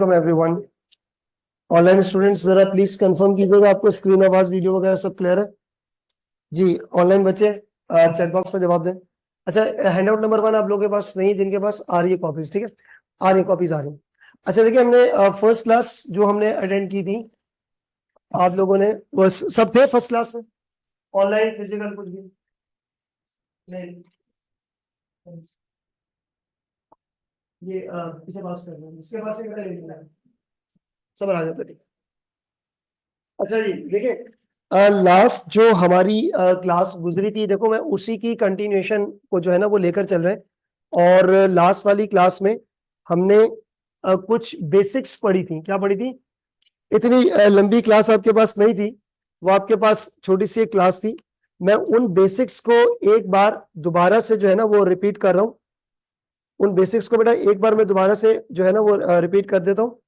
From everyone. Online students जरा please confirm कीजिएगा आपको स्क्रीन आवाज वीडियो वगैरह सब क्लियर है जी। ऑनलाइन बच्चे चैट बॉक्स में जवाब दें। अच्छा, हैंडआउट नंबर 1 आप लोगों के पास नहीं, जिनके पास आ रही है कॉपीज, ठीक है, आ रही है कॉपीज आ रही है। अच्छा देखिए, हमने फर्स्ट क्लास जो हमने अटेंड की थी, आप लोगों ने वो सब थे फर्स्ट क्लास में, ऑनलाइन फिजिकल कुछ भी नहीं। ये पीछे पास कर दो, इसके पास एक सब आ जाता है। अच्छा जी देखिए, लास्ट जो हमारी क्लास गुजरी थी, देखो मैं उसी की कंटिन्यूएशन को जो है ना वो लेकर चल रहे हैं। और लास्ट वाली क्लास में हमने कुछ बेसिक्स पढ़ी थी। क्या पढ़ी थी? इतनी लंबी क्लास आपके पास नहीं थी, वो आपके पास छोटी सी एक क्लास थी। मैं उन बेसिक्स को एक बार दोबारा से जो है ना वो रिपीट कर रहा हूँ। उन बेसिक्स को बेटा एक बार मैं दोबारा से जो है ना वो रिपीट कर देता हूँ,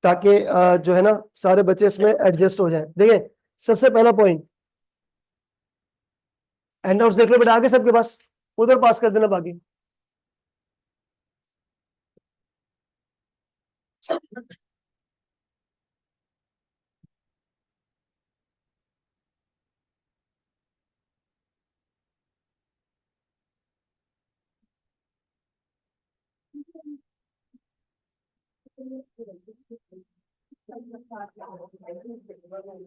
ताकि जो है ना सारे बच्चे इसमें एडजस्ट हो जाए। देखिए, सबसे पहला पॉइंट, हैंडआउट्स देख लो बेटा आगे सबके पास, उधर पास कर देना बाकी।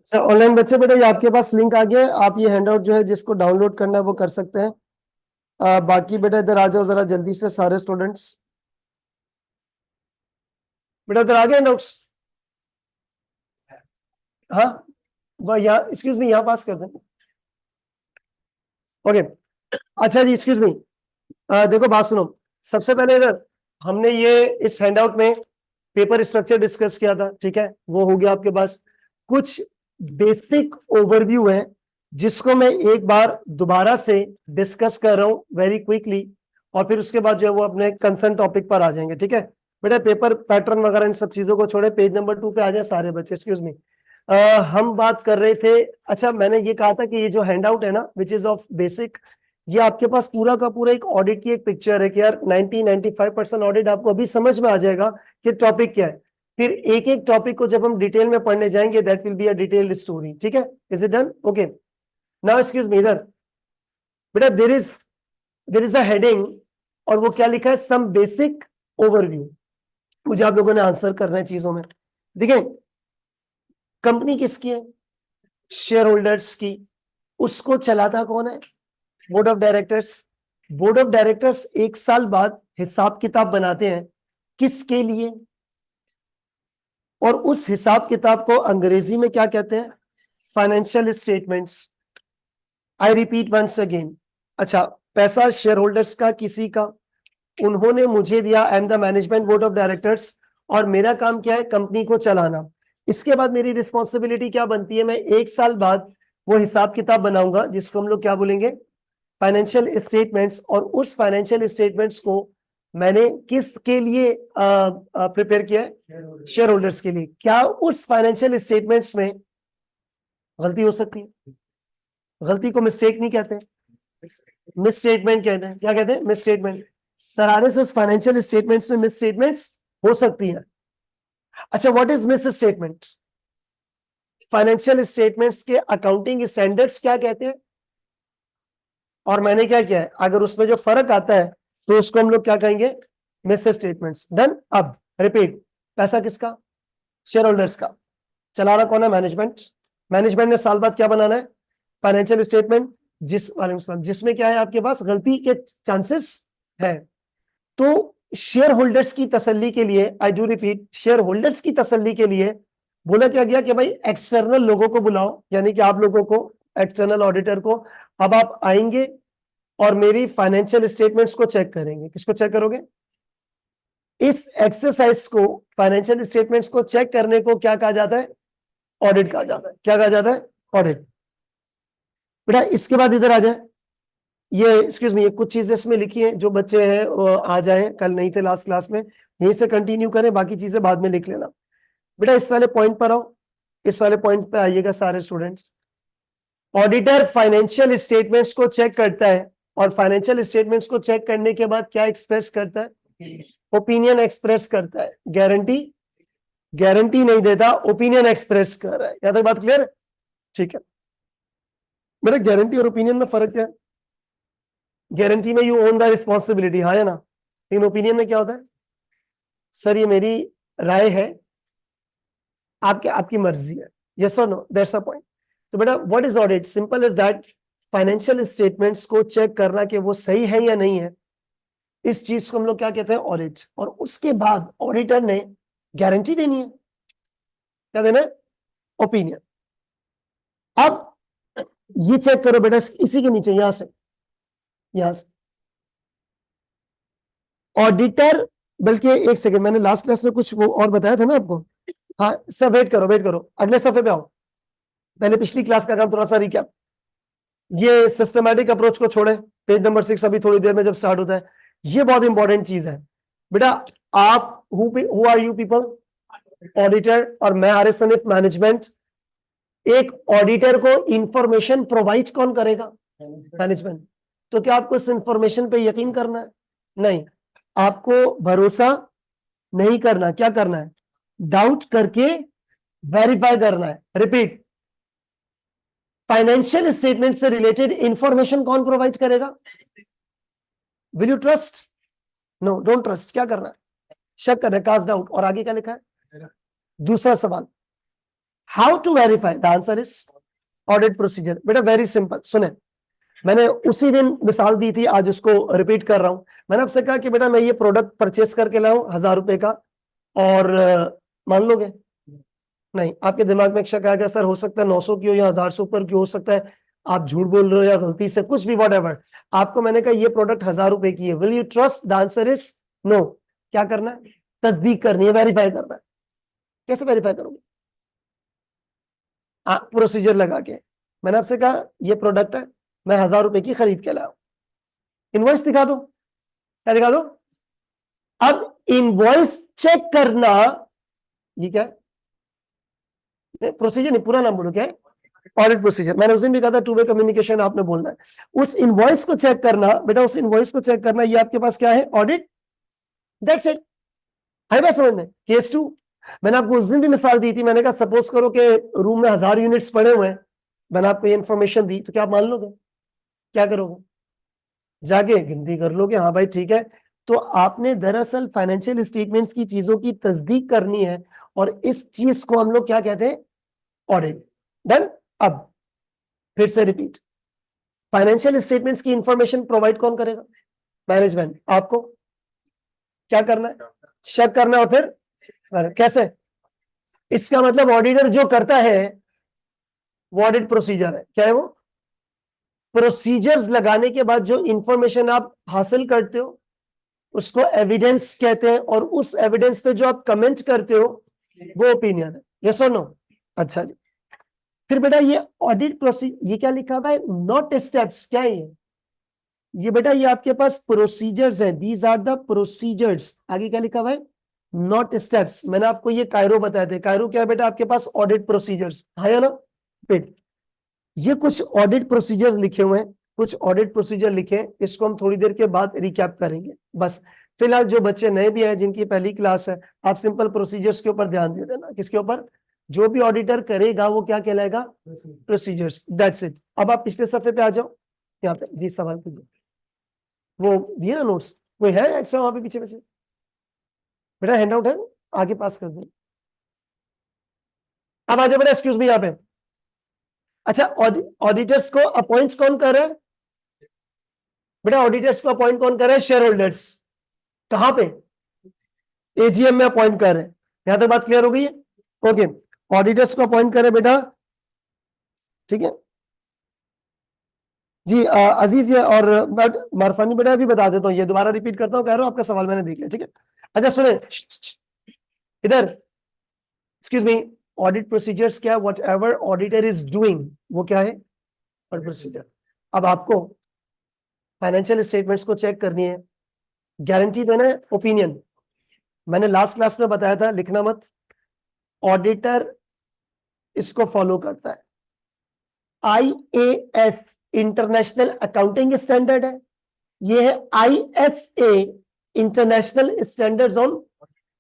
अच्छा ऑनलाइन बच्चे बेटा, ये आपके पास लिंक आ गया है, आप ये हैंडआउट जो है जिसको डाउनलोड करना है वो कर सकते हैं। बाकी बेटा इधर आ जाओ जरा जल्दी से सारे स्टूडेंट्स। बेटा इधर आ गए हैंडआउट्स? हाँ, वह यहाँ एक्सक्यूज मी यहाँ पास कर दें। ओके, अच्छा जी एक्सक्यूज मी, देखो बात सुनो। सबसे पहले इधर हमने ये इस हैंडआउट में पेपर स्ट्रक्चर डिस्कस किया था, ठीक है, वो हो गया आपके पास। कुछ बेसिक ओवरव्यू है जिसको मैं एक बार दोबारा से डिस्कस कर रहा हूं वेरी क्विकली, और फिर उसके बाद जो है वो अपने कंसर्न टॉपिक पर आ जाएंगे, ठीक है। बेटा पेपर पैटर्न वगैरह इन सब चीजों को छोड़े, पेज नंबर 2 पे आ जाए सारे बच्चे। एक्सक्यूज मी, हम बात कर रहे थे, अच्छा मैंने ये कहा था कि ये जो हैंडआउट है ना विच इज ऑफ बेसिक, ये आपके पास पूरा का पूरा एक ऑडिट की एक पिक्चर है कि यार 90-95% ऑडिट आपको अभी समझ में आ जाएगा कि टॉपिक क्या है। फिर एक एक टॉपिक को जब हम डिटेल में पढ़ने जाएंगे that will be a detailed story, ठीक है। Is it done? Okay, now excuse me, इधर बेटा देयर इज अ हेडिंग, और वो क्या लिखा है? Some basic overview. मुझे आप लोगों ने आंसर करना है चीजों में। देखिए, कंपनी किसकी है? शेयर होल्डर्स की। उसको चलाता कौन है? Board of directors. Board of directors 1 साल बाद हिसाब किताब बनाते हैं, किसके लिए? और उस हिसाब किताब को अंग्रेजी में क्या कहते हैं? Financial statements. I repeat once again. अच्छा, पैसा शेयर होल्डर्स का, किसी का, उन्होंने मुझे दिया, I am the management board of directors, और मेरा काम क्या है? कंपनी को चलाना। इसके बाद मेरी रिस्पॉन्सिबिलिटी क्या बनती है? मैं 1 साल बाद वो हिसाब किताब बनाऊंगा जिसको हम लोग क्या बोलेंगे? Financial statements. और उस फाइनेंशियल स्टेटमेंट्स को मैंने किसके लिए प्रिपेयर किया है? शेयर होल्डर्स के लिए। क्या उस फाइनेंशियल स्टेटमेंट्स में गलती हो सकती है? गलती को मिस्टेक नहीं कहते, मिस स्टेटमेंट कहते हैं। क्या कहते हैं? Miss statement. सराहने से उस फाइनेंशियल स्टेटमेंट्स में मिस स्टेटमेंट्स हो सकती है। अच्छा, what is miss statement? Financial statements के अकाउंटिंग स्टैंडर्ड्स क्या कहते हैं? और मैंने क्या किया है, अगर उसमें जो फर्क आता है तो उसको हम लोग क्या कहेंगे? Miss statements. डन। अब रिपीट, पैसा किसका? शेयर होल्डर्स का। चला रहा कौन है? मैनेजमेंट। मैनेजमेंट ने साल बाद क्या बनाना है? Financial statement. जिसमें क्या है आपके पास? गलती के चांसेस है। तो शेयर होल्डर्स की तसल्ली के लिए, I do repeat, share holders की तसल्ली के लिए बोला क्या गया कि भाई एक्सटर्नल लोगों को बुलाओ, यानी कि आप लोगों को, एक्सटर्नल ऑडिटर को। अब आप आएंगे और मेरी फाइनेंशियल स्टेटमेंट्स को चेक करेंगे। किसको चेक करोगे? इस एक्सरसाइज को, फाइनेंशियल स्टेटमेंट्स को चेक करने को क्या कहा जाता है? ऑडिट कहा जाता है। क्या कहा जाता है? ऑडिट। बेटा इसके बाद इधर आ जाए, ये एक्सक्यूज मी, ये कुछ चीजें इसमें लिखी हैं, जो बच्चे हैं वो आ जाए, कल नहीं थे लास्ट क्लास में, यहीं से कंटिन्यू करें, बाकी चीजें बाद में लिख लेना। बेटा इस वाले पॉइंट पर आओ, इस वाले पॉइंट पे आइएगा सारे स्टूडेंट्स। ऑडिटर फाइनेंशियल स्टेटमेंट्स को चेक करता है, और फाइनेंशियल स्टेटमेंट्स को चेक करने के बाद क्या एक्सप्रेस करता है? ओपिनियन एक्सप्रेस करता है। गारंटी गारंटी नहीं देता, ओपिनियन एक्सप्रेस कर रहा है। यहां तक बात क्लियर है? ठीक है, मेरे गारंटी और ओपिनियन में फर्क क्या है? गारंटी में यू ओन द रिस्पॉन्सिबिलिटी, हाँ या ना? लेकिन ओपिनियन में क्या होता है? सर ये मेरी राय है, आपकी मर्जी है, यस और नो, दैट्स अ पॉइंट। तो बेटा what is audit? Simple is that financial statements को चेक करना कि वो सही है या नहीं है, इस चीज को हम लोग क्या कहते हैं? ऑडिट। और उसके बाद ऑडिटर ने गारंटी देनी है, क्या देना है? ओपिनियन। अब ये चेक करो बेटा, इसी के नीचे यहां से ऑडिटर, बल्कि एक सेकंड, मैंने लास्ट क्लास में कुछ वो और बताया था ना आपको। हाँ सब वेट करो, अगले सफे पे आओ, पहले पिछली क्लास का काम थोड़ा सा रिकैप। ये सिस्टमैटिक अप्रोच को छोड़े, पेज नंबर 6 अभी थोड़ी देर में जब स्टार्ट होता है, ये बहुत इंपॉर्टेंट चीज है बेटा। आप who are you people? Auditor. और मैं RSNF मैनेजमेंट। एक ऑडिटर को इंफॉर्मेशन प्रोवाइड कौन करेगा? मैनेजमेंट। तो क्या आपको इस इंफॉर्मेशन पे यकीन करना है? नहीं, आपको भरोसा नहीं करना, क्या करना है? डाउट करके वेरीफाई करना है। रिपीट, फाइनेंशियल स्टेटमेंट से रिलेटेड इंफॉर्मेशन कौन प्रोवाइड करेगा? Will you trust? No, don't trust. क्या करना है? शक करना है, कास्ट डाउट। और आगे क्या लिखा है? दूसरा सवाल, how to verify? The answer is audit procedure. बेटा वेरी सिंपल, सुने, मैंने उसी दिन मिसाल दी थी, आज उसको रिपीट कर रहा हूं। मैंने आपसे कहा कि बेटा मैं ये प्रोडक्ट परचेस करके लाऊं 1000 रुपए का, और मान लोगे? नहीं, आपके दिमाग में एक शक आएगा, सर हो सकता है 900 की हो या 1000 से ऊपर की हो सकता है, आप झूठ बोल रहे हो या गलती से कुछ भी, व्हाटएवर। आपको मैंने कहा ये प्रोडक्ट 1000 रुपए की है, will you trust? The answer is no. क्या करना है? तस्दीक करनी है, वेरीफाई करना है। कैसे वेरीफाई करोगे? प्रोसीजर लगा के। मैंने आपसे कहा ये प्रोडक्ट है, मैं 1000 रुपए की खरीद के लाया, इनवॉइस दिखा दो। क्या दिखा दो? अब इनवॉइस चेक करना, ये क्या है? प्रोसीजर नहीं, पूरा नाम बोलो, क्या है? Audit procedure. मैंने उस दिन भी कहा था टू वे कम्युनिकेशन आपने बोलना है। उस इनवॉइस को चेक करना बेटा, उस इनवॉइस को चेक करना, ये आपके पास क्या है? ऑडिट। That's it. है बात समझ में? केस 2, मैंने आपको उस दिन भी मिसाल दी थी। मैंने कहा सपोज करो कि रूम में 1000 यूनिट्स पड़े हुए हैं, मैंने आपको ये इन्फॉर्मेशन दी, तो क्या आप मान लोगे? क्या करोगे? जाके गिनती कर लोगे, हाँ भाई ठीक है। तो आपने दरअसल फाइनेंशियल स्टेटमेंट्स की चीजों की तस्दीक करनी है, और इस चीज को हम लोग क्या कहते हैं? ऑडिट। डन। अब फिर से रिपीट, फाइनेंशियल स्टेटमेंट्स की इंफॉर्मेशन प्रोवाइड कौन करेगा? मैनेजमेंट। आपको क्या करना है? शक करना है, और फिर कैसे? इसका मतलब ऑडिटर जो करता है वो ऑडिट प्रोसीजर है। क्या है वो? प्रोसीजर्स लगाने के बाद जो इंफॉर्मेशन आप हासिल करते हो उसको एविडेंस कहते हैं, और उस एविडेंस पे जो आप कमेंट करते हो वो ओपिनियन है। यस और नो? अच्छा जी, फिर बेटा ये ऑडिट प्रोसीजर, ये क्या लिखा हुआ है? Not steps. क्या है ये बेटा? ये आपके पास प्रोसीजर्स है, दीज आर द प्रोसीजर्स। आगे क्या लिखा हुआ है? Not steps. मैंने आपको ये कायरो बताए थे। कायरो क्या है बेटा? आपके पास ऑडिट प्रोसीजर्स है या ना? फिर ये कुछ ऑडिट प्रोसीजर्स लिखे हुए हैं, कुछ ऑडिट प्रोसीजर लिखे, इसको हम थोड़ी देर के बाद रिकैप करेंगे। बस फिलहाल जो बच्चे नए भी हैं, जिनकी पहली क्लास है, आप सिंपल प्रोसीजर्स के ऊपर ध्यान दे देना। किसके ऊपर? जो भी ऑडिटर करेगा वो क्या कहलाएगा? प्रोसीजर्स। That's it. अब आप पिछले सफे पे आ जाओ, यहाँ पे जी सवाल कीजिए। वो दिए ना नोट्स, कोई है एक्स्ट्रा वहां पे पीछे पीछे? बेटा हैंड आउट है, आगे पास कर दो। अब आ जाओ बेटा, एक्सक्यूज मी यहाँ पे। अच्छा, ऑडिटर्स को अपॉइंट कौन कर रहा है? बेटा ऑडिटर्स को अपॉइंट कौन कर रहा है? Share holders. कहां पे? AGM में अपॉइंट कर रहे हैं। यहां तक बात क्लियर हो गई है? ओके, ऑडिटर्स को अपॉइंट करें बेटा, ठीक है जी। अजीज ये और मारफानी बेटा भी बता देता हूँ, ये दोबारा रिपीट करता हूँ, कह रहा हूँ आपका सवाल मैंने देख लिया, ठीक है। अच्छा सुने इधर, एक्सक्यूज मी, ऑडिट प्रोसीजर्स क्या? What ever auditor is doing, वो क्या है? Audit procedure. अब आपको फाइनेंशियल स्टेटमेंट्स को चेक करनी है, गारंटी देना है, ओपिनियन। मैंने लास्ट क्लास में बताया था, लिखना मत, ऑडिटर इसको फॉलो करता है। IAS इंटरनेशनल अकाउंटिंग स्टैंडर्ड है, ये है ISA, international standards on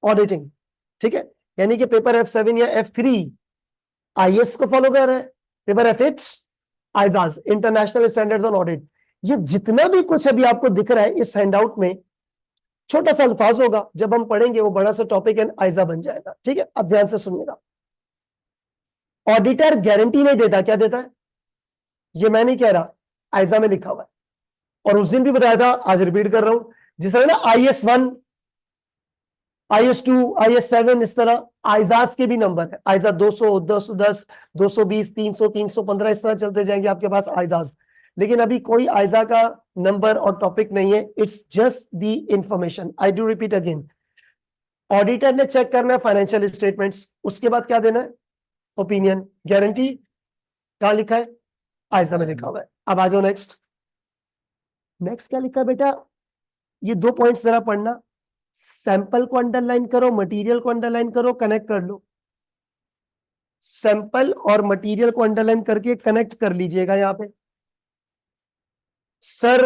auditing, ठीक है। यानी कि पेपर F7 या F3 IS को फॉलो कर रहा है, paper F8 ISAs, international standards on audit. ये जितना भी कुछ अभी आपको दिख रहा है इस हैंडआउट में, छोटा सा अल्फाज होगा, जब हम पढ़ेंगे वो बड़ा सा टॉपिक एंड आइजा बन जाएगा, ठीक है। अब ध्यान से सुनिएगा, ऑडिटर गारंटी नहीं देता, क्या देता है? ये मैं नहीं कह रहा, आइजा में लिखा हुआ है, और उस दिन भी बताया था, आज रिपीट कर रहा हूं। जिस तरह ना IS1, IS2, IS7, इस तरह आइजाज के भी नंबर है, आइजा 200, 210, 220, 300, 315, इस तरह चलते जाएंगे आपके पास आइजाज। लेकिन अभी कोई आइजा का नंबर और टॉपिक नहीं है, it's just the information. I do repeat again, auditor ने चेक करना है फाइनेंशियल स्टेटमेंट्स, उसके बाद क्या देना है? ओपिनियन। गारंटी कहां लिखा है? आइजा में लिखा हुआ है। अब आ जाओ नेक्स्ट। नेक्स्ट क्या लिखा है बेटा? ये 2 पॉइंट्स जरा पढ़ना, सैंपल को अंडरलाइन करो, मटेरियल को अंडरलाइन करो, कनेक्ट कर लो। सैंपल और मटेरियल को अंडरलाइन करके कनेक्ट कर लीजिएगा यहां पे। सर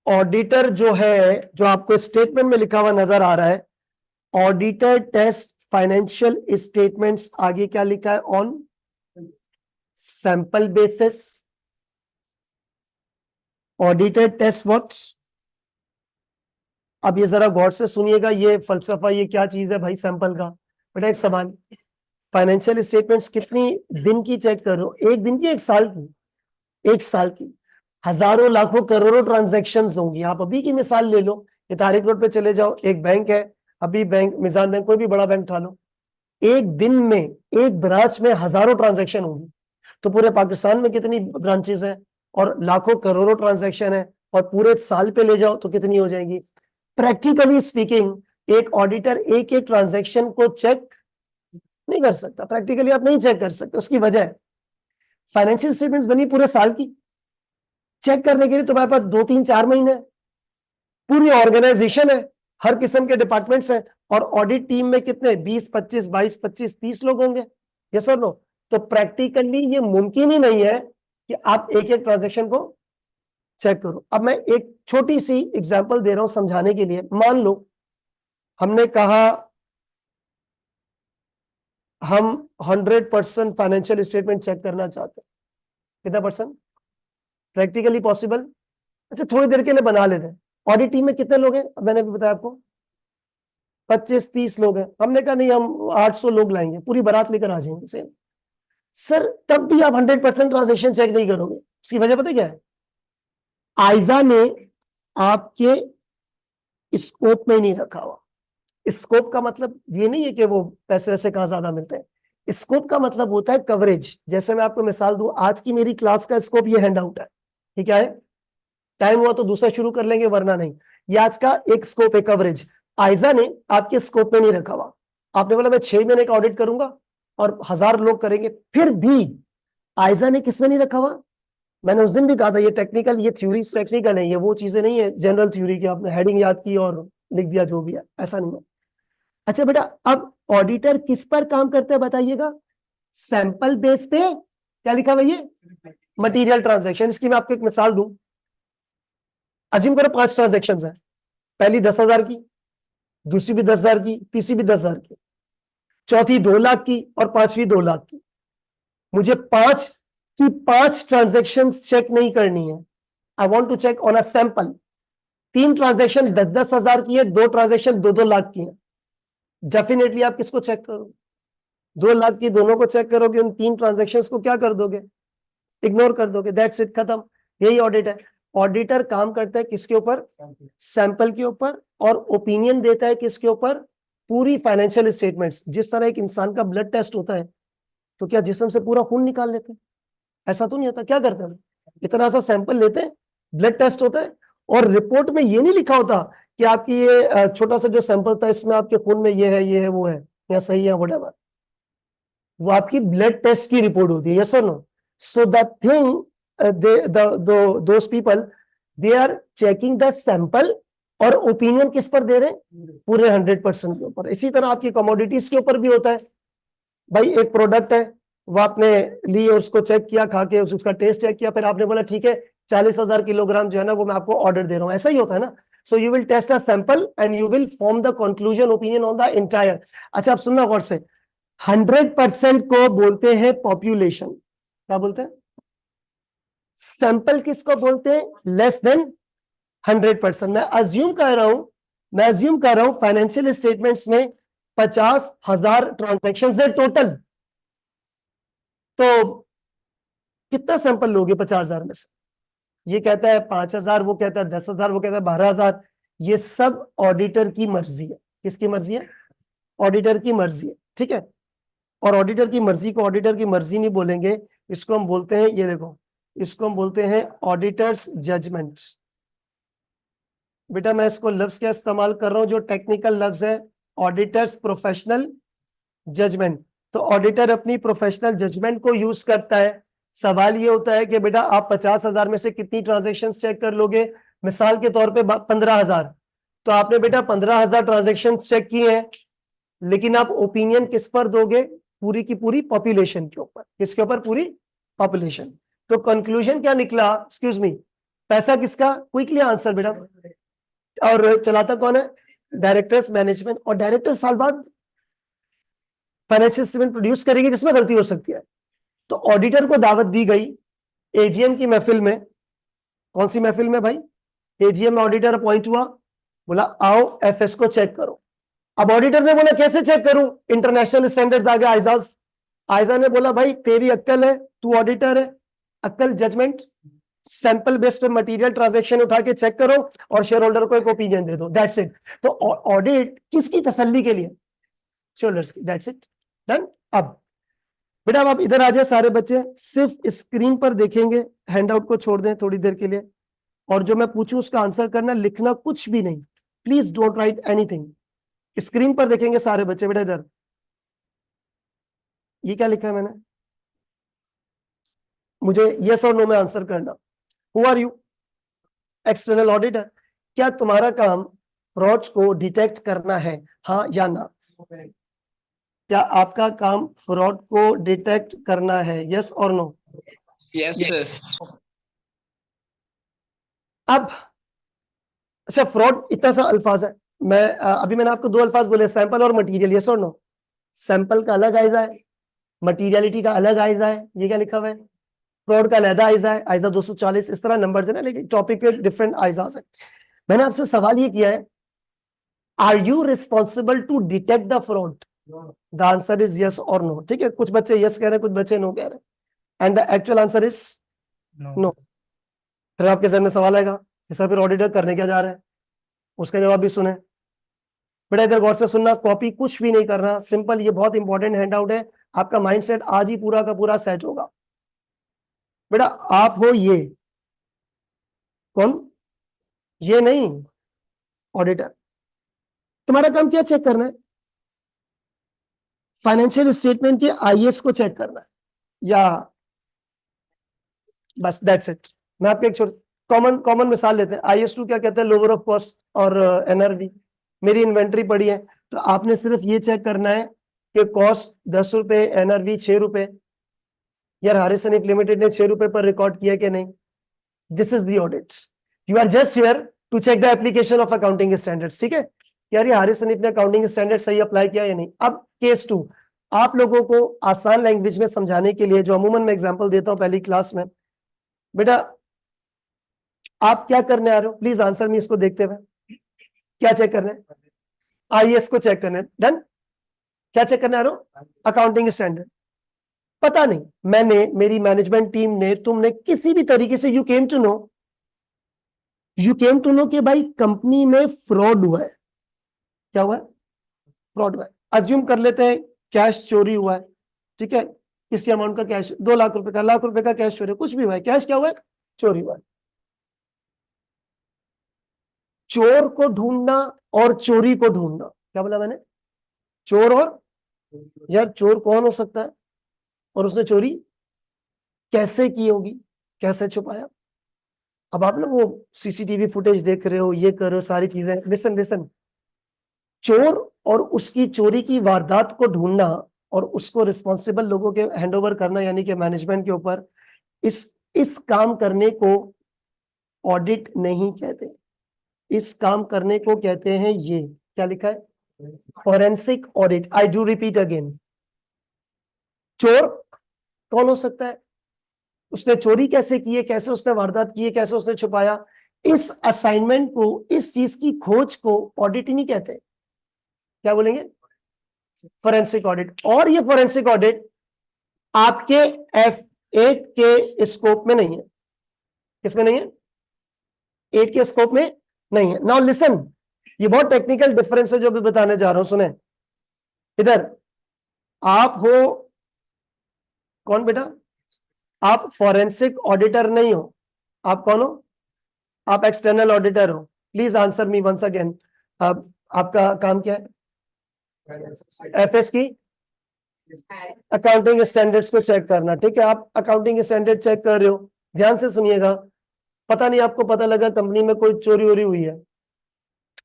ऑडिटर जो है, जो आपको स्टेटमेंट में लिखा हुआ नजर आ रहा है, ऑडिटर टेस्ट फाइनेंशियल स्टेटमेंट्स, आगे क्या लिखा है? On sample basis. Auditor test what? अब ये जरा गौर से सुनिएगा, ये फलसफा, ये क्या चीज है भाई सैंपल का? बेटा एक सवाल, फाइनेंशियल स्टेटमेंट्स कितनी दिन की चेक कर रहे हो? 1 दिन की, 1 साल की? 1 साल की। हजारों लाखों करोड़ों ट्रांजैक्शंस होंगी। आप अभी की मिसाल ले लो, ये तारिक रोड पे चले जाओ, एक बैंक है, अभी बैंक मिजान बैंक, कोई भी बड़ा बैंक उठा लो, एक दिन में एक ब्रांच में हजारों ट्रांजैक्शन होंगी। तो पूरे पाकिस्तान में कितनी ब्रांचेस हैं और लाखों करोड़ों ट्रांजैक्शन है, और पूरे साल पे ले जाओ तो कितनी हो जाएगी? प्रैक्टिकली स्पीकिंग एक ऑडिटर एक एक ट्रांजैक्शन को चेक नहीं कर सकता, प्रैक्टिकली आप नहीं चेक कर सकते। उसकी वजह है फाइनेंशियल स्टेटमेंट्स बनी पूरे साल की, चेक करने के लिए तुम्हारे पास 2-3-4 महीने, पूरी ऑर्गेनाइजेशन है, हर किस्म के डिपार्टमेंट्स हैं, और ऑडिट टीम में कितने? 20, 25, 22, 25, 30 लोग होंगे, यस और नो? तो प्रैक्टिकली ये मुमकिन ही नहीं है कि आप एक एक ट्रांजेक्शन को चेक करो। अब मैं एक छोटी सी एग्जांपल दे रहा हूं समझाने के लिए। मान लो हमने कहा हम 100% फाइनेंशियल स्टेटमेंट चेक करना चाहते हैं, कितना परसेंट प्रैक्टिकली पॉसिबल? अच्छा थोड़ी देर के लिए बना लेते हैं। ऑडिट टीम में कितने लोग हैं? मैंने भी बताया आपको 25-30 लोग हैं। हमने कहा नहीं, हम 800 लोग लाएंगे, पूरी बारात लेकर आ जाएंगे सेम। सर तब भी आप 100% ट्रांजेक्शन चेक नहीं करोगे। इसकी वजह पता क्या है? आइजा ने आपके स्कोप में नहीं रखा हुआ। स्कोप का मतलब ये नहीं है कि वो पैसे वैसे कहां ज्यादा मिलते हैं। स्कोप का मतलब होता है कवरेज। जैसे मैं आपको मिसाल दूं, आज की मेरी क्लास का स्कोप ये हैंड आउट है, ठीक है? टाइम हुआ तो दूसरा शुरू कर लेंगे, वरना नहीं। ये आज का एक स्कोप है, कवरेज। आइजा ने आपके स्कोप में नहीं रखा हुआ। आपने बोला मैं 6 महीने का ऑडिट करूंगा और 1000 लोग करेंगे, फिर भी आइजा ने किसमें नहीं रखा हुआ? मैंने उस दिन भी कहा था ये टेक्निकल, ये थ्योरी टेक्निकल है, ये वो चीजें नहीं है जनरल थ्योरी की आपने हेडिंग याद की और लिख दिया जो भी है, ऐसा नहीं है। अच्छा बेटा, अब ऑडिटर किस पर काम करता है बताइएगा? सैंपल बेस पे। क्या लिखा हुआ ये? Material transaction. इसकी मैं आपको एक मिसाल दूं। अज्यूम करो 5 ट्रांजैक्शंस हैं, पहली 10,000 की, दूसरी भी 10,000 की, तीसरी भी 10,000 की, चौथी 2 लाख की, और पांचवी 2 लाख की। मुझे 5 की 5 ट्रांजैक्शन चेक नहीं करनी है। I want to check on a sample. 3 transaction 10-10 हजार की है, 2 ट्रांजैक्शन 2-2 लाख की है। डेफिनेटली आप किसको चेक करोगे? 2 लाख की दोनों को चेक करोगे, उन 3 ट्रांजैक्शन को क्या कर दोगे? इग्नोर कर दोगे। दैट्स इट, खत्म। यही ऑडिट है। ऑडिटर काम करता है किसके ऊपर? सैंपल के ऊपर। और ओपिनियन देता है किसके ऊपर? पूरी फाइनेंशियल स्टेटमेंट्स। जिस तरह एक इंसान का ब्लड टेस्ट होता है, तो क्या जिस्म से पूरा खून निकाल लेते हैं? ऐसा तो नहीं होता। क्या करते हैं? इतना सा सैंपल लेते हैं, ब्लड टेस्ट होता है, और रिपोर्ट में ये नहीं लिखा होता कि आपकी ये छोटा सा जो सैंपल था इसमें आपके खून में ये है, ये है, वो है, या सही है, व्हाटएवर। वो आपकी ब्लड टेस्ट की रिपोर्ट होती है, यस और no? So the thing, those people, they are checking the sample, और ओपिनियन किस पर दे रहे हैं? पूरे 100% के ऊपर। इसी तरह आपकी कमोडिटीज के ऊपर भी होता है। भाई एक प्रोडक्ट है, वो आपने ली और उसको चेक किया, खा के उसका टेस्ट चेक किया, फिर आपने बोला ठीक है 40,000 किलोग्राम जो है ना वो मैं आपको ऑर्डर दे रहा हूं, ऐसा ही होता है ना। So you will test a sample and you will form the conclusion opinion on the entire. अच्छा आप सुनना गौर से, 100% को बोलते हैं पॉपुलेशन, क्या बोलते हैं? सैंपल किसको बोलते हैं? Less than 100%। मैं अज्यूम कर रहा हूं फाइनेंशियल स्टेटमेंट्स में 50,000 ट्रांजेक्शन है टोटल, तो कितना सैंपल लोगे 50,000 में से? ये कहता है 5,000, वो कहता है 10,000, वो कहता है 12,000। ये सब ऑडिटर की मर्जी है। किसकी मर्जी है? ऑडिटर की मर्जी है, ठीक है। और ऑडिटर की मर्जी को ऑडिटर की मर्जी नहीं बोलेंगे, इसको हम बोलते हैं, ये देखो, इसको हम बोलते हैं ऑडिटर्स जजमेंट। बेटा मैं इसको लफ्ज क्या इस्तेमाल कर रहा हूं जो टेक्निकल लफ्ज है, ऑडिटर्स प्रोफेशनल जजमेंट। तो ऑडिटर अपनी प्रोफेशनल जजमेंट को यूज करता है। सवाल ये होता है कि बेटा आप 50,000 में से कितनी ट्रांजेक्शन चेक कर लोगे? मिसाल के तौर पे 15,000, तो आपने बेटा 15,000 ट्रांजेक्शन चेक किए हैं, लेकिन आप ओपिनियन किस पर दोगे? पूरी की पूरी पॉपुलेशन के ऊपर। किसके ऊपर? पूरी पॉपुलेशन। तो कंक्लूजन क्या निकला? एक्सक्यूज मी, पैसा किसका? क्विकली आंसर बेटा। और चलाता कौन है? Directors management. और डायरेक्टर साल बाद फाइनेंशियल स्टेटमेंट प्रोड्यूस करेगी जिसमें गलती हो सकती है। तो ऑडिटर को दावत दी गई एजीएम की महफिल में। कौन सी महफिल में भाई? एजीएम में ऑडिटर अपॉइंट हुआ, बोला आओ एफएस को चेक करो। अब ऑडिटर ने बोला कैसे चेक करूं? इंटरनेशनल स्टैंडर्ड्स आ गए, आइजाज। आइजा ने बोला भाई तेरी अक्कल है, तू ऑडिटर है, अक्कल जजमेंट, सैंपल बेस पे मटेरियल ट्रांजैक्शन उठा के चेक करो और शेयर होल्डर को एक ओपिनियन दे दो, दैट्स इट। तो ऑडिट किसकी तसल्ली के लिए? शेयर होल्डर्स की, दैट्स इट, डन। अब बेटा अब आप इधर आ जाए सारे बच्चे, सिर्फ स्क्रीन पर देखेंगे, हैंडआउट को छोड़ दें थोड़ी देर के लिए, और जो मैं पूछूं उसका आंसर करना, लिखना कुछ भी नहीं, please don't write anything. Screen पर देखेंगे सारे बच्चे। बेटा इधर, ये क्या लिखा है मैंने? मुझे यस और नो में आंसर करना। Who are you? External auditor. क्या तुम्हारा काम फ्रॉड्स को डिटेक्ट करना है, हाँ या ना? क्या आपका काम फ्रॉड को डिटेक्ट करना है, यस और नो? Yes sir. अब अच्छा, फ्रॉड इतना सा अल्फाज है, मैं अभी मैंने आपको दो अल्फाज बोले, सैंपल और मटेरियल, यस और नो? सैंपल का अलग आइजा है, मटीरियलिटी का अलग आइजा है, ये क्या लिखा हुआ है? फ्रॉड का अलग आइजा है, आइजा 240, इस तरह नंबर्स है ना, लेकिन टॉपिक के डिफरेंट आइजाज है। मैंने आपसे सवाल ये किया है, are you responsible to detect the fraud? The answer is yes और नो, ठीक है। कुछ बच्चे यस कह रहे हैं, कुछ बच्चे नो कह रहे हैं, and the actual answer is no. फिर आपके जहन में सवाल आएगा कि सर फिर ऑडिटर करने क्या जा रहे हैं? उसका जवाब भी सुने। बेटा इधर गौर से सुनना, कॉपी कुछ भी नहीं करना, सिंपल, ये बहुत इंपॉर्टेंट हैंडआउट है, आपका माइंडसेट आज ही पूरा का पूरा सेट होगा। बेटा आप हो ये, कौन? ये नहीं, ऑडिटर। तुम्हारा काम क्या चेक करना है? फाइनेंशियल स्टेटमेंट के आईएएस को चेक करना है, या बस दैट्स इट। मैं आपको एक कॉमन कॉमन मिसाल लेते हैं। IS2 क्या कहते हैं? लोअर ऑफ कॉस्ट और NRV। मेरी इन्वेंट्री पड़ी है, तो आपने सिर्फ ये चेक करना है कि कॉस्ट 10 रुपए, NRV 6 रुपए, यार हारिस हनीफ लिमिटेड ने 6 रुपए पर रिकॉर्ड किया कि नहीं? This is the audit. You are just here to check the application of accounting standards, ठीक है? यार ये हारिस हनीफ ने अकाउंटिंग स्टैंडर्ड सही अप्लाई किया या नहीं? अब केस 2, आप लोगों को आसान लैंग्वेज में समझाने के लिए, जो अमूमन मैं एग्जांपल देता हूं पहली क्लास में, बेटा आप क्या करने आ रहे हो? प्लीज आंसर मी इसको देखते हुए। क्या चेक करना है? IAS को चेक करना है, डन। क्या चेक करने आ रहे हो? Accounting standard. पता नहीं, मैंने, मेरी मैनेजमेंट टीम ने, तुमने किसी भी तरीके से यू केम टू नो कि भाई कंपनी में फ्रॉड हुआ है। क्या हुआ है? फ्रॉड हुआ है। अज्यूम कर लेते हैं कैश चोरी हुआ है, ठीक है? किसी अमाउंट का कैश, 2 लाख रुपए का, लाख रुपए का कैश चोरी, कुछ भी हुआ है, कैश क्या हुआ है? चोरी हुआ है। चोर को ढूंढना और चोरी को ढूंढना, क्या बोला मैंने? चोर और, यार चोर कौन हो सकता है और उसने चोरी कैसे की होगी, कैसे छुपाया? अब आप लोग वो CCTV फुटेज देख रहे हो, ये कर रहे हो, सारी चीजें, लिसन लिसन, चोर और उसकी चोरी की वारदात को ढूंढना और उसको रिस्पॉन्सिबल लोगों के हैंडओवर करना, यानी कि मैनेजमेंट के ऊपर, इस काम करने को ऑडिट नहीं कहते, इस काम करने को कहते हैं ये, क्या लिखा है, forensic audit. I do repeat again, चोर कौन हो सकता है, उसने चोरी कैसे की है, कैसे उसने वारदात की है, कैसे उसने छुपाया, इस असाइनमेंट को, इस चीज की खोज को ऑडिट ही नहीं कहते, क्या बोलेंगे, फॉरेंसिक ऑडिट। और ये फॉरेंसिक ऑडिट आपके F8 के स्कोप में नहीं है, किसमें नहीं है, 8 के स्कोप में नहीं है। नाउ लिसन, ये बहुत टेक्निकल डिफरेंस है जो भी बताने जा रहा हूं, सुने इधर। आप हो कौन बेटा, आप फॉरेंसिक ऑडिटर नहीं हो, आप कौन हो, आप एक्सटर्नल ऑडिटर हो। Please answer me once again, अब आपका काम क्या है, एफएस की अकाउंटिंग स्टैंडर्ड्स को चेक करना, ठीक है। आप अकाउंटिंग स्टैंडर्ड चेक कर रहे हो, ध्यान से सुनिएगा। पता नहीं आपको पता लगा कंपनी में कोई चोरी वोरी हुई है,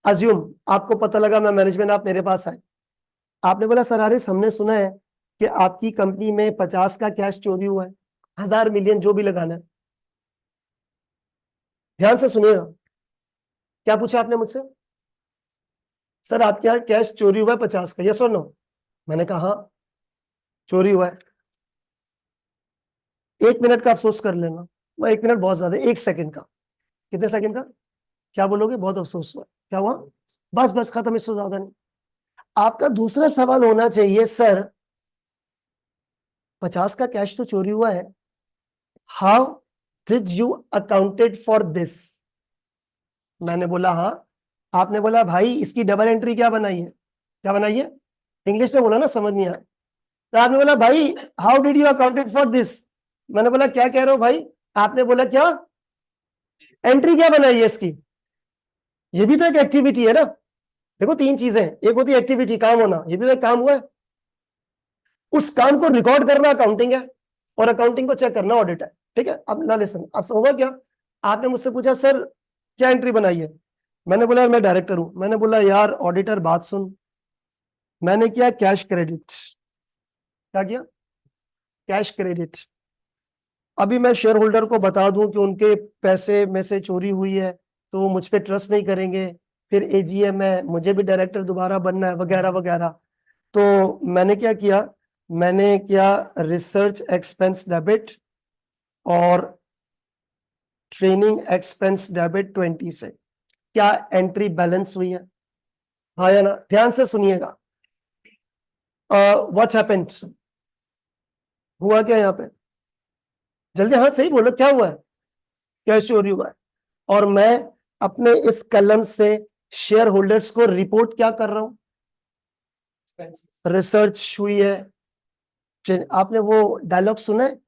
अज्यूम आपको पता लगा, मैं मैनेजमेंट, आप मेरे पास आए, आपने बोला सर हारिस हमने सुना है कि आपकी कंपनी में 50 का कैश चोरी हुआ है, 1000 मिलियन जो भी लगाना है। ध्यान से सुनिएगा, क्या पूछा आपने मुझसे, सर आपके यहाँ कैश चोरी हुआ है 50 का, यस और नो। मैंने कहा हाँ चोरी हुआ है। 1 मिनट का अफसोस कर लेना, वो 1 मिनट बहुत ज्यादा, 1 सेकंड का, कितने सेकंड का, क्या बोलोगे, बहुत अफसोस हुआ, क्या हुआ, बस बस खत्म, इससे ज्यादा नहीं। आपका दूसरा सवाल होना चाहिए, सर 50 का कैश तो चोरी हुआ है, how did you accounted for this. मैंने बोला हाँ, आपने बोला भाई इसकी डबल एंट्री क्या बनाई है, क्या बनाई है, इंग्लिश में बोला ना, समझ नहीं आया, तो आपने बोला भाई how did you accounted for this. मैंने बोला क्या कह रहे हो भाई, आपने बोला क्या, एंट्री क्या बनाई है इसकी, ये भी तो एक एक्टिविटी है ना। देखो 3 चीजें, एक होती है एक्टिविटी, काम होना, ये भी तो एक काम हुआ है, उस काम को रिकॉर्ड करना अकाउंटिंग है, और अकाउंटिंग को चेक करना ऑडिट है, ठीक है। अब ना लिसन, अब होगा क्या, आपने मुझसे पूछा सर क्या एंट्री बनाई है, मैंने बोला यार मैं डायरेक्टर हूं, मैंने बोला यार ऑडिटर बात सुन, मैंने किया कैश क्रेडिट, क्या किया, कैश क्रेडिट। अभी मैं शेयर होल्डर को बता दूं कि उनके पैसे में से चोरी हुई है तो वो मुझ पे ट्रस्ट नहीं करेंगे, फिर एजीएम है, मुझे भी डायरेक्टर दोबारा बनना है, वगैरह वगैरह। तो मैंने क्या किया, मैंने किया रिसर्च एक्सपेंस डेबिट और ट्रेनिंग एक्सपेंस डेबिट 20 से, क्या एंट्री बैलेंस हुई है, हाँ या ना। ध्यान से सुनिएगा, व्हाट हैपेंड, हुआ क्या यहाँ पे, जल्दी हाँ सही बोलो, क्या हुआ है, कैश चोरी हुआ है, और मैं अपने इस कलम से शेयर होल्डर्स को रिपोर्ट क्या कर रहा हूं, रिसर्च हुई है। आपने वो डायलॉग सुना है,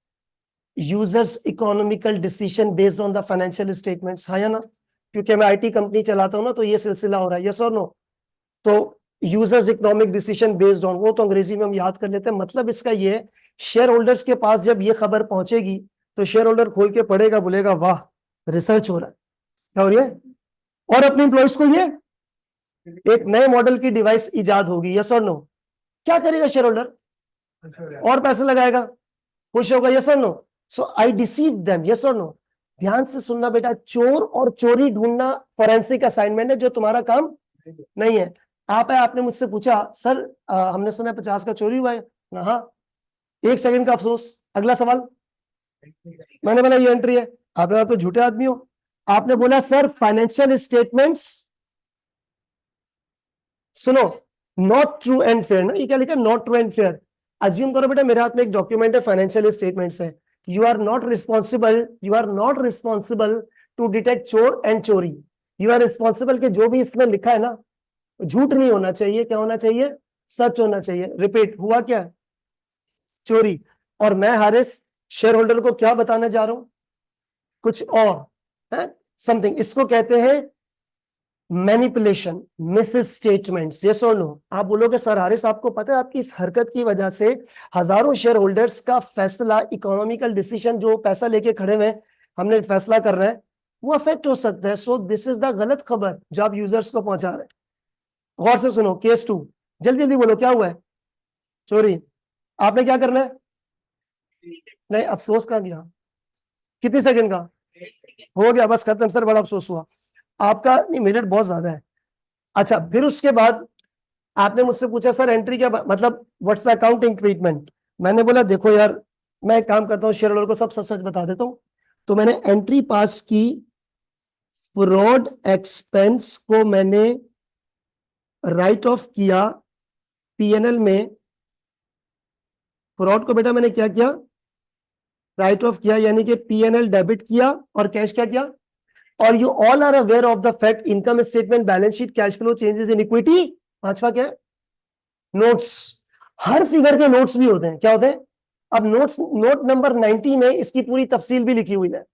users economical decision based on the financial statements, हाँ या ना, क्योंकि मैं आईटी कंपनी चलाता हूं ना, तो ये सिलसिला हो रहा है, यस और नो। तो users economic decision based on, वो तो अंग्रेजी में हम याद कर लेते हैं, मतलब इसका ये है, शेयर होल्डर्स के पास जब ये खबर पहुंचेगी तो शेयर होल्डर खोल के पढ़ेगा, बोलेगा वाह रिसर्च हो रहा है, क्या हो रही है, और अपने एम्प्लॉइज को ये एक नए मॉडल की डिवाइस इजाद होगी, यस और नो। क्या करेगा शेयर होल्डर, और पैसे लगाएगा, खुश होगा, यस और नो। सो आई डिसीव देम, यस और नो। ध्यान से सुनना बेटा, चोर और चोरी ढूंढना फॉरेंसिक असाइनमेंट है जो तुम्हारा काम नहीं है। आप है, आपने मुझसे पूछा सर हमने सुना 50 का चोरी हुआ है, हाँ 1 सेकंड का अफसोस, अगला सवाल, मैंने बोला ये एंट्री है, आपने आप तो झूठे आदमी हो। आपने बोला सर फाइनेंशियल स्टेटमेंट्स, सुनो, नॉट ट्रू एंड फेयर ना, ये क्या लिखा, not true and fair. Assume करो बेटा मेरे हाथ में एक डॉक्यूमेंट है, फाइनेंशियल स्टेटमेंट्स है, you are not responsible, you are not responsible to detect चोर एंड चोरी, यू आर रिस्पॉन्सिबल कि जो भी इसमें लिखा है ना झूठ नहीं होना चाहिए, क्या होना चाहिए, सच होना चाहिए। रिपीट, हुआ क्या, चोरी, और मैं हारिस शेयर होल्डर को क्या बताने जा रहा हूं, कुछ और है, समथिंग, इसको कहते हैं मैनिपुलेशन, मिस स्टेटमेंट्स, यस और नो। आप बोलोगे सर हारिस आपको पता है आपकी इस हरकत की वजह से हजारों शेयर होल्डर्स का फैसला, इकोनॉमिकल डिसीजन, जो पैसा लेके खड़े हुए हमने फैसला कर रहे हैं, वो अफेक्ट हो सकता है। सो दिस इज द गलत खबर जो आप यूजर्स को पहुंचा रहे हैं। गौर से सुनो, केस 2, जल्दी जल्दी बोलो क्या हुआ है, चोरी। आपने क्या करना है, नहीं अफसोस कहां गया, कितने सेकंड का, हो गया, बस खत्म सर, बड़ा अफसोस हुआ आपका। नहीं, मिनट बहुत ज्यादा है। अच्छा, फिर उसके बाद आपने मुझसे पूछा सर एंट्री क्या मतलब व्हाट्स द अकाउंटिंग ट्रीटमेंट। मैंने बोला देखो यार, मैं एक काम करता हूँ, शेयर होल्डर को सब सच सच बता देता हूँ। तो मैंने एंट्री पास की, फ्रॉड एक्सपेंस को मैंने राइट ऑफ किया पीएनएल में। फ्रॉड को बेटा मैंने क्या किया, राइट ऑफ किया, यानी कि पीएनएल डेबिट किया और कैश क्या किया। और you all are aware of the fact income statement, balance sheet, cash flow, changes in equity. पांचवा क्या है, नोट्स। हर फिगर के नोट्स भी होते हैं, क्या होते हैं। अब नोट्स, नोट नंबर 90 में इसकी पूरी तफसील भी लिखी हुई है।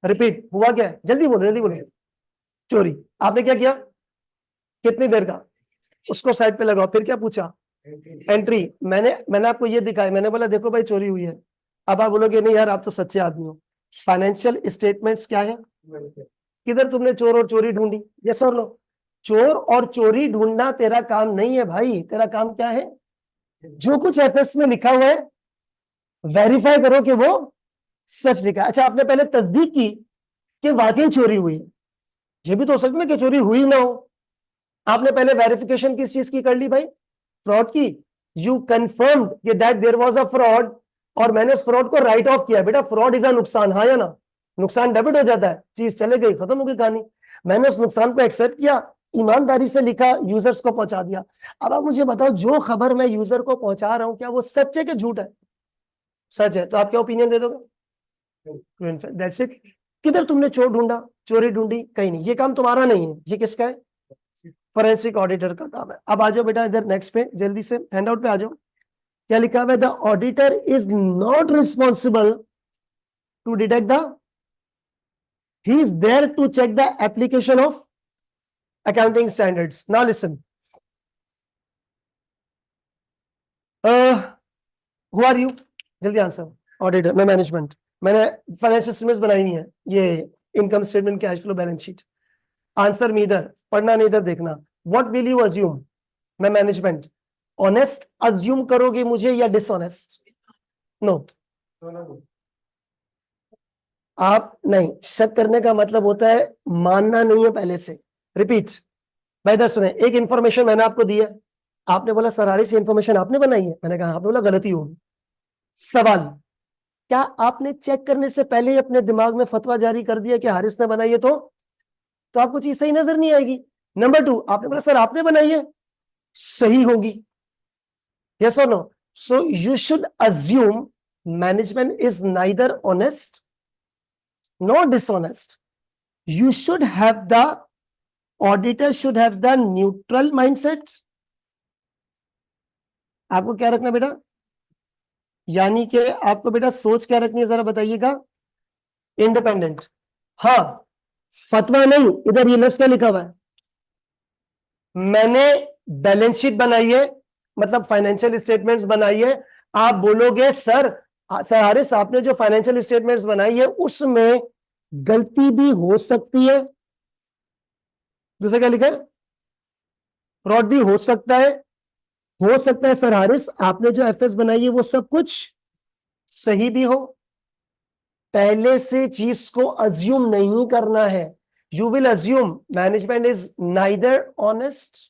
रिपीट हुआ क्या है, जल्दी बोलो जल्दी बोलो। चोरी, आपने क्या किया, कितनी देर का, उसको साइड पे लगाओ। फिर क्या पूछा, एंट्री। मैंने आपको ये दिखाया, मैंने बोला देखो भाई चोरी हुई है। अब आप बोलोगे नहीं यार आप तो सच्चे आदमी हो। फाइनेंशियल स्टेटमेंट्स क्या है, किधर तुमने चोर और चोरी ढूंढी, यस और नो। चोर और चोरी ढूंढना तेरा काम नहीं है भाई, तेरा काम क्या है, जो कुछ एफएस में लिखा हुआ है वेरीफाई करो कि वो सच लिखा है। अच्छा, आपने पहले तस्दीक की कि वाकई चोरी हुई है, ये भी तो हो सकता है ना कि चोरी हुई ना हो। आपने पहले वेरिफिकेशन किस चीज की कर ली भाई, फ्रॉड की। यू कंफर्म कि that there was a fraud, और मैंने उस फ्रॉड को राइट ऑफ किया। बेटा फ्रॉड इज अ नुकसान, हाँ या ना, नुकसान डेबिट हो जाता है, चीज चले गई, खत्म हो गई कहानी। मैंने उस नुकसान को एक्सेप्ट किया, ईमानदारी से लिखा, यूजर्स को पहुंचा दिया। अब आप मुझे बताओ, जो खबर मैं यूजर को पहुंचा रहा हूं क्या वो सच है कि झूठ है, सच है, तो आप क्या ओपिनियन दे दोगे, दैट्स इट। किधर तुमने चोर ढूंढा, चोरी ढूंढी, कहीं नहीं, ये काम तुम्हारा नहीं है, ये किसका है, फोरेंसिक ऑडिटर का काम है। अब आ जाओ बेटा इधर नेक्स्ट पे, जल्दी से हैंडआउट पे आ जाओ। क्या लिखा हुआ है, the auditor is not responsible to detect the, he is there to check the application of accounting standards. Now listen, who are you, जल्दी आंसर। ऑडिटर, मैं मैनेजमेंट, मैंने फाइनेंशियल स्टेटमेंट्स बनाई हुई है, ये income statement, cash flow, balance sheet. Answer में इधर पढ़ना नहीं इधर देखना। व्हाट विल यू अज्यूम, मैं मैनेजमेंट, ऑनेस्ट अज्यूम करोगे मुझे या डिसऑनेस्ट, नो। आप नहीं, शक करने का मतलब होता है मानना नहीं है पहले से। रिपीट, भाई इधर सुने, एक इंफॉर्मेशन मैंने आपको दी है, आपने बोला सर हारिस ये इंफॉर्मेशन आपने बनाई है, मैंने कहा आपने बोला गलती होगी। सवाल, क्या आपने चेक करने से पहले ही अपने दिमाग में फतवा जारी कर दिया कि हारिस ने बनाई है, तो आपको चीज सही नजर नहीं आएगी। नंबर 2, आपने बोला सर आपने बनाई है, सही होगी, yes or no. So you should assume management is neither honest nor dishonest. You should have the, auditor should have the neutral mindset. आपको क्या रखना बेटा, यानी कि आपको बेटा सोच क्या रखनी है जरा बताइएगा, इंडिपेंडेंट। हाँ, फतवा नहीं, इधर ये लफ्ज क्या लिखा हुआ है, मैंने बैलेंस शीट बनाई है, मतलब फाइनेंशियल स्टेटमेंट्स बनाई है। आप बोलोगे सर, सर हारिस आपने जो फाइनेंशियल स्टेटमेंट्स बनाई है उसमें गलती भी हो सकती है, दूसरा क्या लिखा है, फ्रॉड भी हो सकता है सर हारिस आपने जो एफएस बनाई है वो सब कुछ सही भी हो। पहले से चीज को अज्यूम नहीं करना है। You will assume management is neither honest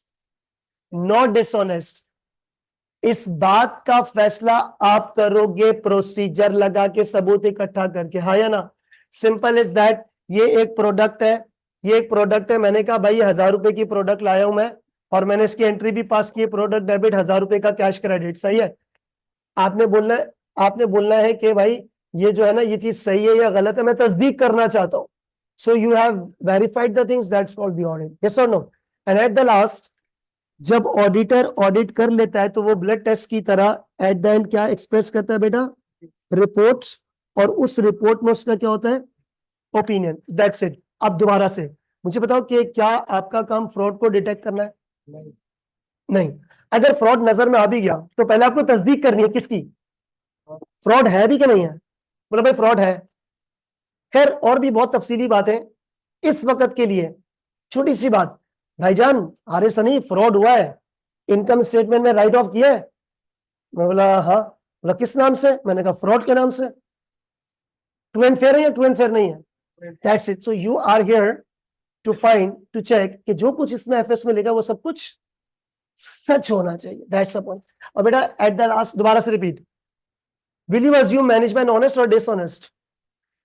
not dishonest. इस बात का फैसला आप करोगे प्रोसीजर लगा के, सबूत इकट्ठा करके, हाँ या ना, सिंपल इज दैट। ये एक प्रोडक्ट है, ये एक प्रोडक्ट है, मैंने कहा भाई 1000 रुपए की प्रोडक्ट लाया हूं मैं, और मैंने इसकी एंट्री भी पास की, प्रोडक्ट डेबिट, 1000 रुपए का कैश क्रेडिट, सही है। आपने बोलना है, आपने बोलना है कि भाई ये जो है ना ये चीज सही है या गलत है, मैं तस्दीक करना चाहता हूं। So you have verified the things, that's called the audit, yes और no. And at the last, जब ऑडिटर ऑडिट कर लेता है तो वो ब्लड टेस्ट की तरह एट द एंड क्या एक्सप्रेस करता है बेटा, रिपोर्ट, और उस रिपोर्ट में उसका क्या होता है, ओपिनियन, दैट्स इट। अब दोबारा से मुझे बताओ कि क्या आपका काम फ्रॉड को डिटेक्ट करना है, नहीं। अगर फ्रॉड नजर में आ भी गया तो पहले आपको तस्दीक करनी है किसकी, फ्रॉड है भी कि नहीं है, मतलब भाई फ्रॉड है। खैर और भी बहुत तफसीली बातें इस वक्त के लिए, छोटी सी बात, भाईजान हारिस सनी फ्रॉड हुआ है, इनकम स्टेटमेंट में राइट ऑफ किया है। मैं बोला हाँ, बोला किस नाम से, मैंने कहा फ्रॉड के नाम से। ट्रू एंड फेयर है या ट्रू एंड फेयर नहीं है, that's it. So you are here to find, to check कि जो कुछ इसमें एफएस में लिखा वो सब कुछ सच होना चाहिए. That's the point. और बेटा एट द लास्ट दोबारा से repeat, will you assume management honest or dishonest?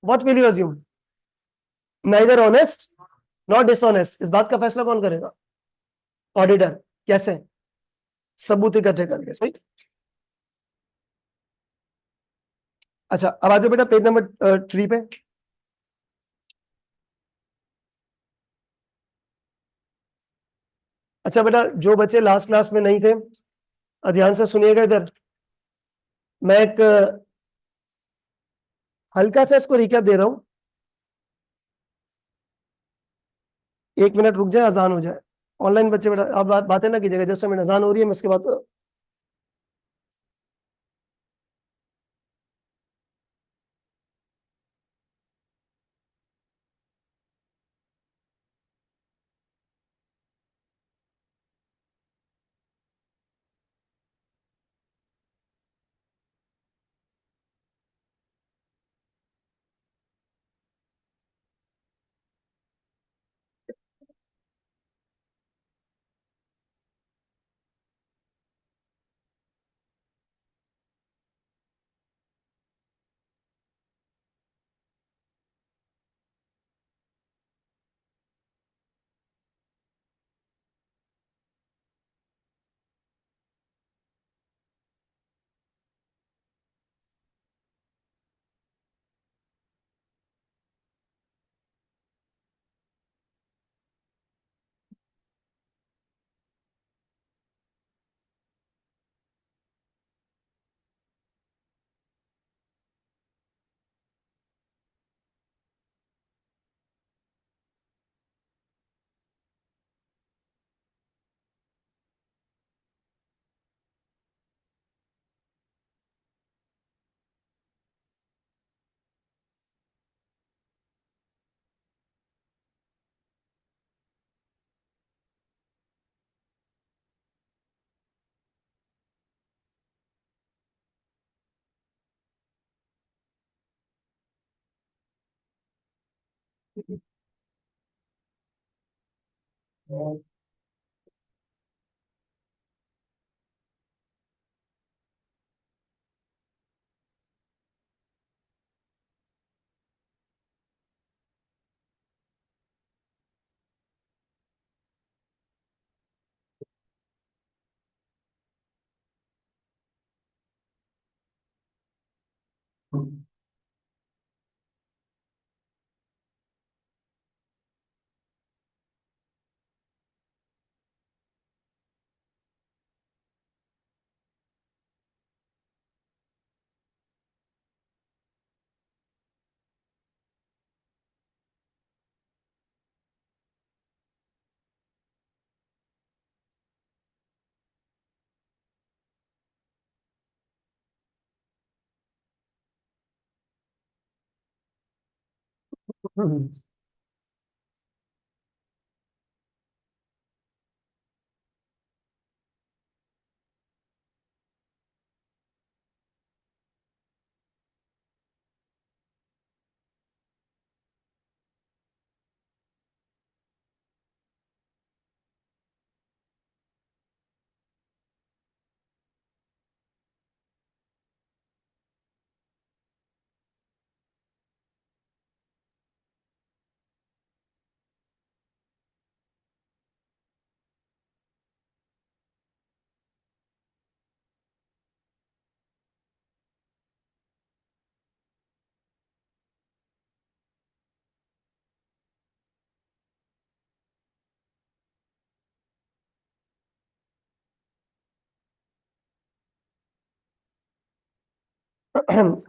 What will you assume? Neither honest nor dishonest. इस बात का फैसला कौन करेगा? ऑडिटर. कैसे? सबूत इकट्ठे करके. सही. अच्छा, अब आ जाओ बेटा पेज नंबर 3 पे. अच्छा बेटा, जो बच्चे लास्ट क्लास में नहीं थे, ध्यान से सुनिएगा. इधर मैं एक हल्का सा इसको रिकैप दे रहा हूं. 1 मिनट रुक जाए, अजान हो जाए. ऑनलाइन बच्चे बेटा आप बातें ना कीजिएगा. जैसे मेरी अजान हो रही है, मैं इसके बाद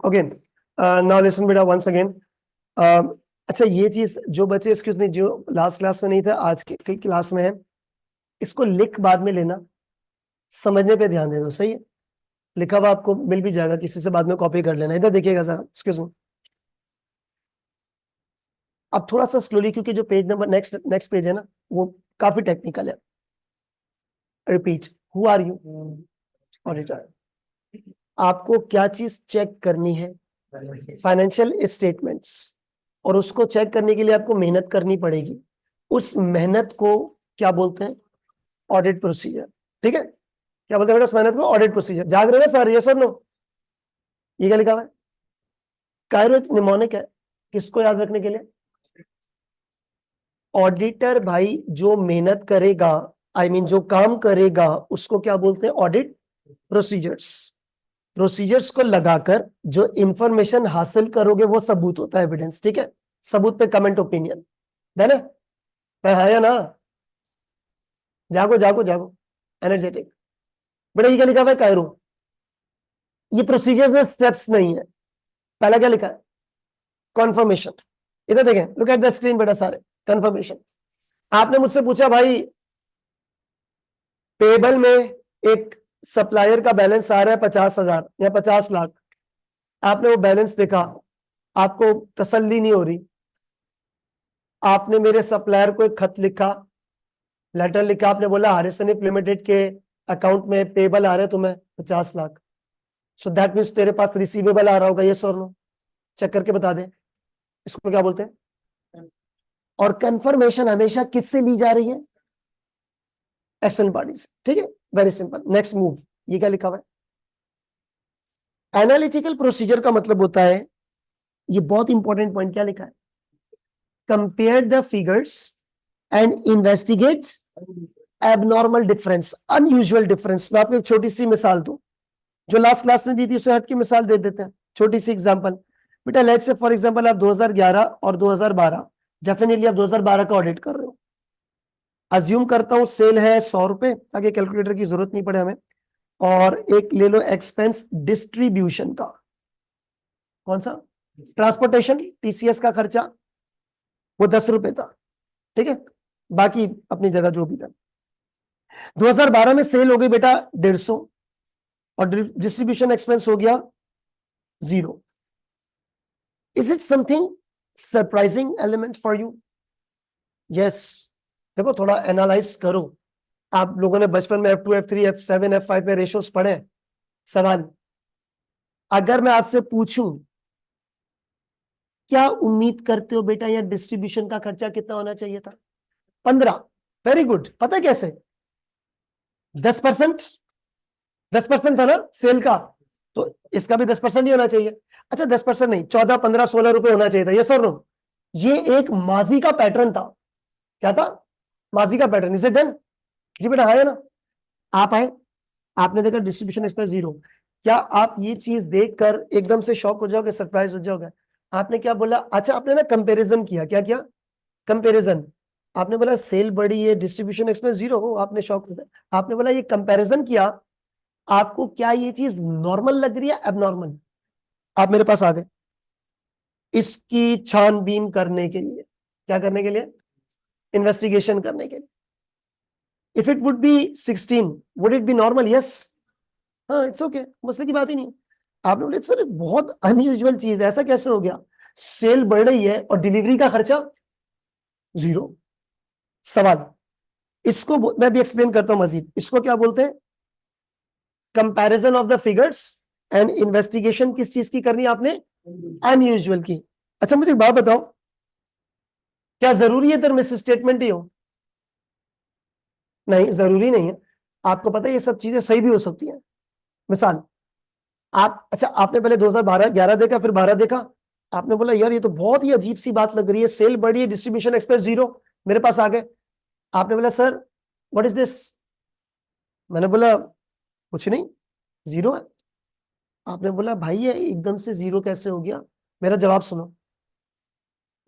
ओके. नाउ लिसन बेटा वंस अगेन. अच्छा, ये चीज जो बच्चे एक्सक्यूज मी जो लास्ट क्लास में नहीं था, आज की क्लास में है, इसको लिख बाद में लेना, समझने पे ध्यान देना. सही है? लिखा हुआ आपको मिल भी जाएगा, किसी से बाद में कॉपी कर लेना. इधर देखिएगा सर, एक्सक्यूज मी. अब थोड़ा सा स्लोली, क्योंकि जो page number next next page है ना, वो काफी टेक्निकल है. Repeat. Who are you? Auditor. आपको क्या चीज चेक करनी है? Financial statements. और उसको चेक करने के लिए आपको मेहनत करनी पड़ेगी। उस मेहनत को क्या बोलते हैं? Audit procedure. ठीक है, क्या बोलते हैं बेटा उस मेहनत को? Audit procedure. जाग रहे हैं सारे? यस और नो? ये क्या लिखा हुआ है? कायरो निमोनिक है, किसको याद रखने के लिए? ऑडिटर भाई जो मेहनत करेगा, जो काम करेगा, उसको क्या बोलते हैं? Audit procedures. प्रोसीजर्स को लगाकर जो इंफॉर्मेशन हासिल करोगे वो सबूत होता है, एविडेंस। ठीक है, सबूत पे कमेंट ओपिनियन देना है या ना? जागो जागो जागो, एनर्जेटिक। बेटा ये क्या लिखा हुआ है? कायरो। ये प्रोसीजर्स में स्टेप्स नहीं है। पहला क्या लिखा है? कॉन्फर्मेशन। इधर देखें, लुक एट द स्क्रीन बेटा सारे। कन्फर्मेशन। आपने मुझसे पूछा भाई पेबल में एक सप्लायर का बैलेंस आ रहा है 50,000 या 50 लाख। आपने वो बैलेंस देखा, आपको तसल्ली नहीं हो रही, आपने मेरे सप्लायर को एक खत लिखा, लेटर लिखा, आपने बोला हारिसनिप लिमिटेड के अकाउंट में पेबल आ रहे हैं तुम्हें 50 लाख। सो दैट मीन्स तेरे पास रिसीवेबल आ रहा होगा, यस और नो? चेक करके बता दे, इसको क्या बोलते हैं? और कंफर्मेशन हमेशा किससे ली जा रही है? एक्सटर्नल पार्टी से। ठीक है, वेरी सिंपल। नेक्स्ट मूव, ये क्या लिखा हुआ है? एनालिटिकल प्रोसीजर का मतलब होता है, ये बहुत इंपॉर्टेंट पॉइंट, क्या लिखा है? Compare the figures and investigate abnormal difference, unusual difference. मैं आपको एक छोटी सी मिसाल दूं, जो लास्ट क्लास में दी थी उससे हट के मिसाल दे देते हैं। छोटी सी एग्जांपल बेटा, लेट्स से फॉर एग्जांपल आप 2011 और 2012, डेफिनेटली आप 2012 का ऑडिट कर रहे हो। अज्यूम करता हूं सेल है 100 रुपए, ताकि कैलकुलेटर की जरूरत नहीं पड़े हमें। और एक ले लो एक्सपेंस डिस्ट्रीब्यूशन का, कौन सा? ट्रांसपोर्टेशन, टीसीएस का खर्चा, वो 10 रुपए था। ठीक है, बाकी अपनी जगह जो भी था। 2012 में सेल हो गई बेटा 150 और डिस्ट्रीब्यूशन एक्सपेंस हो गया 0। Is it something surprising element for you? Yes. देखो थोड़ा एनालाइज करो। आप लोगों ने बचपन में F2 F3 F7 F5 में रेशियोज पढ़े। सवाल, अगर मैं आपसे पूछूं क्या उम्मीद करते हो बेटा या डिस्ट्रीब्यूशन का खर्चा कितना होना चाहिए था? 15। Very good. पता है कैसे? 10%। 10% था ना सेल का, तो इसका भी 10% ही होना चाहिए। अच्छा 10% नहीं, 14, 15, 16 रुपए होना चाहिए था, ये सर नो? ये एक माजी का पैटर्न था। क्या था? माजी का पैटर्न। इसे डन? जी बेटा हाँ है ना? आप आए, आपने देखा डिस्ट्रीब्यूशन एक्सपेंस 0। क्या आप ये चीज देखकर एकदम से शॉक हो जाओगे, सरप्राइज हो जाओगे? आपने क्या बोला? अच्छा आपने ना कंपैरिजन किया। क्या किया? कंपैरिजन। आपने बोला सेल बड़ी है, डिस्ट्रीब्यूशन एक्सपेंस 0 हो, आपने शॉक हो गए। आपने बोला ये कंपैरिजन किया, आपको क्या ये चीज नॉर्मल लग रही है एबनॉर्मल? आप मेरे पास आ गए इसकी छानबीन करने के लिए। क्या करने के लिए? इन्वेस्टिगेशन करने के लिए। If it would be 16, would it be normal? Yes. हाँ इट्स ओके, मसले की बात ही नहीं। आपने बोले सर बहुत अनयूजुअल चीज है, ऐसा कैसे हो गया? सेल बढ़ रही है और डिलीवरी का खर्चा 0। सवाल, इसको मैं भी एक्सप्लेन करता हूं मजीद। इसको क्या बोलते हैं? Comparison of the figures and investigation किस चीज की करनी है आपने? अनयूजुअल की। अच्छा मुझे एक बात बताओ, क्या जरूरी है इधर मिस स्टेटमेंट ही हो? नहीं जरूरी नहीं है। आपको पता है ये सब चीजें सही भी हो सकती हैं। मिसाल, आप अच्छा आपने पहले 2012 11 देखा, फिर 12 देखा, आपने बोला यार ये तो बहुत ही अजीब सी बात लग रही है, सेल बढ़ी है, डिस्ट्रीब्यूशन एक्सपेंस 0। मेरे पास आ गए, आपने बोला सर व्हाट इज दिस? मैंने बोला कुछ नहीं, 0 है। आपने बोला भाई ये एकदम से 0 कैसे हो गया? मेरा जवाब सुनो।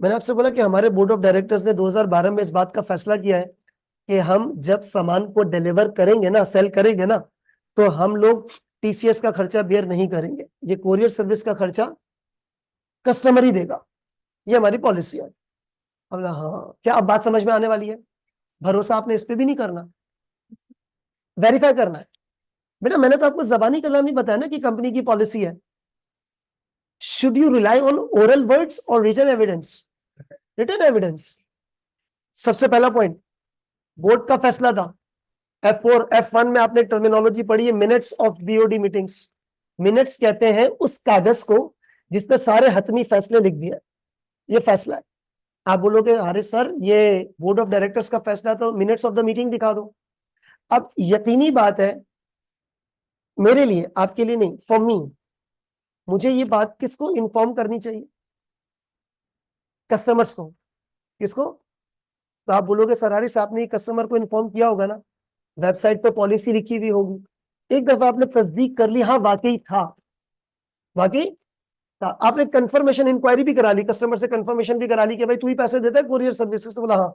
मैंने आपसे बोला कि हमारे बोर्ड ऑफ डायरेक्टर्स ने 2012 में इस बात का फैसला किया है कि हम जब सामान को डिलीवर करेंगे ना, सेल करेंगे ना, तो हम लोग टीसीएस का खर्चा बेयर नहीं करेंगे। ये कोरियर सर्विस का खर्चा कस्टमर ही देगा, ये हमारी पॉलिसी है। बोला हाँ, क्या अब बात समझ में आने वाली है? भरोसा आपने इस पे भी नहीं करना, वेरीफाई करना है। बेटा मैंने तो आपको जबानी कलामी बताया ना कि कंपनी की पॉलिसी है। Should you rely on oral words और रिटन एविडेंस? Written evidence. सबसे पहला पॉइंट, बोर्ड का फैसला था। F4 F1 में आपने टर्मिनोलॉजी पढ़ी है, minutes of BOD meetings. Minutes कहते हैं उस कागज को जिसपे सारे हतमी फैसले लिख दिए। ये फैसला है। आप बोलोगे अरे सर ये बोर्ड ऑफ डायरेक्टर्स का फैसला, तो मिनट्स ऑफ द मीटिंग दिखा दो। अब यकीनी बात है मेरे लिए, आपके लिए नहीं, फॉर मी, मुझे ये बात किसको इन्फॉर्म करनी चाहिए? कस्टमर्स को। किसको? तो आप बोलोगे सर हारिस आपने कस्टमर को इन्फॉर्म किया होगा ना, वेबसाइट पे पॉलिसी लिखी हुई होगी, एक दफा आपने तस्दीक कर ली, हाँ वाकई था, वाकई था, आपने कंफर्मेशन इंक्वायरी भी करा ली, कस्टमर से कंफर्मेशन भी करा ली कि भाई तू ही पैसे देता है कुरियर सर्विस से, बोला हाँ।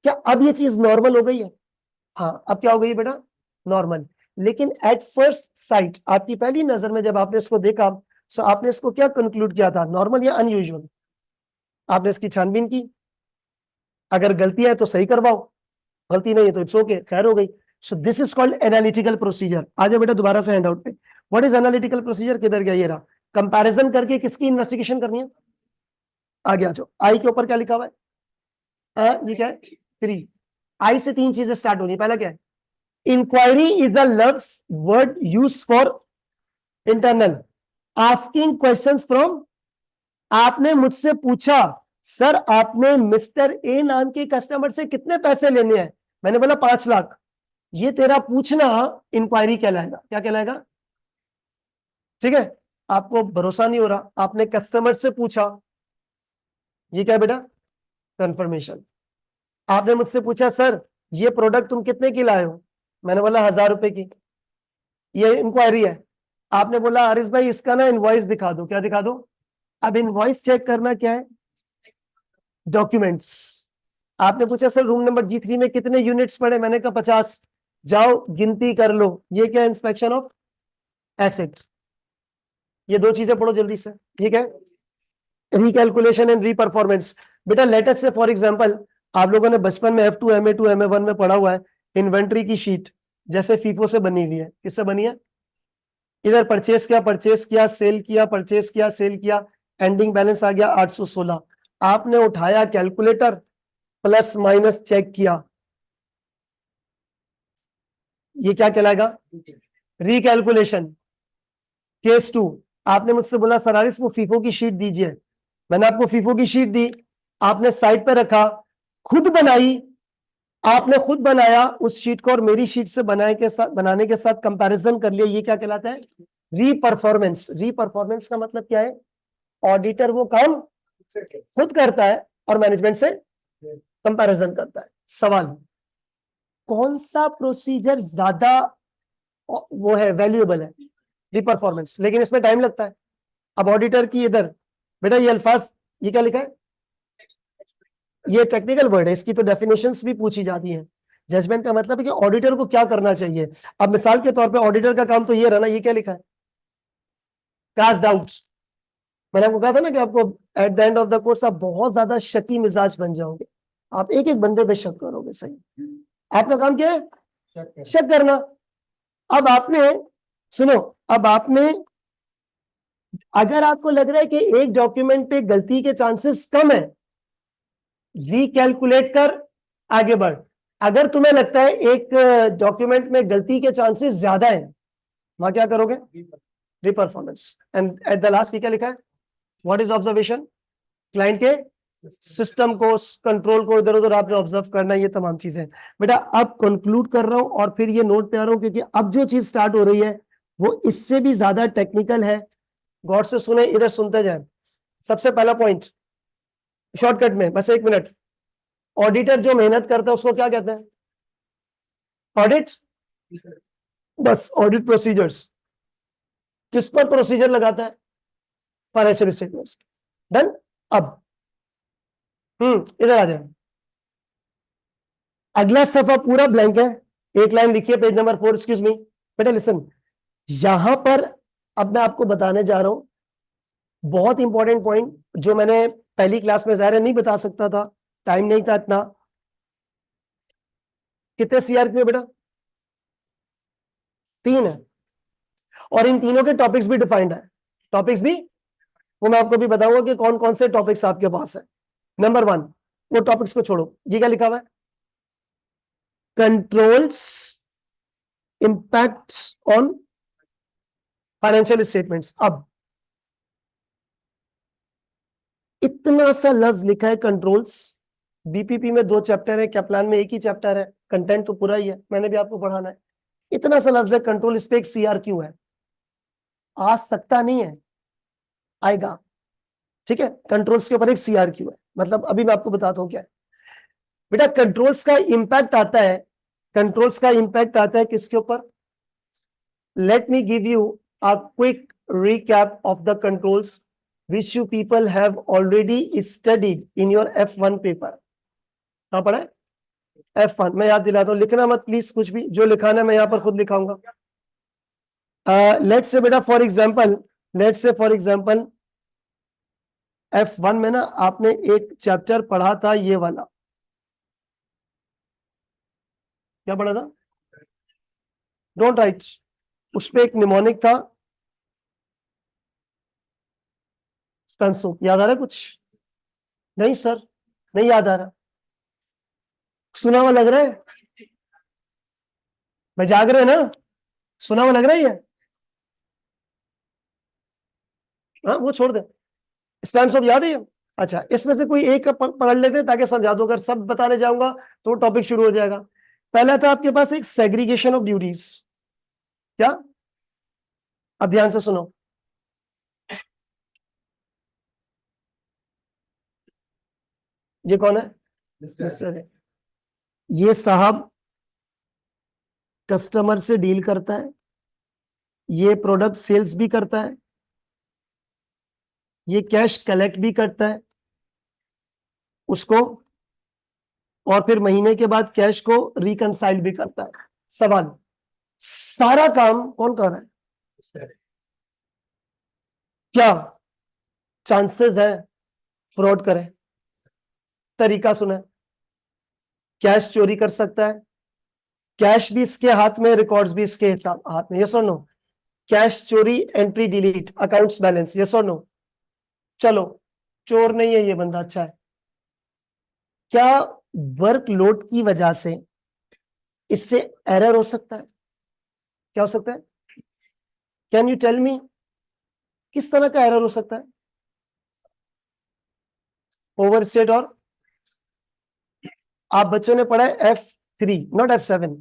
क्या अब ये चीज नॉर्मल हो गई है? हाँ अब क्या हो गई बेटा? नॉर्मल। लेकिन एट फर्स्ट साइट, आपकी पहली नजर में जब आपने इसको देखा, तो आपने इसको क्या कंक्लूड किया था, नॉर्मल या अनयूजुअल? आपने इसकी छानबीन की, अगर गलती है तो सही करवाओ, गलती नहीं है तो इट्स ओके, खैर हो गई। So this is called analytical procedure. आ जाओ बेटा दोबारा से हैंडआउट पे। What is analytical procedure? किधर गया? ये रहा। कंपैरिजन करके किसकी इन्वेस्टिगेशन करनी है? आगे आ जाओ। आई के ऊपर क्या लिखा हुआ है? ये क्या है? 3। आई से 3 चीजें स्टार्ट होनी। पहला क्या है? Inquiry is a loves word use for internal asking questions from. आपने मुझसे पूछा सर आपने मिस्टर ए नाम के कस्टमर से कितने पैसे लेने हैं, मैंने बोला 5 लाख। ये तेरा पूछना इंक्वायरी कहलाएगा। क्या कहलाएगा? ठीक है। आपको भरोसा नहीं हो रहा, आपने कस्टमर से पूछा, ये क्या है बेटा? कंफर्मेशन। आपने मुझसे पूछा सर ये प्रोडक्ट तुम कितने की लाए हो, मैंने बोला 1000 रुपए की, ये इंक्वायरी है। आपने बोला हारिस भाई इसका ना इनवॉइस दिखा दो। क्या दिखा दो? अब इनवॉइस चेक करना क्या है? डॉक्यूमेंट्स। आपने पूछा सर रूम नंबर G3 में कितने यूनिट्स पड़े, मैंने कहा 50। जाओ गिनती कर लो। ये क्या? Inspection of asset. ये 2 चीजें पढ़ो जल्दी से, ठीक है? Recalculation and reperformance. बेटा लेटर से फॉर एग्जांपल आप लोगों ने बचपन में F2 MA2 MA1 में पढ़ा हुआ है, इन्वेंट्री की शीट जैसे फीफो से बनी हुई है। किससे बनी है? इधर परचेस किया, परचेस किया, सेल किया, परचेस किया, सेल किया, एंडिंग बैलेंस आ गया 816। आपने उठाया कैलकुलेटर, प्लस माइनस चेक किया, ये क्या कहलाएगा? रिकैलकुलेशन। केस 2, आपने मुझसे बोला सर हारिस वो फीफो की शीट दीजिए, मैंने आपको फीफो की शीट दी, आपने साइड पे रखा, खुद बनाई, आपने खुद बनाया उस शीट को और मेरी शीट से बनाने के साथ कंपैरिजन कर लिया, ये क्या कहलाता है? रीपरफॉर्मेंस। रीपरफॉर्मेंस का मतलब क्या है? ऑडिटर वो काम खुद करता है और मैनेजमेंट से कंपैरिजन करता है। सवाल, कौन सा प्रोसीजर ज्यादा वो है, वैल्यूएबल है? रीपरफॉर्मेंस। लेकिन इसमें टाइम लगता है। अब ऑडिटर की इधर बेटा ये अल्फाज, ये क्या लिखा है? ये टेक्निकल वर्ड है, इसकी तो डेफिनेशंस भी पूछी जाती हैं। जजमेंट का मतलब है कि ऑडिटर को क्या करना चाहिए। अब मिसाल के तौर पे ऑडिटर का काम तो ये रहा ना, ये क्या लिखा है? Cast doubt. मैंने आपको कहा था ना कि आपको at the end of the course आप बहुत ज्यादा शकी मिजाज बन जाओगे, आप एक एक बंदे पे शक करोगे। सही, आपका काम क्या है? शक करना। अब आपने, सुनो, अब आपने, अगर आपको लग रहा है कि एक डॉक्यूमेंट पे गलती के चांसेस कम है, रिकैलकुलेट कर, आगे बढ़। अगर तुम्हें लगता है एक डॉक्यूमेंट में गलती के चांसेस ज्यादा है, वहां क्या करोगे? Reperformance. And at the last क्या लिखा है? What is observation? क्लाइंट के सिस्टम को, कंट्रोल को इधर उधर आपने ऑब्जर्व करना है, ये तमाम चीजें। बेटा अब कंक्लूड कर रहा हूं और फिर ये नोट पे आ रहा हूं, क्योंकि अब जो चीज स्टार्ट हो रही है वो इससे भी ज्यादा टेक्निकल है। गौर से सुने, इधर सुनते जाए। सबसे पहला पॉइंट शॉर्टकट में, बस 1 मिनट। ऑडिटर जो मेहनत करता है उसको क्या कहते हैं? ऑडिट। बस ऑडिट प्रोसीजर्स। किस पर प्रोसीजर लगाता है? Financial statements. डन। अब इधर आ जाए। अगला सफा पूरा ब्लैंक है, एक लाइन लिखिए, पेज नंबर 4। एक्सक्यूज मी बेटा लिसन, यहां पर अब मैं आपको बताने जा रहा हूं बहुत इंपॉर्टेंट पॉइंट, जो मैंने पहली क्लास में जाहिर है नहीं बता सकता था, टाइम नहीं था इतना। कितने सीआरपी है बेटा? 3 है, और इन तीनों के टॉपिक्स भी डिफाइंड है। टॉपिक्स भी वो मैं आपको भी बताऊंगा कि कौन कौन से टॉपिक्स आपके पास है। नंबर 1, वो टॉपिक्स को छोड़ो, ये क्या लिखा हुआ है? Controls impacts on financial statements. अब इतना सा लफ्ज लिखा है कंट्रोल्स। बीपीपी में 2 चैप्टर है, कैप्लान में 1 ही चैप्टर है, कंटेंट तो पूरा ही है, मैंने भी आपको पढ़ाना है। इतना सा लफ्ज है कंट्रोल, इस पे एक सीआरक्यू है, आ सकता नहीं है, आएगा। ठीक है, कंट्रोल्स के ऊपर एक सीआरक्यू है, मतलब अभी मैं आपको बताता हूं क्या है बेटा। कंट्रोल्स का इंपैक्ट आता है, कंट्रोल्स का इंपैक्ट आता है किसके ऊपर? Let me give you a quick recap of the controls which you people have already studied in your F1 paper. कहां पढ़ा है? F1 मैं याद दिलाता हूं, लिखना मत प्लीज, कुछ भी जो लिखाना है मैं यहां पर खुद लिखाऊंगा। लेट्स से बेटा for example, let's say for example F1 में ना आपने एक चैप्टर पढ़ा था ये वाला, क्या पढ़ा था? Don't write. उस पे एक निमोनिक था, स्पेंसो, याद आ रहा है कुछ? नहीं सर, नहीं याद आ रहा, सुना हुआ लग रहा है, मैं जाग रहे ना, सुना हुआ लग रहा है ये? हाँ वो छोड़ दे, स्पेंसो याद है ये? अच्छा, इसमें से कोई एक पढ़ लेते हैं ताकि समझा दो, अगर सब बताने जाऊंगा तो टॉपिक शुरू हो जाएगा। पहला था आपके पास एक सेग्रीगेशन ऑफ ड्यूटीज, क्या? अब ध्यान से सुनो, ये कौन है? मिस्टर है। ये साहब कस्टमर से डील करता है, ये प्रोडक्ट सेल्स भी करता है, ये कैश कलेक्ट भी करता है उसको, और फिर महीने के बाद कैश को रिकंसाइल भी करता है। सवाल, सारा काम कौन कर रहा है? क्या चांसेस है फ्रॉड करे? तरीका सुना है, कैश चोरी कर सकता है, कैश भी इसके हाथ में, रिकॉर्ड्स भी इसके हाथ में, यस और नो? कैश चोरी, entry delete, accounts balance, yes और नो? चलो, चोर नहीं है ये बंदा, अच्छा है। क्या वर्कलोड की वजह से इससे एरर हो सकता है? क्या हो सकता है? कैन यू टेल मी किस तरह का एरर हो सकता है? ओवरस्टेट, और आप बच्चों ने पढ़ा है F3, नॉट F7,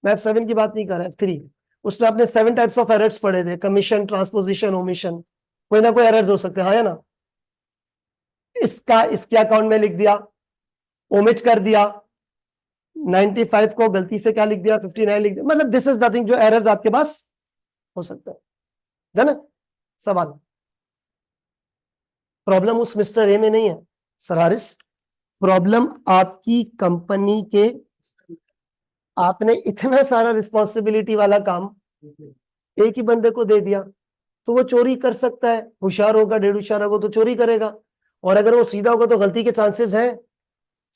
मैं F7 की बात नहीं कर रहा, F3। उसमें आपने 7 टाइप्स ऑफ एरर्स पढ़े थे, कमीशन, ट्रांसपोजिशन, ओमिशन, कोई ना कोई एरर्स हो सकते हैं, हाँ या ना? इसका इसके अकाउंट में लिख दिया, ओमिट कर दिया, 95 को गलती से क्या लिख दिया, 59 लिख दिया, मतलब दिस इज नथिंग, जो एरर्स आपके पास हो सकता है ना? सवाल, प्रॉब्लम उस मिस्टर ए में नहीं है सर हारिस, प्रॉब्लम आपकी कंपनी के, आपने इतना सारा रिस्पॉन्सिबिलिटी वाला काम एक ही बंदे को दे दिया, तो वो चोरी कर सकता है, होशियार होगा, डेढ़ होशियार होगा तो चोरी करेगा, और अगर वो सीधा होगा तो गलती के चांसेस है।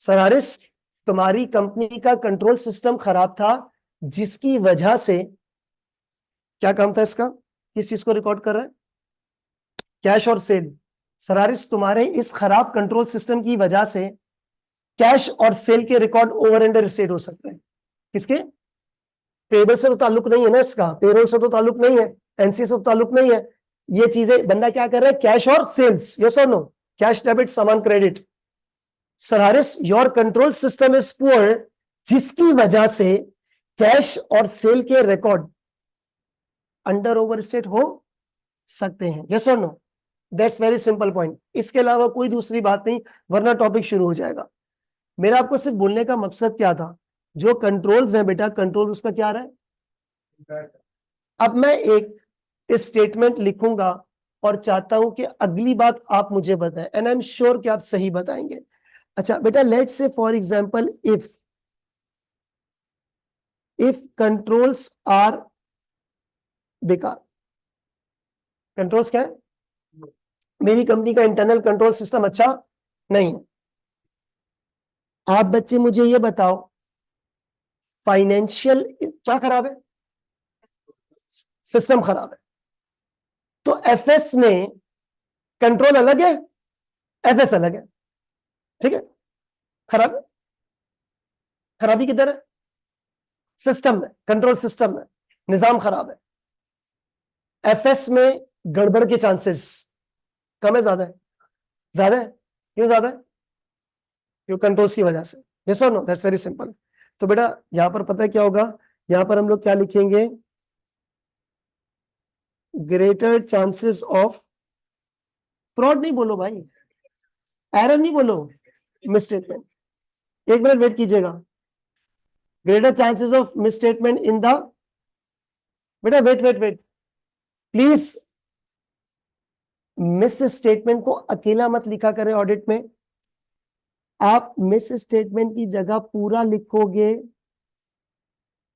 सर हारिस, तुम्हारी कंपनी का कंट्रोल सिस्टम खराब था, जिसकी वजह से, क्या काम था इसका, किस चीज को रिकॉर्ड कर रहा है? कैश और सेल। सर हारिस, तुम्हारे इस खराब कंट्रोल सिस्टम की वजह से कैश और सेल के रिकॉर्ड ओवर अंडर स्टेट हो सकते हैं। किसके? पेबल से तो ताल्लुक नहीं है ना इसका, पेरोल से तो ताल्लुक नहीं है, एनसी से तो ताल्लुक नहीं है, ये चीजें बंदा क्या कर रहा है, कैश और सेल्स, यस और नो? कैश डेबिट, सामान credit. Sir Haris, your control system is poor, जिसकी वजह से कैश और सेल के रिकॉर्ड अंडर ओवर स्टेट हो सकते हैं, यस और no? That's very simple point, इसके अलावा कोई दूसरी बात नहीं, वरना टॉपिक शुरू हो जाएगा। मेरा आपको सिर्फ बोलने का मकसद क्या था, जो कंट्रोल्स हैं बेटा, कंट्रोल उसका क्या रहा है? अब मैं एक स्टेटमेंट लिखूंगा और चाहता हूं कि अगली बात आप मुझे बताएं, एंड आई एम श्योर कि आप सही बताएंगे। अच्छा बेटा, let's say for example if controls are बेकार, कंट्रोल्स क्या है? मेरी कंपनी का इंटरनल कंट्रोल सिस्टम अच्छा नहीं है। आप बच्चे मुझे ये बताओ, फाइनेंशियल क्या खराब है? सिस्टम खराब है। तो एफएस में कंट्रोल अलग है, एफएस अलग है, ठीक है? खराब है, खराबी किधर है? सिस्टम में, कंट्रोल सिस्टम में निजाम खराब है। एफएस में गड़बड़ के चांसेस कम है, ज्यादा है? ज्यादा है। क्यों ज्यादा है? क्यों? कंट्रोल्स की वजह से। यस और नो? That's very simple. तो बेटा यहां पर पता है क्या होगा, यहां पर हम लोग क्या लिखेंगे, ग्रेटर चांसेस ऑफ फ्रॉड नहीं बोलो भाई, एरर नहीं बोलो, मिसस्टेटमेंट। एक मिनट वेट कीजिएगा। Greater chances of misstatement in the, बेटा wait wait wait please, misstatement को अकेला मत लिखा करें ऑडिट में। आप मिस स्टेटमेंट की जगह पूरा लिखोगे,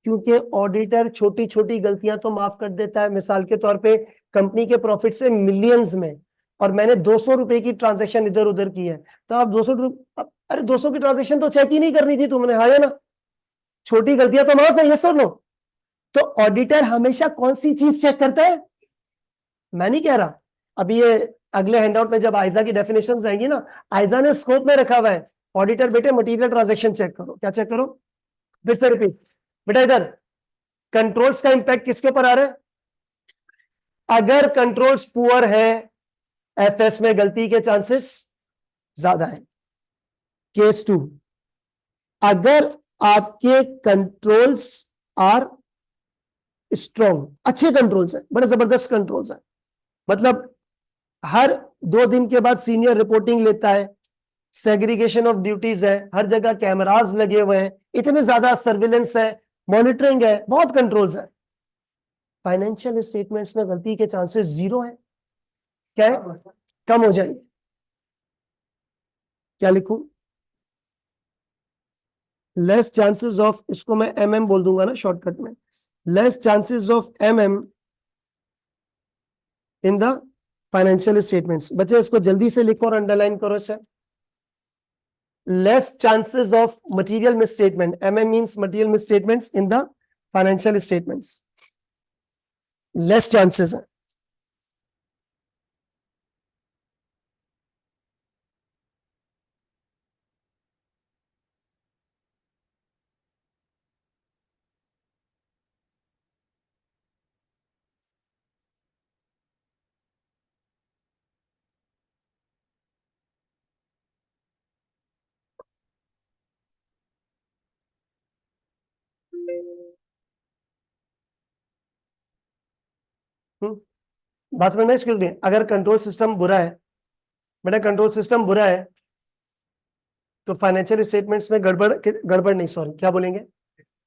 क्योंकि ऑडिटर छोटी छोटी गलतियां तो माफ कर देता है। मिसाल के तौर पे कंपनी के प्रॉफिट से मिलियंस में, और मैंने 200 रुपए की ट्रांजैक्शन इधर उधर की है, तो आप 200 अरे 200 की ट्रांजैक्शन तो चेक ही नहीं करनी थी तुमने, हाँ या ना? छोटी गलतियां तो माफ है, यस और नो? तो ऑडिटर हमेशा कौन सी चीज चेक करता है? मैं नहीं कह रहा, अभी ये अगले हैंडआउट में जब आइजा की डेफिनेशन आएंगी ना, आइजा ने स्कोप में रखा हुआ है, ऑडिटर बेटे मटेरियल ट्रांजैक्शन चेक करो। क्या चेक करो? फिर से रिपीट बेटा, इधर कंट्रोल्स का इंपैक्ट किसके ऊपर आ रहा है? अगर कंट्रोल्स पुअर है, एफएस में गलती के चांसेस ज्यादा है। केस 2, अगर आपके कंट्रोल्स आर स्ट्रॉन्ग, अच्छे कंट्रोल्स है, बड़े जबरदस्त कंट्रोल्स है, मतलब हर 2 दिन के बाद सीनियर रिपोर्टिंग लेता है, सेग्रीगेशन ऑफ ड्यूटीज है, हर जगह कैमरास लगे हुए हैं, इतने ज्यादा सर्विलेंस है, मॉनिटरिंग है, बहुत कंट्रोल्स है, फाइनेंशियल स्टेटमेंट्स में गलती के चांसेस 0 है। क्या है? कम हो जाएंगे। क्या लिखूं? लेस चांसेस ऑफ, इसको मैं एमएम बोल दूंगा ना शॉर्टकट में, less chances of MM in the financial statements. बच्चे इसको जल्दी से लिखो और अंडरलाइन करो इसे। Less chances of material misstatement, MM means material misstatements in the financial statements, less chances है। बात समझ में? एक्सक्यूज मी, अगर कंट्रोल सिस्टम बुरा है, बेटा कंट्रोल सिस्टम बुरा है, तो फाइनेंशियल स्टेटमेंट्स में गड़बड़, गड़बड़ नहीं, सॉरी क्या बोलेंगे,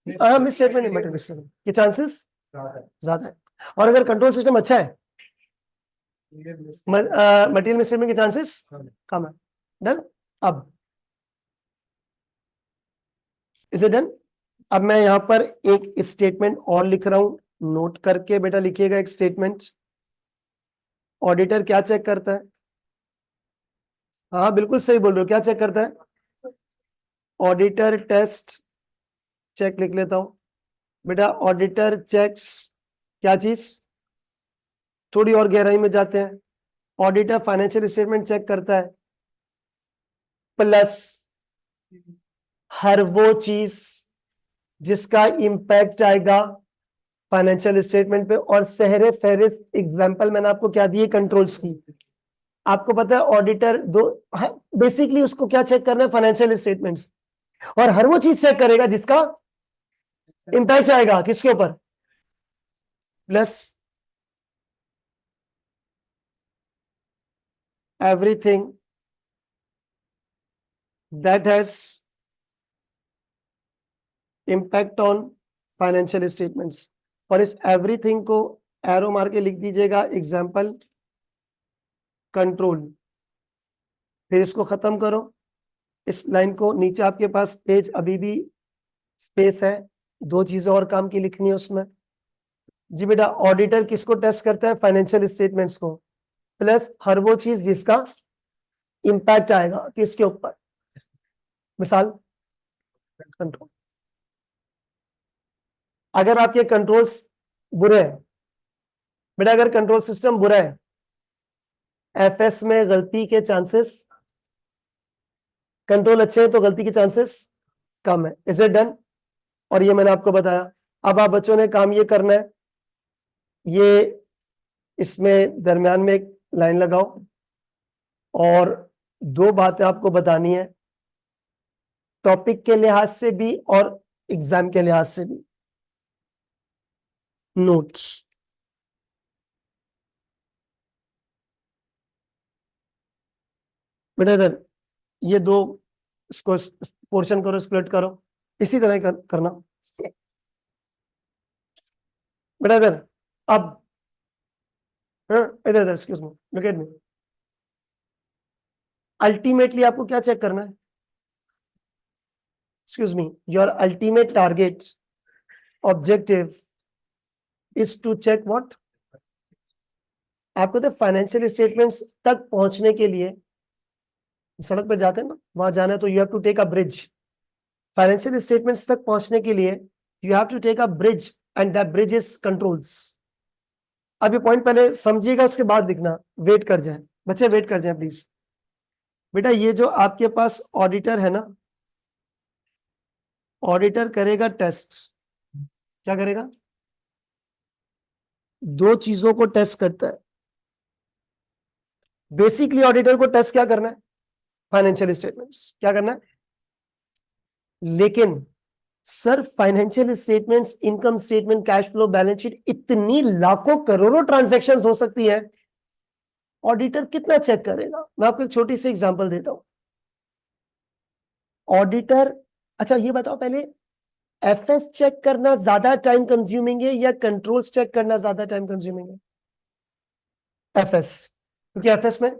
मिस स्टेटमेंट नहीं, मिस के चांसेस ज्यादा है। और अगर कंट्रोल सिस्टम अच्छा है, मटेरियल मिसस्टेटमेंट के चांसेस कम है। डन? अब इज इट डन? अब मैं यहां पर एक स्टेटमेंट और लिख रहा हूं, नोट करके बेटा लिखिएगा एक स्टेटमेंट। ऑडिटर क्या चेक करता है? हाँ बिल्कुल सही बोल रहे हो, क्या चेक करता है? ऑडिटर टेस्ट चेक, लिख लेता हूं बेटा, ऑडिटर चेक्स क्या चीज, थोड़ी और गहराई में जाते हैं। ऑडिटर फाइनेंशियल स्टेटमेंट चेक करता है, प्लस हर वो चीज जिसका इंपैक्ट आएगा फाइनेंशियल स्टेटमेंट पे। और सहरे फहरिस्त एग्जांपल मैंने आपको क्या दिए कंट्रोल्स की। आपको पता है ऑडिटर दो बेसिकली उसको क्या चेक करना है, फाइनेंशियल स्टेटमेंट्स, और हर वो चीज चेक करेगा जिसका इंपैक्ट आएगा किसके ऊपर, plus everything that has impact on financial statements. और इस एवरीथिंग को एरो मार के लिख दीजिएगा, एग्जाम्पल कंट्रोल। फिर इसको खत्म करो, इस लाइन को नीचे, आपके पास पेज अभी भी स्पेस है, 2 चीजें और काम की लिखनी है उसमें। जी बेटा, ऑडिटर किसको टेस्ट करता है? फाइनेंशियल स्टेटमेंट्स को, प्लस हर वो चीज जिसका इंपैक्ट आएगा किसके ऊपर, मिसाल कंट्रोल। अगर आपके कंट्रोल्स बुरे हैं बेटा, अगर कंट्रोल सिस्टम बुरा है, एफएस में गलती के चांसेस, कंट्रोल अच्छे हैं तो गलती के चांसेस कम है। Is it done? और ये मैंने आपको बताया। अब आप बच्चों ने काम ये करना है, ये इसमें दरमियान में एक लाइन लगाओ और दो बातें आपको बतानी है, टॉपिक के लिहाज से भी और एग्जाम के लिहाज से भी। नोट्स, बेटा इधर ये दो, इसको पोर्शन करो, स्प्लिट करो, इसी तरह करना बेटा इधर। अब इधर इधर excuse me, look at me. Ultimately आपको क्या चेक करना है? Excuse me, your ultimate target objective is to check what? आपको तो फाइनेंशियल स्टेटमेंट्स तक पहुंचने के लिए सड़क पर जाते हैं ना, वहां जाना है तो you have to take a bridge. Financial statements तक पहुंचने के लिए you have to take a bridge and that bridge is controls. अब ये पॉइंट पहले समझिएगा, उसके बाद लिखना, वेट कर जाए बच्चे, वेट कर जाए प्लीज। बेटा ये जो आपके पास ऑडिटर है ना, ऑडिटर करेगा टेस्ट। क्या करेगा? दो चीजों को टेस्ट करता है। बेसिकली ऑडिटर को टेस्ट क्या करना है? Financial statements. क्या करना है? लेकिन sir financial statements, income statement, cash flow, balance sheet, इतनी लाखों करोड़ों ट्रांजैक्शंस हो सकती है, ऑडिटर कितना चेक करेगा? मैं आपको एक छोटी सी एग्जांपल देता हूं। ऑडिटर, अच्छा ये बताओ पहले, एफएस चेक करना ज्यादा टाइम कंज्यूमिंग है या कंट्रोल्स चेक करना ज्यादा टाइम कंज्यूमिंग है? एफएस, क्योंकि एफएस में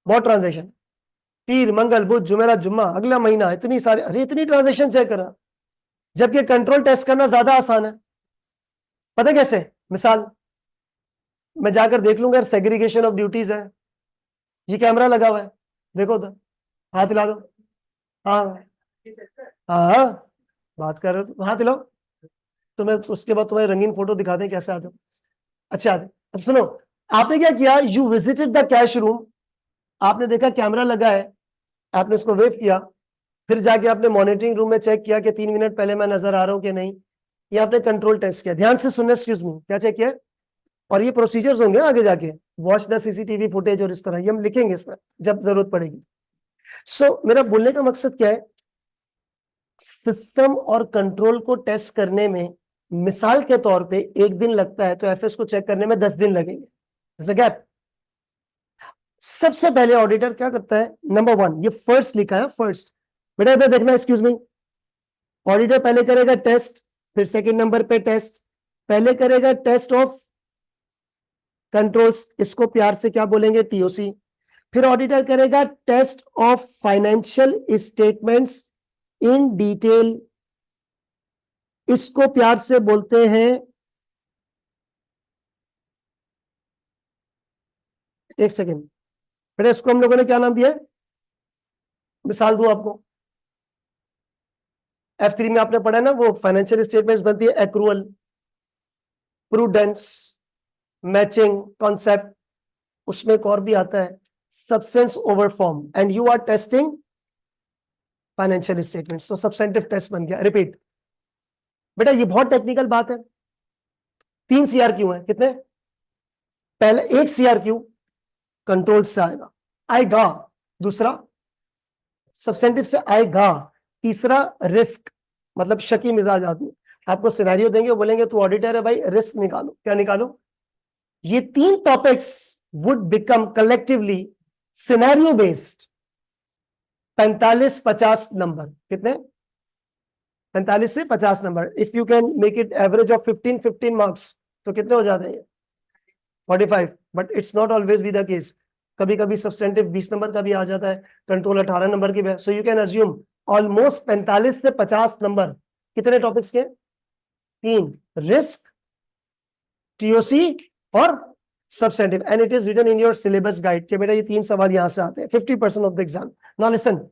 बहुत ट्रांजेक्शन, पीर मंगल बुध जुमेरा जुम्मा अगला महीना, इतनी सारी, अरे इतनी ट्रांजेक्शन चेक करा। जबकि कंट्रोल टेस्ट करना ज्यादा आसान है। पता कैसे? मिसाल, मैं जाकर देख लूंगा सेग्रीगेशन ऑफ ड्यूटीज है, ये कैमरा लगा हुआ है, देखो तो, हाथ हिला दो। हाँ हाँ, बात कर रहे हो तो हाथ हिलाओ, तो मैं उसके बाद तुम्हें रंगीन फोटो दिखा दें कैसे आते हो। अच्छा आते, अच्छा सुनो, आपने क्या किया, you visited the cash room, आपने देखा कैमरा लगा है, आपने उसको वेव किया, फिर जाके आपने मॉनिटरिंग रूम में चेक किया कि 3 मिनट पहले मैं नजर आ रहा हूं कि नहीं, ये आपने कंट्रोल टेस्ट किया। ध्यान से सुनना, एक्सक्यूज मी, क्या चेक किया? और ये प्रोसीजर्स होंगे आगे जाके, वॉच द सीसीटीवी फुटेज और इस तरह, ये हम लिखेंगे इसमें जब जरूरत पड़ेगी। सो मेरा बोलने का मकसद क्या है, सिस्टम और कंट्रोल को टेस्ट करने में मिसाल के तौर पे 1 दिन लगता है, तो एफएस को चेक करने में 10 दिन लगेंगे। गैप। सबसे पहले ऑडिटर क्या करता है? नंबर 1, ये फर्स्ट लिखा है, फर्स्ट, बेटा इधर देखना, एक्सक्यूज मी। ऑडिटर पहले करेगा टेस्ट, फिर सेकंड नंबर पे टेस्ट, पहले करेगा टेस्ट ऑफ कंट्रोल्स, इसको प्यार से क्या बोलेंगे? टीओसी। फिर ऑडिटर करेगा test of financial statements in detail, इसको प्यार से बोलते हैं, एक सेकेंड बेटा, इसको हम लोगों ने क्या नाम दिया है? मिसाल दूं आपको, F3 में आपने पढ़ा है ना, वो फाइनेंशियल स्टेटमेंट्स बनती है, एक्रूअल, प्रूडेंस, मैचिंग कॉन्सेप्ट, उसमें एक और भी आता है, substance over form, and you are testing financial statements, तो सब्सटेंटिव टेस्ट बन गया। रिपीट बेटा, ये बहुत टेक्निकल बात है। 3 CRQ है, कितने? पहले 1 CRQ कंट्रोल से आएगा, दूसरा सब्सटेंटिव से आएगा, तीसरा रिस्क, मतलब शकी मिजाज आदमी, आपको सिनेरियो देंगे, बोलेंगे तू ऑडिटर है भाई, रिस्क निकालो, क्या निकालो? ये 3 topics would become collectively scenario based 45-50 number. कितने? 45 से 50 number. If you can make it average of 15 marks, तो कितने हो जाते हैं? 45। But it's not always be the case, कभी कभी सब्सटेंटिव 20 नंबर का भी आ जाता है, कंट्रोल 18 नंबर की भी। So you can assume almost 45 से 50 नंबर। कितने टॉपिक्स के? 3, रिस्क, टीओसी और substantive, and it is written in your syllabus guide कि बेटा ये 3 सवाल यहां से आते हैं 50% of the exam. Now listen,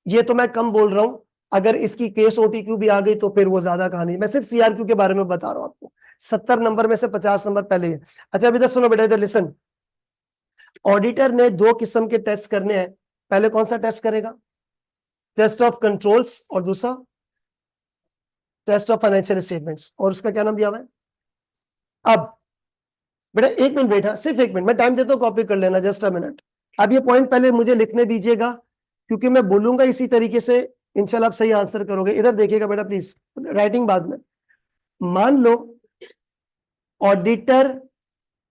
ये तो मैं कम बोल रहा हूं, अगर इसकी केस ओटीक्यू भी आ गई तो फिर वो ज्यादा कहानी। मैं सिर्फ सीआरक्यू के बारे में बता रहा हूं आपको, 70 नंबर में से 50 नंबर पहले है। अच्छा अभी इधर सुनो बेटा, इधर लिसन, ऑडिटर ने 2 किस्म के टेस्ट करने हैं। पहले कौन सा टेस्ट करेगा? टेस्ट ऑफ कंट्रोल्स, और दूसरा टेस्ट ऑफ फाइनेंशियल स्टेटमेंट्स, और उसका क्या नाम दिया हुआ है? अब बेटा 1 मिनट बैठा, सिर्फ 1 मिनट, मैं टाइम देता हूं, कॉपी कर लेना, जस्ट अ मिनट। अब ये पॉइंट पहले मुझे लिखने दीजिएगा, क्योंकि मैं बोलूंगा इसी तरीके से, इंशाल्लाह आप सही आंसर करोगे। इधर देखिएगा बेटा प्लीज, राइटिंग बाद में। मान लो ऑडिटर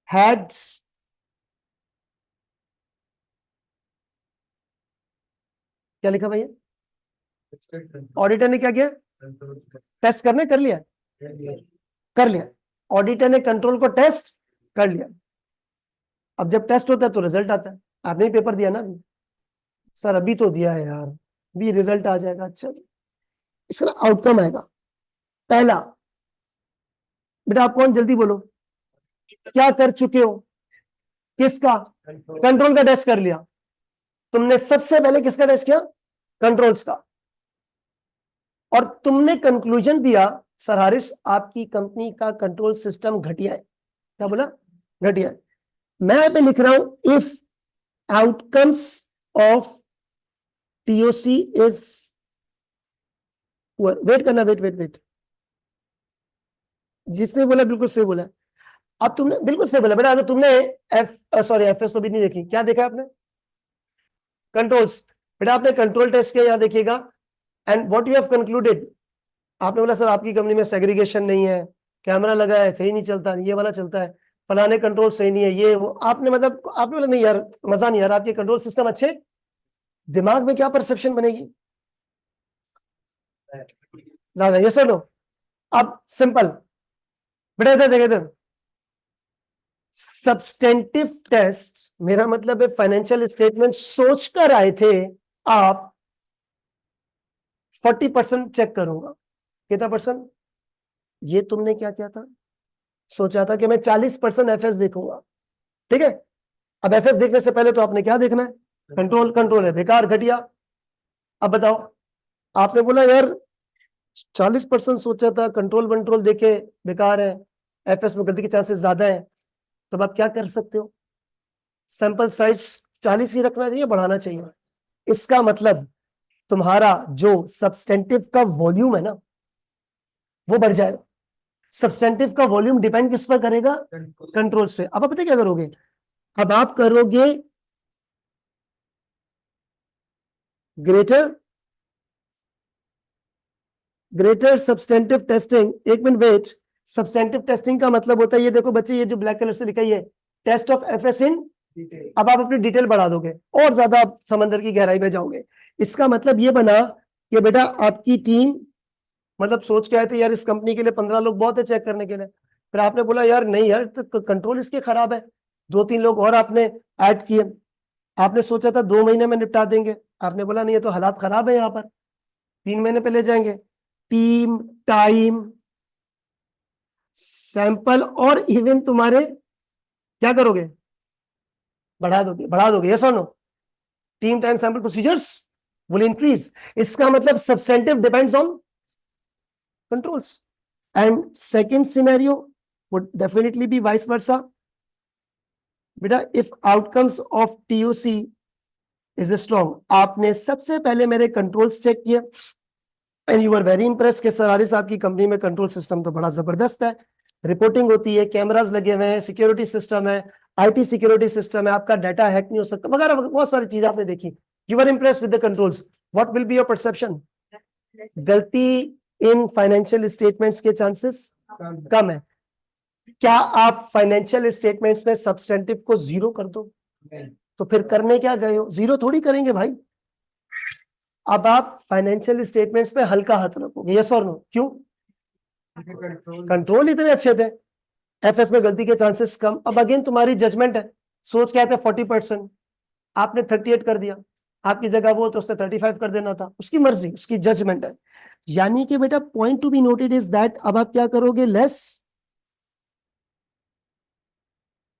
हैड, क्या लिखा भैया? ऑडिटर ने क्या किया? टेस्ट करने कर लिया, कर लिया। ऑडिटर ने कंट्रोल को टेस्ट कर लिया। अब जब टेस्ट होता है तो रिजल्ट आता है। आपने ही पेपर दिया ना अभी? सर अभी तो दिया है यार, अभी रिजल्ट आ जाएगा। अच्छा जी, इसका आउटकम आएगा। पहला, बेटा आप कौन, जल्दी बोलो, क्या कर चुके हो? किसका? कंट्रोल का टेस्ट कर लिया। तुमने सबसे पहले किसका टेस्ट किया? कंट्रोल्स का। और तुमने कंक्लूजन दिया, सर हारिस आपकी कंपनी का कंट्रोल सिस्टम घटिया है। क्या बोला? घटिया है। मैं यहाँ पे लिख रहा हूं, if outcomes of TOC is, wait करना, वेट वेट वेट, जिसने बोला बिल्कुल सही बोला। अब तुमने बिल्कुल सही बोला बेटा। अगर तुमने एफएस तो भी नहीं देखी, क्या देखा आपने? कंट्रोल्स। बेटा आपने कंट्रोल टेस्ट किया, यहां देखिएगा, and what you have concluded. आपने बोला सर आपकी कंपनी में सेग्रीगेशन नहीं है, कैमरा लगा है सही नहीं चलता, ये वाला चलता है, फलाने कंट्रोल सही नहीं है, ये वो। आपने मतलब आपने बोला नहीं यार मजा नहीं यार, आपके कंट्रोल सिस्टम अच्छे। दिमाग में क्या परसेप्शन बनेगी? ज्यादा, ये सुनो। अब सिंपल, बेटा इधर देखो, इधर सब्सटेंटिव टेस्ट, मेरा मतलब है फाइनेंशियल स्टेटमेंट सोच कर आए थे आप, 40% चेक करूंगा। कितना परसेंट? ये तुमने क्या किया था? सोचा था कि मैं 40% एफएस देखूंगा, ठीक है। अब एफएस देखने से पहले तो आपने क्या देखना है? कंट्रोल। कंट्रोल है बेकार, घटिया। अब बताओ, आपने बोला यार 40% सोचा था, कंट्रोल कंट्रोल देखे बेकार है, एफएस में गलती के चांसेस ज्यादा है। तो आप क्या कर सकते हो? सैंपल साइज 40 ही रखना चाहिए, बढ़ाना चाहिए। इसका मतलब तुम्हारा जो सब्सटेंटिव का वॉल्यूम है ना, वो बढ़ जाएगा। सब्सटेंटिव का वॉल्यूम डिपेंड किस पर करेगा? कंट्रोल्स पे। अब आप पता क्या करोगे? अब आप करोगे ग्रेटर ग्रेटर सब्सटेंटिव टेस्टिंग। एक मिनट वेट। सब्सटेंटिव टेस्टिंग का मतलब होता है, ये देखो बच्चे, ये जो ब्लैक कलर से लिखा है, टेस्ट ऑफ एफएस इन। अब आप अपनी डिटेल बढ़ा दोगे और ज्यादा आप समंदर की गहराई में जाओगे। इसका मतलब ये बना कि बेटा आपकी टीम मतलब सोच के आए थे यार इस कंपनी के लिए 15 लोग बहुत है चेक करने के लिए। फिर आपने बोला यार नहीं यार, तो कंट्रोल इसके खराब है, 2-3 लोग और आपने ऐड किए। आपने सोचा था 2 महीने में निपटा देंगे, आपने बोला नहीं ये तो हालात खराब है यहाँ पर, 3 महीने पे ले जाएंगे। टीम, टाइम, सैंपल और इवन तुम्हारे, क्या करोगे? बढ़ा दोगे, बढ़ा दोगे, यस और no? Team, time, sample, procedures will increase. इसका मतलब substantive depends on controls. And second scenario would definitely be vice versa. बेटा if outcomes of TOC is strong, आपने सबसे पहले मेरे कंट्रोल्स चेक किए and you are very impress के sir Haris आपकी कंपनी में कंट्रोल सिस्टम तो बड़ा जबरदस्त है, रिपोर्टिंग होती है, कैमरास लगे हुए हैं, सिक्योरिटी सिस्टम है, आईटी सिक्योरिटी सिस्टम है, आपका डाटा हैक नहीं हो सकता, वगैरह बहुत सारी चीजें आपने देखी। You are impress with the controls. What will be your perception? गलती इन फाइनेंशियल स्टेटमेंट्स के चांसेस कम है। क्या आप फाइनेंशियल स्टेटमेंट्स में सब्सटेंटिव को जीरो कर दो? तो फिर करने क्या गए हो? जीरो थोड़ी करेंगे भाई। अब आप फाइनेंशियल स्टेटमेंट्स पे हल्का हाथ रखोगे, यस और नो? क्यों? कंट्रोल इतने अच्छे थे, एफएस में गलती के चांसेस कम। अब अगेन तुम्हारी जजमेंट है, सोच क्या थे 40%, आपने 38 कर दिया, आपकी जगह वो तो उसने 35 कर देना था, उसकी मर्जी, उसकी जजमेंट है। यानी कि बेटा point to be noted is that अब आप क्या करोगे?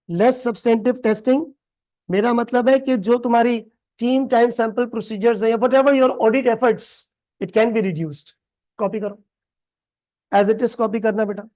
Less substantive testing. मेरा मतलब है कि जो तुम्हारी टीम, टाइम, सैंपल, प्रोसीजर्स है, what ever your audit efforts, it can be reduced. Copy करो, एज इट इज कॉपी करना बेटा।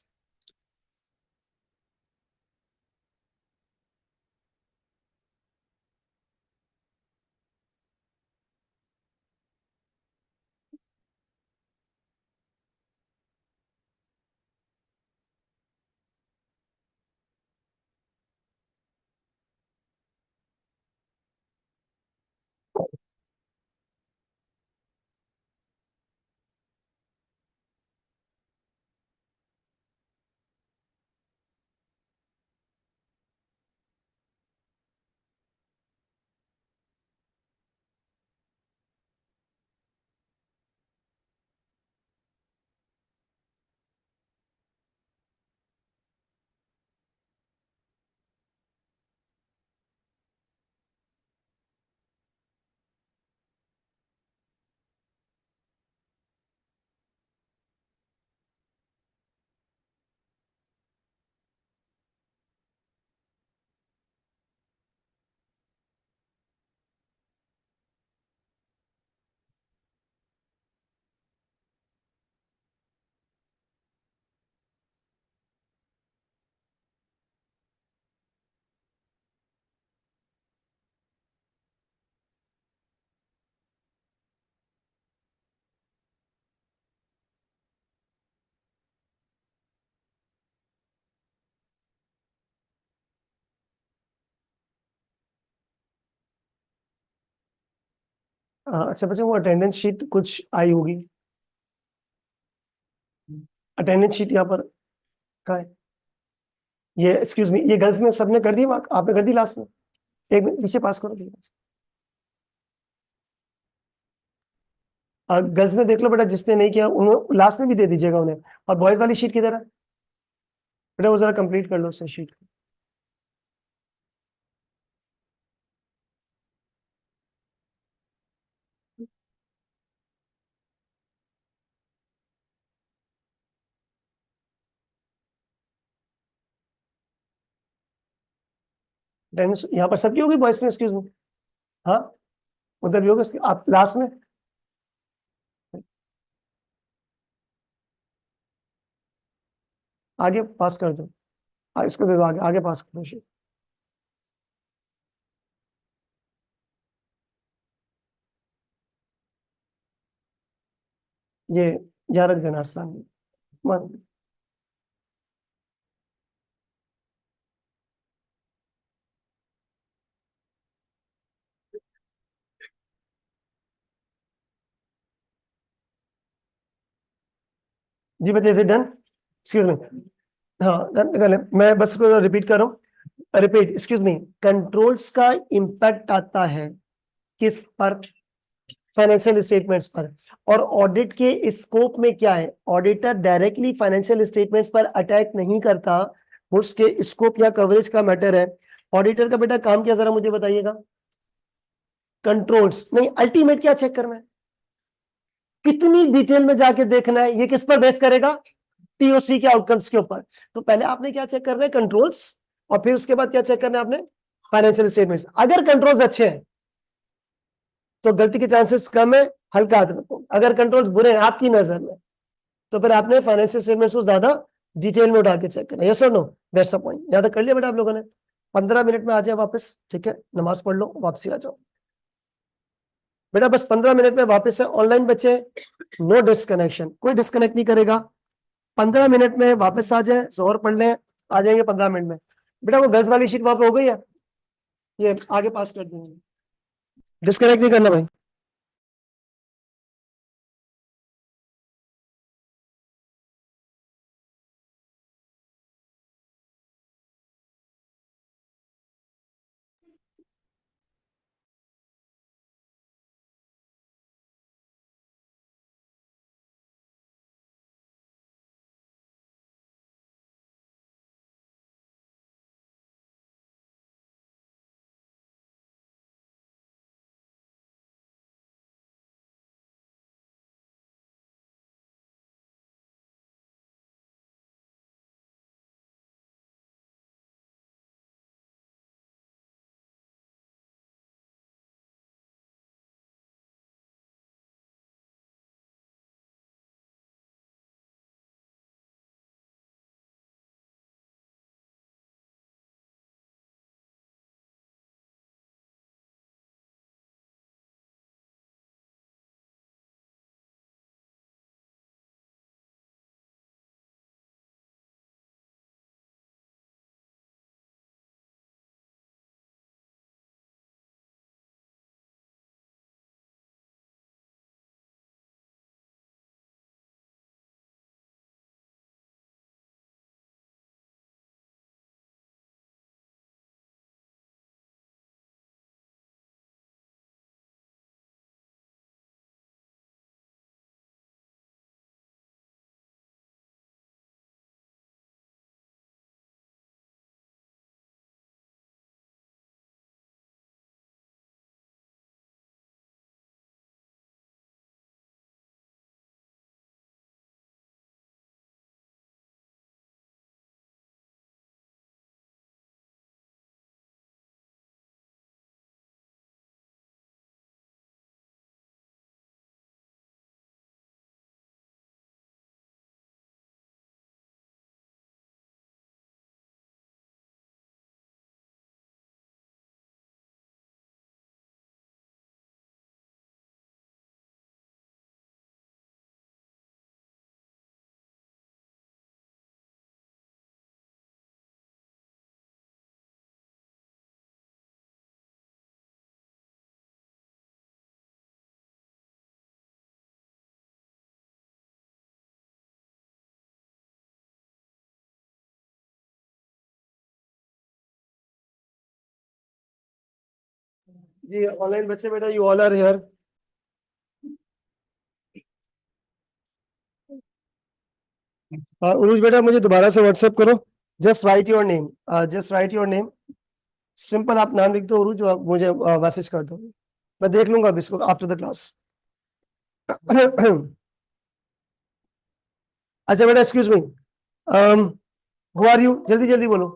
अच्छा बच्चा, वो अटेंडेंस शीट कुछ आई होगी। अटेंडेंस शीट यहाँ पर कहाँ है? ये एक्सक्यूज मी, ये गर्ल्स में सबने कर दी मार्क? आपने कर दी लास्ट में? एक मिनट पीछे पास करो प्लीज। गर्ल्स में देख लो बेटा, जिसने नहीं किया उन्हें लास्ट में भी दे दीजिएगा उन्हें। और बॉयज वाली शीट किधर है बेटा? वो जरा कंप्लीट कर लो उससे शीट। अटेंडेंस यहाँ पर सबकी होगी बॉयज में, एक्सक्यूज मी। हाँ, उधर भी होगा उसकी, आप लास्ट में। आगे पास कर दो। इसको दे दो आगे, आगे पास कर दो शीट। ये यहाँ रख देना असलान। जी बच्चे, is it done? Excuse me. हाँ डन कर ले। मैं बस रिपीट कर रहा हूँ। Repeat, excuse me. कंट्रोल्स का इम्पैक्ट आता है किस पर? फाइनेंशियल स्टेटमेंट्स पर। और ऑडिट के स्कोप में क्या है? ऑडिटर डायरेक्टली फाइनेंशियल स्टेटमेंट्स पर अटैक नहीं करता, उसके स्कोप या कवरेज का मैटर है। ऑडिटर का बेटा काम क्या, जरा मुझे बताइएगा। कंट्रोल्स नहीं, अल्टीमेट क्या चेक करना है, कितनी डिटेल में जाके देखना है, ये किस पर बेस करेगा? टीओसी के आउटकम्स के ऊपर। तो पहले आपने क्या चेक करना है? कंट्रोल्स। और फिर उसके बाद क्या चेक करना है आपने? Financial statements. अगर कंट्रोल्स अच्छे हैं तो गलती के चांसेस कम है, हल्का हाथ रखो। अगर कंट्रोल्स बुरे हैं आपकी नजर में, तो फिर आपने फाइनेंशियल स्टेटमेंट्स को ज्यादा डिटेल में उठा के चेक करना। यस और नो? That's the point. याद कर लिया बेटा आप लोगों ने? 15 मिनट में आ जाए वापस, ठीक है? नमाज पढ़ लो, वापसी आ जाओ बेटा। बस 15 मिनट में वापस है। ऑनलाइन बच्चे, नो डिस्कनेक्शन, कोई डिस्कनेक्ट नहीं करेगा। 15 मिनट में वापस आ जाए, जोहर पढ़ लें, आ जाएंगे 15 मिनट में। बेटा वो गर्ल्स वाली शीट वहां पे हो गई है, ये आगे पास कर देंगे। डिस्कनेक्ट नहीं करना भाई। जी ऑनलाइन बच्चे बेटा, यू ऑल आर हियर। उरुज बेटा मुझे दोबारा से व्हाट्सएप करो। Just right your name, just right your name. Simple आप नाम लिख दो उरुज, आप मुझे मैसेज कर दो, मैं देख लूंगा अब इसको आफ्टर द क्लास। अच्छा बेटा excuse me, who are you, जल्दी जल्दी बोलो।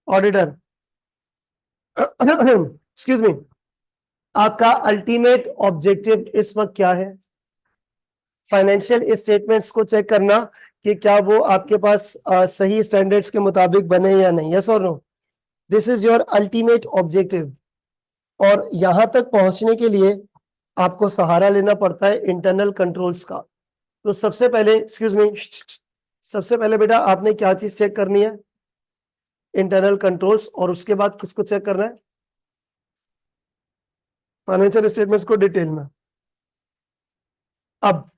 ऑडिटर। एक्सक्यूज मी, आपका अल्टीमेट ऑब्जेक्टिव इस वक्त क्या है? फाइनेंशियल स्टेटमेंट्स को चेक करना कि क्या वो आपके पास सही स्टैंडर्ड्स के मुताबिक बने या नहीं, यस और no? This is your ultimate objective. और यहां तक पहुंचने के लिए आपको सहारा लेना पड़ता है इंटरनल कंट्रोल्स का। तो सबसे पहले एक्सक्यूज मी, सबसे पहले बेटा आपने क्या चीज चेक करनी है? Internal controls. और उसके बाद किसको चेक करना है? फाइनेंशियल स्टेटमेंट्स को डिटेल में। अब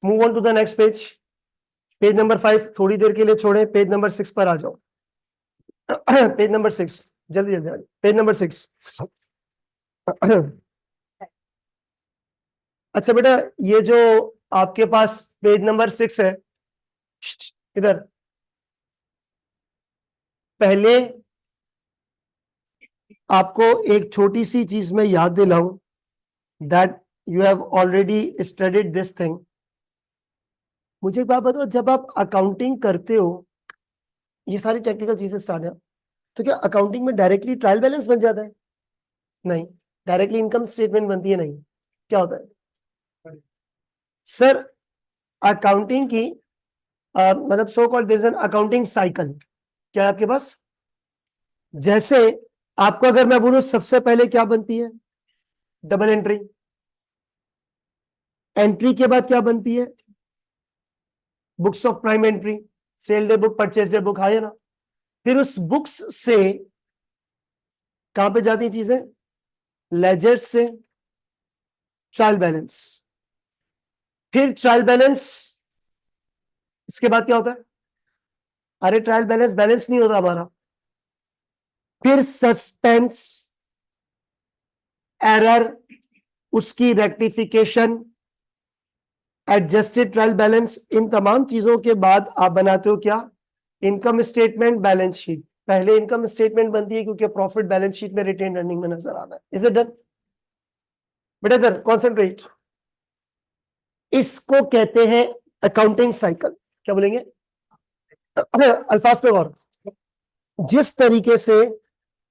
move on to the next page. Page number 5 थोड़ी देर के लिए छोड़े, पेज नंबर 6 पर आ जाओ। पेज नंबर 6, जल्दी जल्दी पेज नंबर 6। अच्छा बेटा, ये जो आपके पास पेज नंबर 6 है, इधर पहले आपको एक छोटी सी चीज में याद दिलाऊं, that you have already studied this thing. मुझे एक बात बताओ, जब आप अकाउंटिंग करते हो, ये सारी टेक्निकल चीजें स्टार्ट है, तो क्या अकाउंटिंग में डायरेक्टली ट्रायल बैलेंस बन जाता है? नहीं। डायरेक्टली इनकम स्टेटमेंट बनती है? नहीं। क्या होता है सर? अकाउंटिंग की मतलब so called there is an accounting cycle. क्या है आपके पास? जैसे आपको अगर मैं बोलूं सबसे पहले क्या बनती है? Double entry. एंट्री के बाद क्या बनती है? Books of prime entry, sale day book, purchase day book, है ना? फिर उस बुक्स से कहां पे जाती चीजें? लेजर्स से ट्रायल बैलेंस। फिर ट्रायल बैलेंस, इसके बाद क्या होता है? अरे ट्रायल बैलेंस बैलेंस नहीं होता हमारा। फिर सस्पेंस, एरर, उसकी रेक्टिफिकेशन, एडजस्टेड ट्रायल बैलेंस, इन तमाम चीजों के बाद आप बनाते हो क्या? Income statement, balance sheet. पहले इनकम स्टेटमेंट बनती है क्योंकि प्रॉफिट बैलेंस शीट में रिटेन अर्निंग में नजर आता है। Is it done? बेटा इधर कॉन्सेंट्रेट। इसको कहते हैं अकाउंटिंग साइकिल। क्या बोलेंगे? अल्फाज पे गौर। जिस तरीके से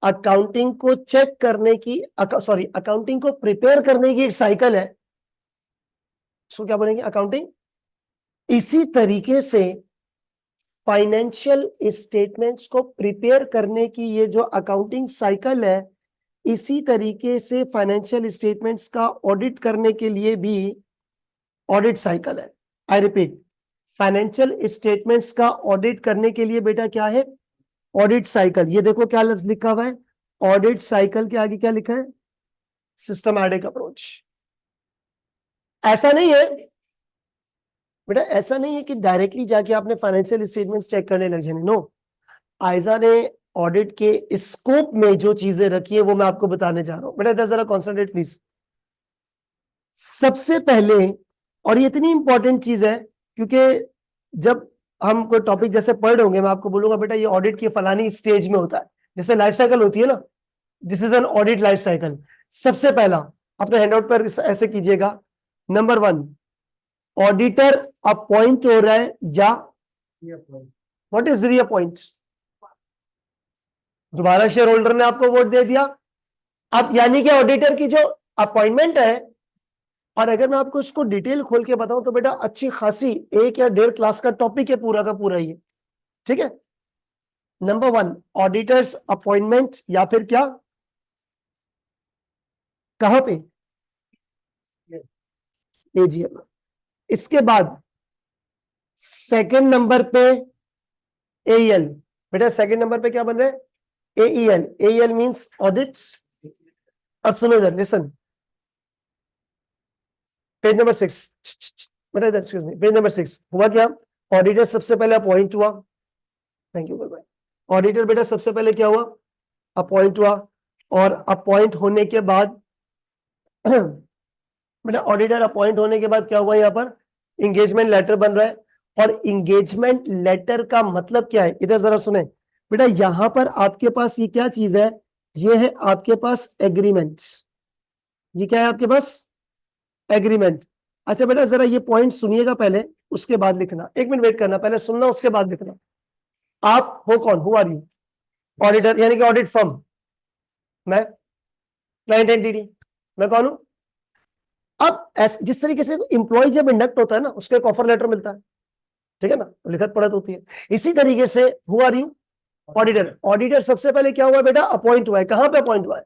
अकाउंटिंग को चेक करने की, सॉरी अकाउंटिंग को प्रिपेयर करने की एक साइकिल है, इसको क्या बोलेंगे? अकाउंटिंग। इसी तरीके से फाइनेंशियल स्टेटमेंट्स को प्रिपेयर करने की ये जो अकाउंटिंग साइकिल है, इसी तरीके से फाइनेंशियल स्टेटमेंट्स का ऑडिट करने के लिए भी ऑडिट साइकिल है। आई रिपीट, फाइनेंशियल स्टेटमेंट्स का ऑडिट करने के लिए बेटा क्या है? Audit cycle. ये देखो क्या लफ्ज लिखा हुआ है, ऑडिट साइकिल के आगे क्या लिखा है? Systematic approach. ऐसा नहीं है बेटा, ऐसा नहीं है कि डायरेक्टली जाके आपने फाइनेंशियल स्टेटमेंट्स चेक करने लग जाने। नो, आयजा ने ऑडिट के स्कोप में जो चीजें रखी है वो मैं आपको बताने जा रहा हूं। बेटा इधर जरा कॉन्सेंट्रेट प्लीज। सबसे पहले, और ये इतनी इंपॉर्टेंट चीज है क्योंकि जब हम कोई टॉपिक जैसे पढ़ रहे होंगे, मैं आपको बोलूंगा बेटा ये ऑडिट की फलानी स्टेज में होता है, जैसे लाइफ साइकिल होती है ना, this is an audit life cycle. सबसे पहला अपने हैंडआउट पर ऐसे कीजिएगा, नंबर 1, ऑडिटर अपॉइंट हो रहा है या व्हाट इज रीअपॉइंट? दोबारा शेयर होल्डर ने आपको वोट दे दिया, अब यानी कि ऑडिटर की जो अपॉइंटमेंट है, और अगर मैं आपको इसको डिटेल खोल के बताऊं तो बेटा अच्छी खासी 1 या 1.5 क्लास का टॉपिक है पूरा का पूरा ये। ठीक है, नंबर 1 ऑडिटर्स अपॉइंटमेंट या फिर क्या, कहां पे? एजीएम। इसके बाद सेकंड नंबर पे एईएल। बेटा सेकंड नंबर पे क्या बन रहा है? एईएल। AEL means audit. अब सुनो इधर, लिसन, पेज नंबर 6। बेटा इधर एक्सक्यूज मी, पेज नंबर 6 हुआ क्या? ऑडिटर सबसे पहले अपॉइंट हुआ। थैंक यू भाई। ऑडिटर बेटा सबसे पहले क्या हुआ? अपॉइंट हुआ। और अपॉइंट होने के बाद बेटा ऑडिटर अपॉइंट होने के बाद क्या हुआ, यहाँ पर इंगेजमेंट लेटर बन रहा है। और इंगेजमेंट लेटर का मतलब क्या है, इधर जरा सुने बेटा। यहां पर आपके पास ये क्या चीज है, ये है आपके पास एग्रीमेंट। ये क्या है आपके पास, एग्रीमेंट। अच्छा बेटा जरा ये पॉइंट सुनिएगा पहले, उसके बाद लिखना। एक मिनट वेट करना, पहले सुनना उसके बाद लिखना। आप हो कौन, हु आर यू? ऑडिटर यानी कि ऑडिट फर्म। मैं क्लाइंट एंटिटी, मैं कौन हूं? अब जिस तरीके से इंप्लॉय जब इंडक्ट होता है ना, उसको एक ऑफर लेटर मिलता है, ठीक है ना, लिखत पढ़त होती है। इसी तरीके से who are you? Auditor. Auditor सबसे पहले क्या हुआ बेटा, अपॉइंट हुआ है। कहां पे अपॉइंट हुआ है?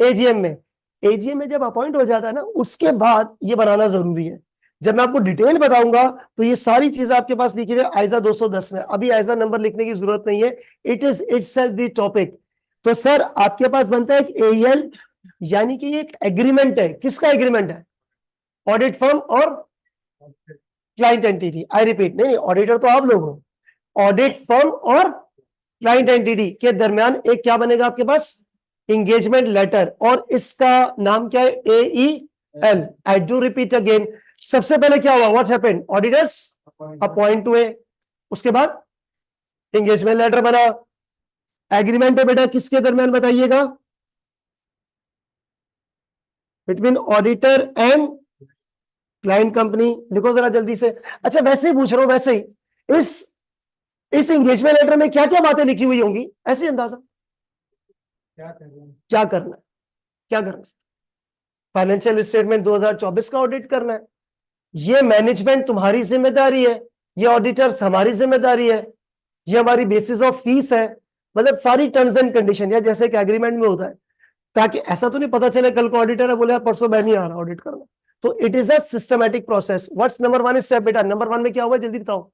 एजीएम में। एजीएम में जब अपॉइंट हो जाता है ना, उसके बाद ये बनाना जरूरी है। जब मैं आपको डिटेल बताऊंगा तो ये सारी चीजें आपके पास लिखी हुई आइजा 210 में। अभी आइजा नंबर लिखने की जरूरत नहीं है, it is itself the topic. तो सर आपके पास बनता है एक एएल, यानी कि ये एक एग्रीमेंट है। किसका एग्रीमेंट है? ऑडिट फर्म और क्लाइंट एंटिटी। आई रिपीट, नहीं ऑडिटर तो आप लोग हो, ऑडिट फर्म और क्लाइंट एंटिटी के दरमियान एक क्या बनेगा आपके पास, इंगेजमेंट लेटर। और इसका नाम क्या है, AEL. I do repeat again, सबसे पहले क्या हुआ, व्हाट्स हैपेंड, ऑडिटर्स अपॉइंट हुए, उसके बाद इंगेजमेंट लेटर बना। एग्रीमेंट है बेटा किसके दरमियान बताइएगा, between auditor and client company. लिखो जरा जल्दी से। अच्छा वैसे ही पूछ रहा हूं, वैसे ही इस एंगेजमेंट लेटर में क्या क्या बातें लिखी हुई होंगी, ऐसे अंदाजा क्या करना है, क्या करना है? फाइनेंशियल स्टेटमेंट 2024 का ऑडिट करना है। ये मैनेजमेंट तुम्हारी जिम्मेदारी है, ये ऑडिटर्स हमारी जिम्मेदारी है, ये हमारी बेसिस ऑफ फीस है। मतलब सारी टर्म्स एंड कंडीशन, या जैसे कि एग्रीमेंट में होता है, ताकि ऐसा तो नहीं पता चले कल को ऑडिटर है बोले परसों मैं नहीं आ रहा ऑडिट करना। तो it is a systematic process. What's number one step बेटा, नंबर वन में क्या हुआ जल्दी बताओ,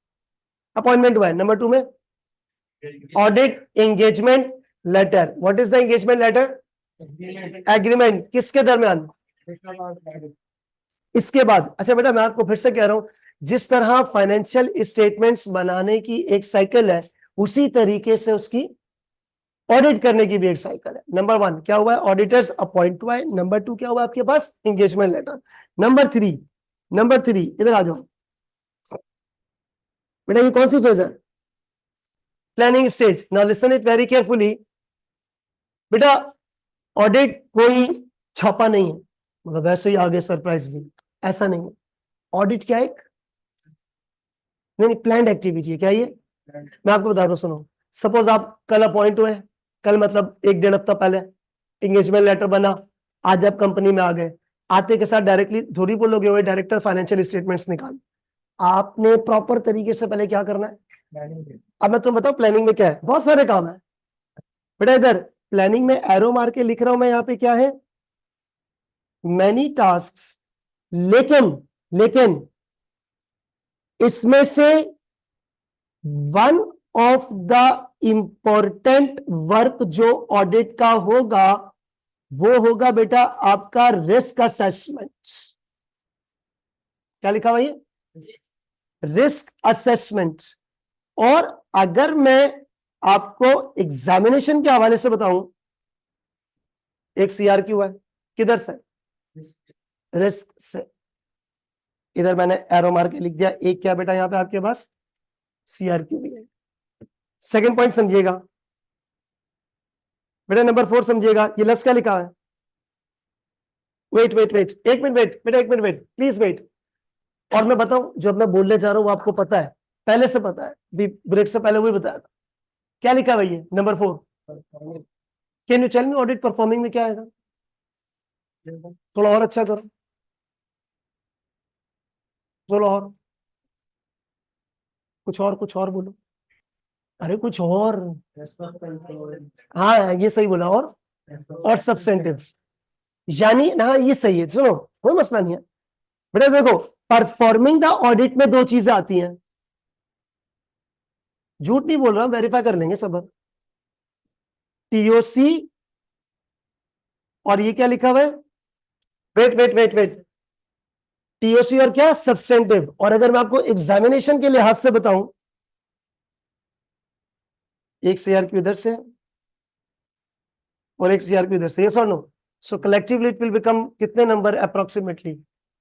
अपॉइंटमेंट हुआ है। नंबर टू में audit engagement letter. What is the engagement letter? Agreement किसके दरमियान? इसके बाद अच्छा बेटा मैं आपको फिर से कह रहा हूं, जिस तरह फाइनेंशियल स्टेटमेंट्स बनाने की एक साइकिल है, उसी तरीके से उसकी ऑडिट करने की भी एक साइकिल है। नंबर वन क्या हुआ है, ऑडिटर्स अपॉइंट हुआ है। नंबर टू क्या हुआ आपके पास, एंगेजमेंट लेटर। नंबर थ्री इधर आ जाओ बेटा, ये कौन सी फेज है, planning stage. Now listen it very carefully बेटा। ऑडिट कोई छापा नहीं है, मतलब वैसे ही आगे सरप्राइज नहीं, ऐसा नहीं है। ऑडिट क्या है, नहीं प्लान्ड एक्टिविटी है। क्या ये, मैं आपको बता रहा हूं सुनो। सपोज आप कल अपॉइंट हुए, कल मतलब एक डेढ़ हफ्ता पहले इंगेजमेंट लेटर बना, आज आप कंपनी में आ गए, आते के साथ डायरेक्टली थोड़ी बोलोगे वो डायरेक्टर फाइनेंशियल स्टेटमेंट्स निकाल। आपने प्रॉपर तरीके से पहले क्या करना है। अब मैं तुम्हें बताऊं प्लानिंग में क्या है, बहुत सारे काम है बेटा। इधर प्लानिंग में एरो मार के लिख रहा हूं मैं, यहाँ पे क्या है, मैनी टास्क्स। लेकिन इसमें से one of the important work जो ऑडिट का होगा, वो होगा बेटा आपका रिस्क असेसमेंट। क्या लिखा हुआ है, रिस्क असेसमेंट। और अगर मैं आपको एग्जामिनेशन के हवाले से बताऊं, एक सीआरक्यू है, किधर से, रिस्क से। इधर मैंने एरो मार के लिख दिया। एक क्या बेटा यहां पे आपके पास सीआरक्यू भी है। सेकंड पॉइंट समझिएगा बेटा, नंबर 4 समझिएगा। ये लफ्ज क्या लिखा है, वेट वेट वेट, एक मिनट वेट बेटा, एक मिनट वेट प्लीज वेट। और मैं बताऊं जो मैं बोलने जा रहा हूं वो आपको पता है, पहले से पता है, ब्रेक से पहले वही बताया था। क्या लिखा है ये number 4, can you tell me audit performing में क्या आएगा? थोड़ा और अच्छा करो, थोड़ा और, कुछ और बोलो। अरे कुछ और, हाँ ये सही बोला। और सब्सटेंटिव, यानी ना ये सही है, सुनो कोई मसला नहीं है बेटा। देखो परफॉर्मिंग द ऑडिट में दो चीजें आती हैं, झूठ नहीं बोल रहा, वेरीफाई कर लेंगे सब। टीओसी और ये क्या लिखा हुआ है, wait wait wait wait, TOC और क्या, सब्सटेंटिव। और अगर मैं आपको एग्जामिनेशन के लिहाज से बताऊं, एक सीआरक्यू इधर से और एक सीआरपी उधर से, यस और no? So collectively it will become कितने नंबर अप्रोक्सीमेटली?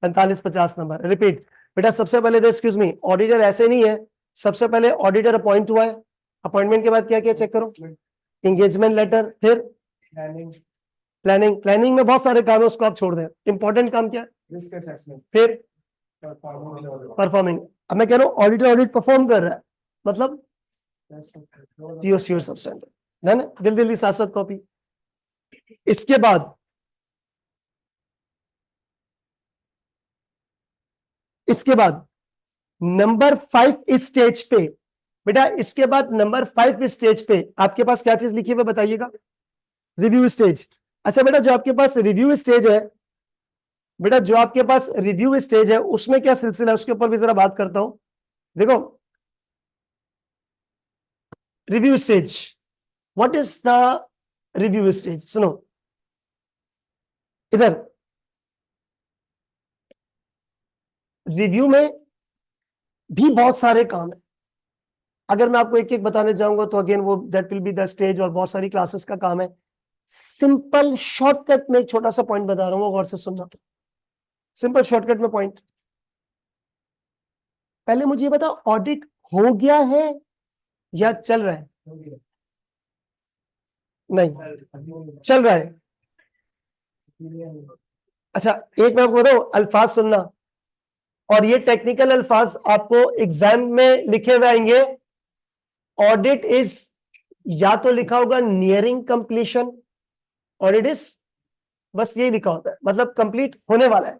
45-50 नंबर। रिपीट बेटा, सबसे पहले तो एक्सक्यूज मी, ऑडिटर ऐसे नहीं है, सबसे पहले ऑडिटर अपॉइंट हुआ है, अपॉइंटमेंट के बाद क्या क्या चेक करो? एंगेजमेंट लेटर, फिर प्लानिंग, प्लानिंग में बहुत सारे काम है, उसको आप छोड़ दें। इंपॉर्टेंट काम क्या है? रिस्क असेसमेंट, फिर परफॉर्मिंग। अब मैं कह रहा हूँ ऑडिटर ऑडिट परफॉर्म कर रहा है, मतलब टीओसी और सब्सटेंडर्ड है ना, जल्दी जल्दी साथ साथ कॉपी। इसके बाद नंबर 5 इस स्टेज पे बेटा, इसके बाद नंबर 5 इस स्टेज पे आपके पास क्या चीज लिखी हुई बताइएगा? Review stage. अच्छा बेटा, जो आपके पास रिव्यू स्टेज है, बेटा जो आपके पास रिव्यू स्टेज है उसमें क्या सिलसिला है, उसके ऊपर भी जरा बात करता हूं। देखो, review stage, what is the review stage? सुनो इधर, रिव्यू में भी बहुत सारे काम है। अगर मैं आपको एक एक बताने जाऊंगा तो अगेन वो that will be the stage, और बहुत सारी क्लासेस का काम है। सिंपल शॉर्टकट में एक छोटा सा पॉइंट बता रहा हूं, गौर से सुनना। सिंपल शॉर्टकट में पॉइंट, पहले मुझे बता, ऑडिट हो गया है या चल रहा है? नहीं, चल रहा है। अच्छा, एक मैं आपको बताऊं, अल्फाज सुनना, और ये टेक्निकल अल्फाज आपको एग्जाम में लिखे हुए आएंगे। ऑडिट इज, या तो लिखा होगा नियरिंग कंप्लीशन, ऑडिट इज, बस ये लिखा होता है, मतलब कंप्लीट होने वाला है।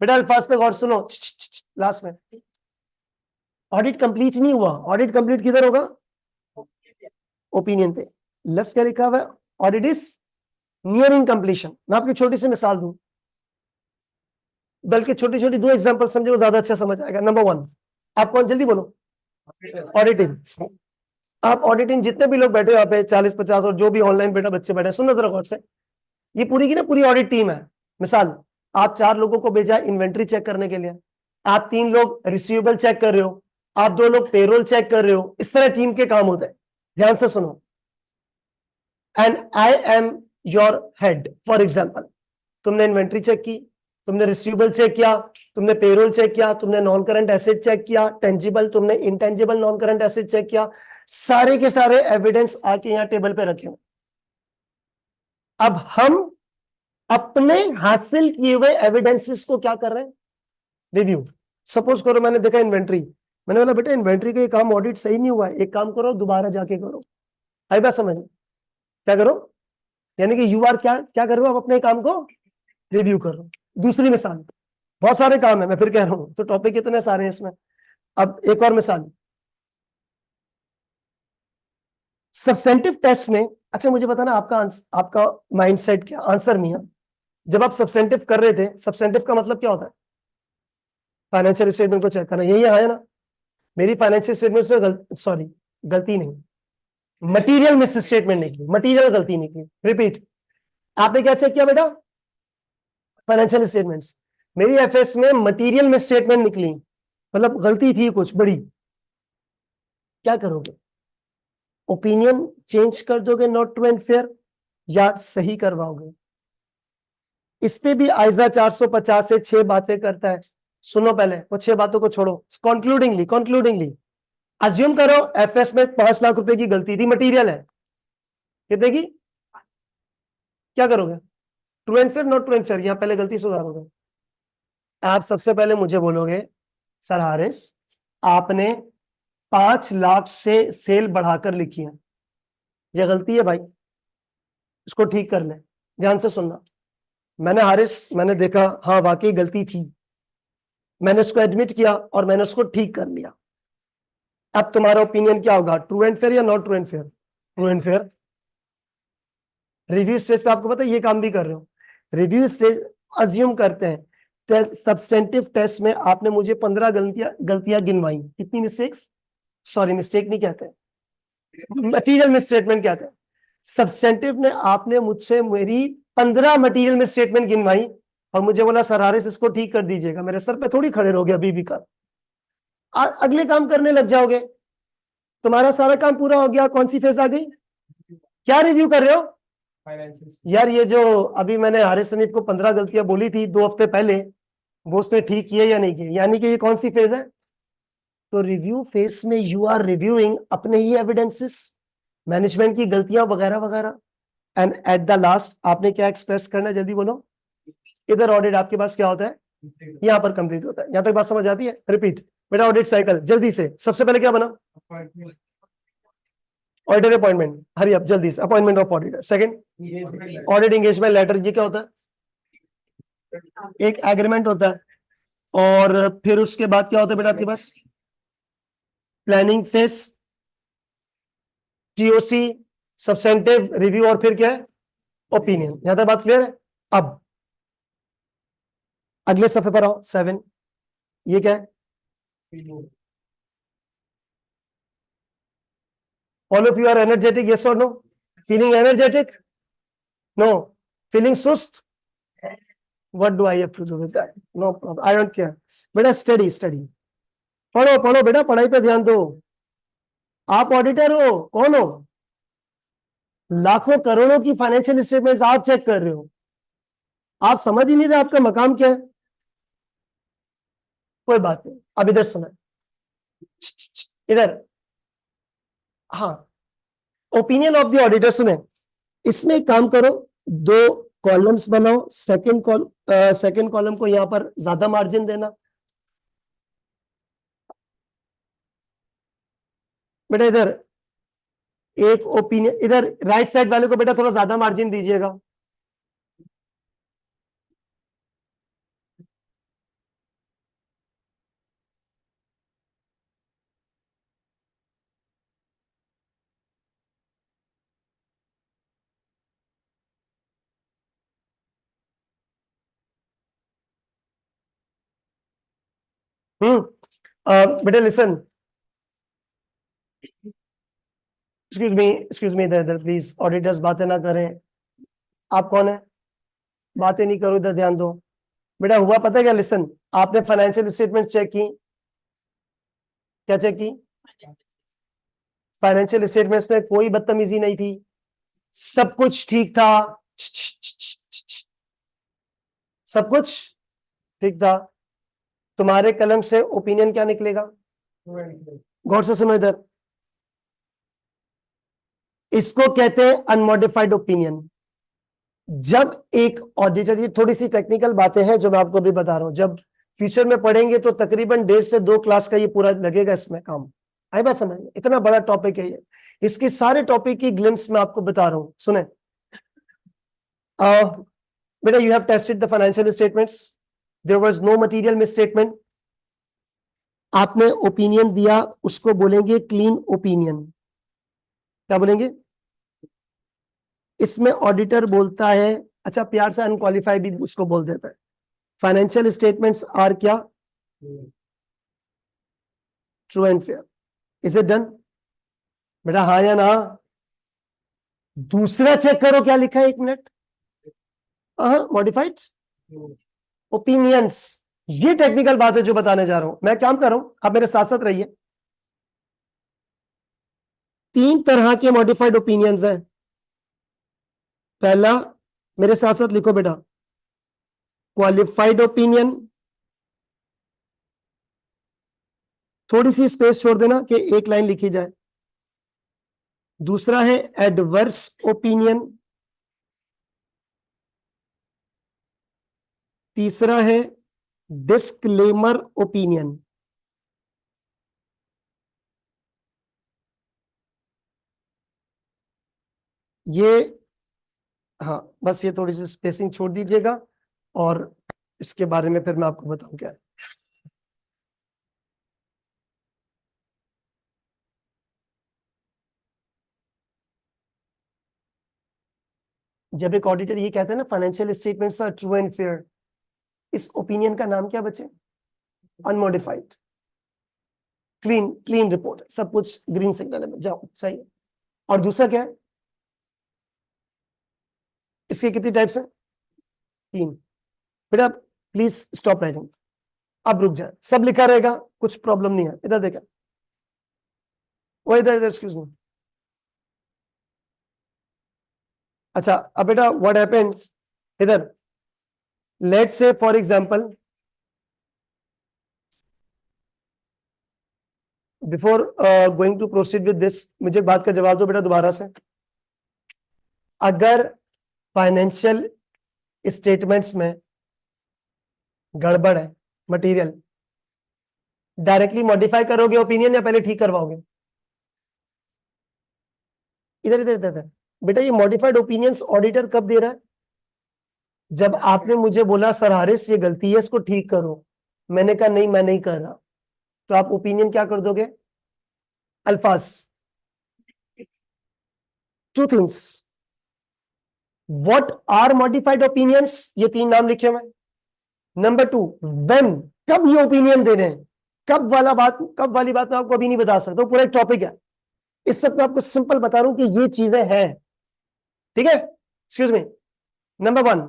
बेटा अल्फाज पे गौर सुनो, लास्ट में ऑडिट कंप्लीट नहीं हुआ, ऑडिट कंप्लीट किधर होगा? ओपिनियन पे। लेफ्ट क्या लिखा हुआ है? Audit is nearing completion. मैं आपकी छोटी सी मिसाल दूं, बल्कि छोटी छोटी दो एग्जांपल समझे, वो ज्यादा अच्छा समझ आएगा। नंबर 1, आप कौन, जल्दी बोलो? ऑडिटिंग। आप ऑडिटिंग, जितने भी लोग बैठे हो यहाँ पे 40-50 और जो भी ऑनलाइन बेटा बच्चे बैठे हैं, सुनना जरा गौर से, ये पूरी की ना पूरी ऑडिट टीम है। मिसाल, आप 4 लोगों को भेजा इन्वेंट्री चेक करने के लिए, आप 3 लोग रिसीवेबल चेक कर रहे हो, आप 2 लोग पेरोल चेक कर रहे हो, इस तरह टीम के काम होते हैं। ध्यान से सुनो, and I am your head. For example, तुमने इन्वेंट्री चेक की, तुमने रिसीवेबल चेक किया, तुमने पेरोल चेक किया, तुमने नॉन करंट एसेट चेक किया, टेंजिबल, तुमने intangible non current asset check किया, सारे के सारे एविडेंस आके यहां टेबल पे रखे हुए। अब हम अपने हासिल किए हुए एविडेंसेस को क्या कर रहे हैं? रिव्यू। सपोज करो मैंने देखा इन्वेंट्री, मैंने बोला बेटा इन्वेंट्री का ये काम ऑडिट सही नहीं हुआ है, एक काम करो दोबारा जाके करो। आई बात समझ? क्या करो? यानी कि यू आर क्या क्या कर रहे हो? आप अपने काम को रिव्यू कर रहे हो। दूसरी मिसाल, बहुत सारे काम है, मैं फिर कह रहा हूं, तो टॉपिक इतने सारे हैं इसमें। अब एक और मिसाल, सब्सटेंटिव टेस्ट में। अच्छा मुझे बताना, आपका माइंडसेट क्या? आंसर नहीं है। जब आप सब्सटेंटिव कर रहे थे, सब्सटेंटिव का मतलब क्या होता है? फाइनेंशियल स्टेटमेंट को चेक करना, यही आया ना? मेरी फाइनेंशियल स्टेटमेंट में सॉरी, गलती नहीं, मटीरियल मिस स्टेटमेंट निकली, मटीरियल गलती निकली। रिपीट, आपने क्या चेक किया बेटा? Financial statements. मेरी एफएस में मटीरियल मिस स्टेटमेंट निकली, मतलब गलती थी कुछ बड़ी। क्या करोगे? ओपिनियन चेंज कर दोगे नॉट ट्रू एंड फेयर, या सही करवाओगे? इस पे भी आइजा 450 से 6 बातें करता है। सुनो पहले, वो 6 बातों को छोड़ो। कंक्लूडिंगली अज्यूम करो एफएस में 5 लाख रुपए की गलती थी, मटीरियल है, कितने की? क्या करोगे? True and fair, not true and fair, यहां पहले गलती सुधारोगे। आप सबसे पहले मुझे बोलोगे सर हारिस, आपने 5 लाख से सेल बढ़ाकर लिखी है, यह गलती है भाई, इसको ठीक कर ले। ध्यान से सुनना, मैंने हारिस, मैंने देखा हाँ वाकई गलती थी, मैंने उसको एडमिट किया और मैंने उसको ठीक कर लिया। अब तुम्हारा ओपिनियन क्या होगा? ट्रू एंड फेयर या not true and fair? True and fair. Review stage पे आपको पता है ये काम भी कर रहे हो। रिव्यू स्टेज अज्यूम करते हैं, सब्सटेंटिव टेस्ट में आपने मुझे 15 गलतियां गिनवाई। कितनी मिस्टेक्स? सॉरी, मिस्टेक नहीं कहते, मटीरियल मिसस्टेटमेंट कहते हैं। सब्सटेंटिव में आपने मुझसे मेरी 15 मटीरियल मिसस्टेटमेंट गिनवाई और मुझे बोला सर हारिस इसको ठीक कर दीजिएगा। मेरे सर पे थोड़ी खड़े रहोगे अभी भी कर, अगले काम करने लग जाओगे। तुम्हारा सारा काम पूरा हो गया, कौन सी फेज आ गई? क्या रिव्यू कर रहे हो? यार ये जो अभी मैंने हारिस समीप को 15 गलतियां बोली थी 2 हफ्ते पहले, वो उसने ठीक किए या नहीं किए? यानी कि ये कौन सी फेज है? तो रिव्यू फेज में यू आर रिव्यूइंग अपने ही एविडेंसेस, मैनेजमेंट की गलतियां वगैरह वगैरह, एंड एट द लास्ट आपने क्या एक्सप्रेस करना है? जल्दी बोलो। इधर ऑडिट आपके पास क्या होता है? यहाँ पर कंप्लीट होता है। यहां तक बात समझ आती है? रिपीट बेटा, ऑडिट साइकिल जल्दी से। सबसे पहले क्या बना? ऑडिटर अपॉइंटमेंट, हरी अप जल्दी से। Appointment of auditor. Second audit engagement letter, ये क्या होता है? एक एग्रीमेंट होता है। और फिर उसके बाद क्या होता है बेटा आपके पास? Planning phase, TOC, substantive review, और फिर क्या है? ओपिनियन। यहां तक बात क्लियर है? अब अगले सफे पर आओ, 7। ये क्या है? All of you are energetic, yes और no? Feeling energetic? No. Feeling सुस्त? What do I have to do with that? No problem, I don't care. बेटा स्टडी स्टडी, पढ़ो पढ़ो बेटा, पढ़ाई पे ध्यान दो। आप ऑडिटर हो, कौन हो? लाखों करोड़ों की फाइनेंशियल स्टेटमेंट्स आप चेक कर रहे हो। आप समझ ही नहीं रहे आपका मकाम क्या है। कोई बात नहीं, अब इधर सुना, इधर। हाँ, ओपिनियन ऑफ द ऑडिटर सुने। इसमें एक काम करो, 2 कॉलम्स बनाओ। सेकंड कॉलम को यहां पर ज्यादा मार्जिन देना बेटा। इधर एक ओपिनियन, इधर राइट साइड वाले को बेटा थोड़ा ज्यादा मार्जिन दीजिएगा। बेटा लिसन, एक्सक्यूज मी, इधर इधर प्लीज। ऑडिटर्स बातें ना करें। आप कौन है? बातें नहीं करो, इधर ध्यान दो। बेटा हुआ पता है क्या? लिसन, आपने फाइनेंशियल स्टेटमेंट चेक की? क्या चेक की? फाइनेंशियल स्टेटमेंट्स में कोई बदतमीजी नहीं थी, सब कुछ ठीक था, सब कुछ ठीक था। तुम्हारे कलम से ओपिनियन क्या निकलेगा? गौर से सुनो इधर, इसको कहते हैं अनमॉडिफाइड ओपिनियन। जब एक ऑडिटर, ये थोड़ी सी टेक्निकल बातें हैं जो मैं आपको अभी बता रहा हूं, जब फ्यूचर में पढ़ेंगे तो तकरीबन 1.5 से 2 क्लास का ये पूरा लगेगा इसमें काम। आई बात समझ में? इतना बड़ा टॉपिक है ये। इसके सारे टॉपिक की ग्लिम्स मैं आपको बता रहा हूं, सुने। बेटा you have tested the financial statements, there was no material misstatement. आपने ओपिनियन दिया, उसको बोलेंगे क्लीन ओपिनियन। क्या बोलेंगे? इसमें ऑडिटर बोलता है, अच्छा प्यार से अनक्वालिफाइड भी उसको बोल देता है। फाइनेंशियल स्टेटमेंट्स आर क्या? True and fair. Is it done? बेटा हाँ या ना? दूसरा चेक करो क्या लिखा है, 1 मिनट। मॉडिफाइड ओपिनियंस, ये टेक्निकल बात है जो बताने जा रहा हूं। मैं काम कर रहा हूं, आप मेरे साथ साथ रहिए। 3 तरह के मॉडिफाइड ओपिनियंस हैं। पहला, मेरे साथ साथ लिखो बेटा, क्वालिफाइड ओपिनियन। थोड़ी सी स्पेस छोड़ देना कि एक लाइन लिखी जाए। दूसरा है एडवर्स ओपिनियन। तीसरा है डिस्क्लेमर ओपिनियन। ये, हाँ बस ये थोड़ी सी स्पेसिंग छोड़ दीजिएगा, और इसके बारे में फिर मैं आपको बताऊं क्या है। जब एक ऑडिटर ये कहते हैं ना financial statements are true and fair, इस ओपिनियन का नाम क्या बचे? अनमॉडिफाइड, क्लीन, क्लीन रिपोर्ट, सब कुछ ग्रीन सिग्नल में, जाओ सही है। और दूसरा क्या है? इसके कितनी टाइप्स हैं? 3। बेटा प्लीज स्टॉप राइटिंग, अब रुक जाए, सब लिखा रहेगा, कुछ प्रॉब्लम नहीं है। इधर देखा, वो इधर इधर, एक्सक्यूज मी। अच्छा अब बेटा व्हाट हैपेंस इधर, let's say for example before going to proceed with this, मुझे बात का जवाब दो बेटा दोबारा से। अगर फाइनेंशियल स्टेटमेंट्स में गड़बड़ है, मटेरियल, डायरेक्टली मॉडिफाई करोगे ओपिनियन या पहले ठीक करवाओगे? इधर इधर इधर इधर। बेटा ये मॉडिफाइड ओपिनियंस ऑडिटर कब दे रहा है? जब आपने मुझे बोला सर हारिस ये गलती है इसको ठीक करो, मैंने कहा नहीं मैं नहीं कर रहा, तो आप ओपिनियन क्या कर दोगे? अल्फाज, two things, what are modified opinions, ये 3 नाम लिखे हुए। नंबर 2, व्हेन, कब ये ओपिनियन दे रहे हैं, कब वाला बात, कब वाली बात मैं आपको अभी नहीं बता सकता, पूरा एक टॉपिक है। इस सब मैं आपको सिंपल बता रहा हूं कि ये चीजें हैं, ठीक है? Excuse me. Number 1,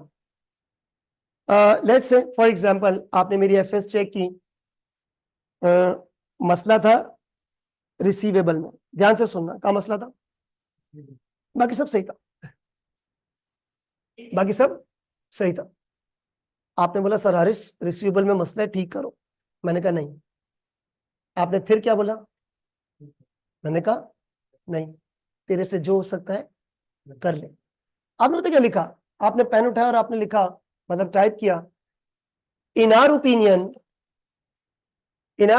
let's say for example आपने मेरी एफएस चेक की, मसला था रिसीवेबल में, ध्यान से सुनना, क्या मसला था? बाकी सब सही था, बाकी सब सही था। आपने बोला सर हारिस रिसीवेबल में मसला है ठीक करो, मैंने कहा नहीं। आपने फिर क्या बोला? मैंने कहा नहीं, तेरे से जो हो सकता है कर ले। आपने पता क्या लिखा? आपने पेन उठाया और आपने लिखा, मतलब टाइप किया, इन आवर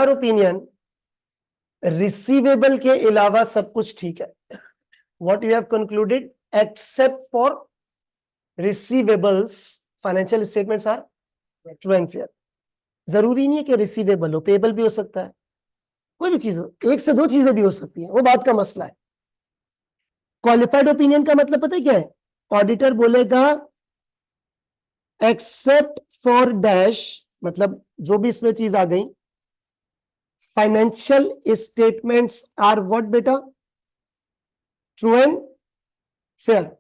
ओपिनियन रिसीवेबल के अलावा सब कुछ ठीक है। What you have concluded, except for receivables financial statements are true and fair. जरूरी नहीं है कि रिसीवेबल हो, पेबल भी हो सकता है, कोई भी चीज हो, एक से 2 चीजें भी हो सकती है, वो बात का मसला है। क्वालिफाइड ओपिनियन का मतलब पता है क्या है? ऑडिटर बोलेगा एक्सेप्ट फॉर डैश, मतलब जो भी इसमें चीज आ गई, फाइनेंशियल स्टेटमेंट्स आर व्हाट बेटा, ट्रू एंड फेयर।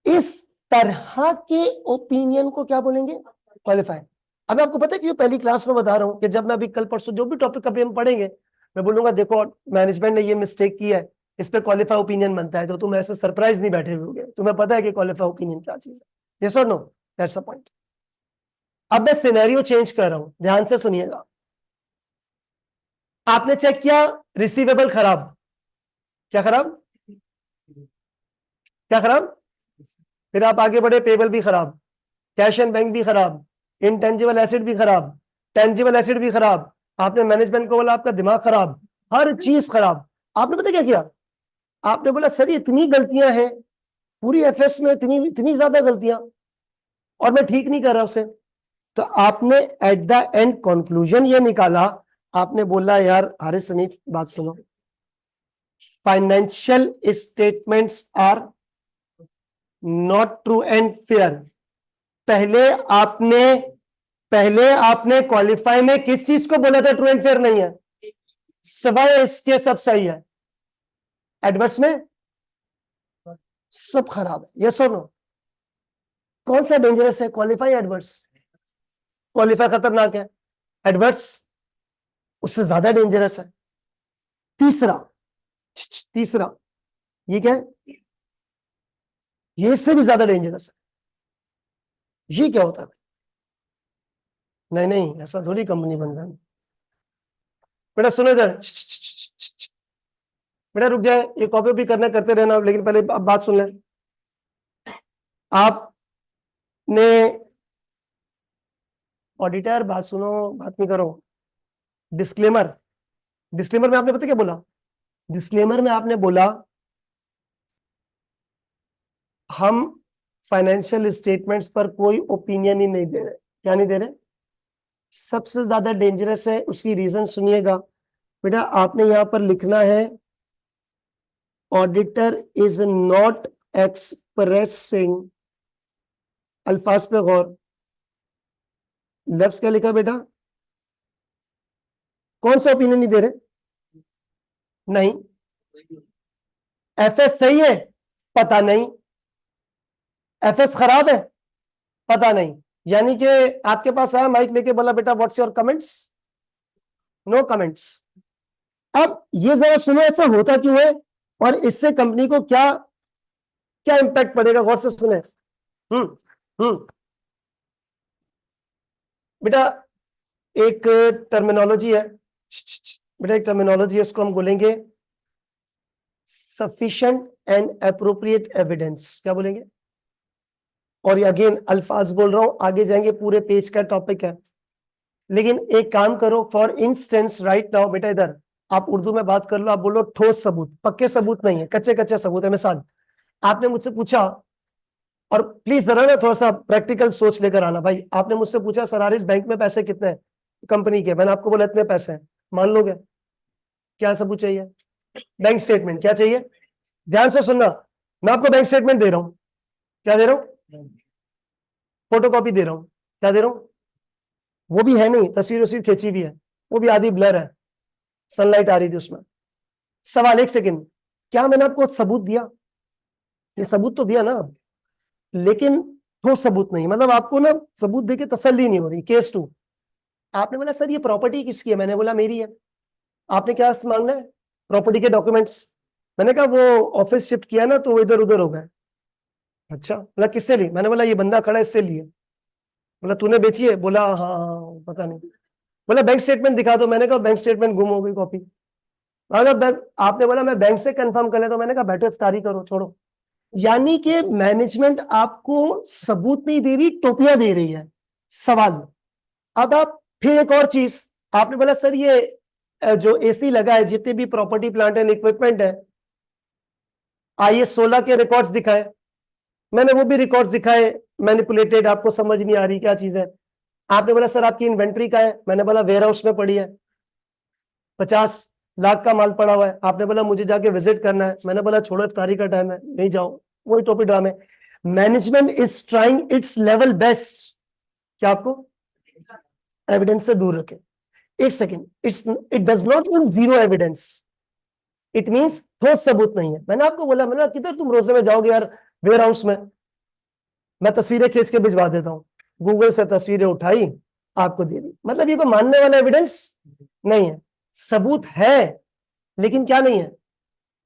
इस तरह के ओपिनियन को क्या बोलेंगे? क्वालिफाइड। अब आपको पता है कि पहली क्लास में बता रहा हूं कि जब मैं अभी कल परसों जो भी टॉपिक अभी हम पढ़ेंगे, मैं बोलूंगा देखो मैनेजमेंट ने ये मिस्टेक की है, इस पे क्वालिफाई ओपिनियन बनता है, तो तुम ऐसे सरप्राइज नहीं बैठे हुए होगे, तुम्हें पता है कि क्वालिफाई ओपिनियन क्या चीज है। यस और नो, दैट्स द पॉइंट। अब मैं सिनेरियो चेंज कर रहा हूं, ध्यान से सुनिएगा। आपने चेक किया रिसीवेबल खराब, क्या खराब, क्या खराब, फिर आप आगे बढ़े, पेबल भी खराब, कैश एंड बैंक भी खराब, इनटेंजिबल एसेट भी खराब, टेंजिबल एसेट भी खराब। आपने मैनेजमेंट को बोला आपका दिमाग खराब, हर चीज खराब। आपने पता क्या किया? आपने बोला सर इतनी गलतियां हैं पूरी एफएस में, इतनी इतनी ज्यादा गलतियां, और मैं ठीक नहीं कर रहा उसे। तो आपने एट द एंड कंक्लूजन ये निकाला, आपने बोला यार हारिस सनीफ बात सुनो, financial statements are not true and fair. पहले आपने पहले आपने क्वालिफाई में किस चीज को बोला था ट्रू एंड फेयर नहीं है? सिवाय इसके सब सही है, एडवर्स में सब खराब है। यस और नो? कौन सा डेंजरस है, क्वालिफाई एडवर्स? क्वालिफाई खतरनाक है, एडवर्स उससे ज्यादा डेंजरस है। तीसरा, तीसरा ये क्या है? ये इससे भी ज्यादा डेंजरस है। ये क्या होता है? नहीं नहीं, ऐसा थोड़ी कंपनी बन रहा है। बेटा सुनो इधर, बेटा रुक जाए, ये कॉपी भी करना करते रहना, लेकिन पहले अब बात सुन लें। आपने ऑडिटर बात सुनो, बात नहीं करो। डिस्क्लेमर, डिस्क्लेमर में आपने पता क्या बोला? डिस्क्लेमर में आपने बोला हम फाइनेंशियल स्टेटमेंट्स पर कोई ओपिनियन ही नहीं दे रहे। क्या नहीं दे रहे? सबसे ज्यादा डेंजरस है, उसकी रीजन सुनिएगा। बेटा आपने यहां पर लिखना है ऑडिटर इज नॉट एक्सप्रेसिंग, अल्फाज पे गौर, लफ्ज क्या लिखा बेटा? कौन सा ओपिनियन नहीं दे रहे? नहीं। एफएस सही है? पता नहीं। एफएस खराब है? पता नहीं। यानी कि आपके पास आया माइक लेके, बोला बेटा what's your comments, no comments. अब ये जरा सुनो ऐसा होता क्यों है और इससे कंपनी को क्या क्या इंपैक्ट पड़ेगा, गौर से सुने। हम्म बेटा एक टर्मिनोलॉजी है, बेटा एक टर्मिनोलॉजी है, उसको हम बोलेंगे सफिशिएंट एंड एप्रोप्रिएट एविडेंस। क्या बोलेंगे? और ये अगेन अल्फाज बोल रहा हूं, आगे जाएंगे पूरे पेज का टॉपिक है। लेकिन एक काम करो, फॉर इंस्टेंस राइट नाउ बेटा इधर आप उर्दू में बात कर लो, आप बोलो ठोस सबूत, पक्के सबूत नहीं है, कच्चे कच्चे सबूत है। मिसाल आपने मुझसे पूछा, और प्लीज जरा ना थोड़ा सा प्रैक्टिकल सोच लेकर आना भाई। आपने मुझसे पूछा सर इस बैंक में पैसे कितने हैं कंपनी के, मैंने आपको बोला इतने पैसे हैं, मान लोगे? क्या सबूत चाहिए? Bank statement. क्या चाहिए? ध्यान से सुनना, मैं आपको बैंक स्टेटमेंट दे रहा हूं। क्या दे रहा हूं? फोटोकॉपी दे रहा हूं। क्या दे रहा हूं? वो भी है नहीं, तस्वीर वस्वीर खींची भी है, वो भी आधी ब्लर है, सनलाइट आ रही थी उसमें। सवाल, एक सेकंड, क्या मैंने आपको सबूत दिया? ये सबूत तो दिया ना, लेकिन ठोस सबूत नहीं। मतलब आपको ना सबूत देके तसल्ली नहीं हो रही। केस 2, आपने बोला सर ये प्रॉपर्टी किसकी है, मैंने बोला मेरी है। आपने क्या मांगना है? प्रॉपर्टी के डॉक्यूमेंट्स। मैंने कहा वो ऑफिस शिफ्ट किया ना तो वो इधर उधर हो गए। अच्छा, बोला किससे ली? मैंने बोला ये बंदा खड़ा है इससे लिए। बोला तूने बेची है? बोला हाँ हाँ पता नहीं। बोला बैंक स्टेटमेंट दिखा दो। मैंने कहा बैंक स्टेटमेंट गुम हो गई कॉपी। अगर बैंक, आपने बोला मैं बैंक से कंफर्म कर लेता हूं। मैंने कहा बैठो इफ्तारी करो, छोड़ो। यानी कि मैनेजमेंट आपको सबूत नहीं दे रही, टोपियां दे रही है। सवाल, अब आप फिर एक और चीज, आपने बोला सर ये जो एसी लगा है, जितने भी प्रॉपर्टी प्लांट एंड इक्विपमेंट है, आइए 16 के रिकॉर्ड्स दिखाए। मैंने वो भी रिकॉर्ड्स दिखाए, मैनिपुलेटेड, आपको समझ नहीं आ रही क्या चीज है। आपने बोला सर आपकी इन्वेंट्री का है, मैंने बोला वेयर हाउस में पड़ी है, 50 लाख का माल पड़ा हुआ है। आपने बोला मुझे जाके विजिट करना है, मैंने बोला छोड़ो इफ्तारी का टाइम है, नहीं जाओ। वही टोपी ड्रामे। Management is trying it's level best क्या आपको एविडेंस से दूर रखे। एक second, it does not mean zero evidence, it means ठोस सबूत नहीं है। मैंने आपको बोला, मैंने किधर तुम रोजे में जाओगे यार वेयर हाउस में, मैं तस्वीरें खींच के भिजवा देता हूँ, गूगल से तस्वीरें उठाई आपको दे दी। मतलब ये कोई मानने वाला एविडेंस नहीं है। सबूत है लेकिन क्या नहीं है?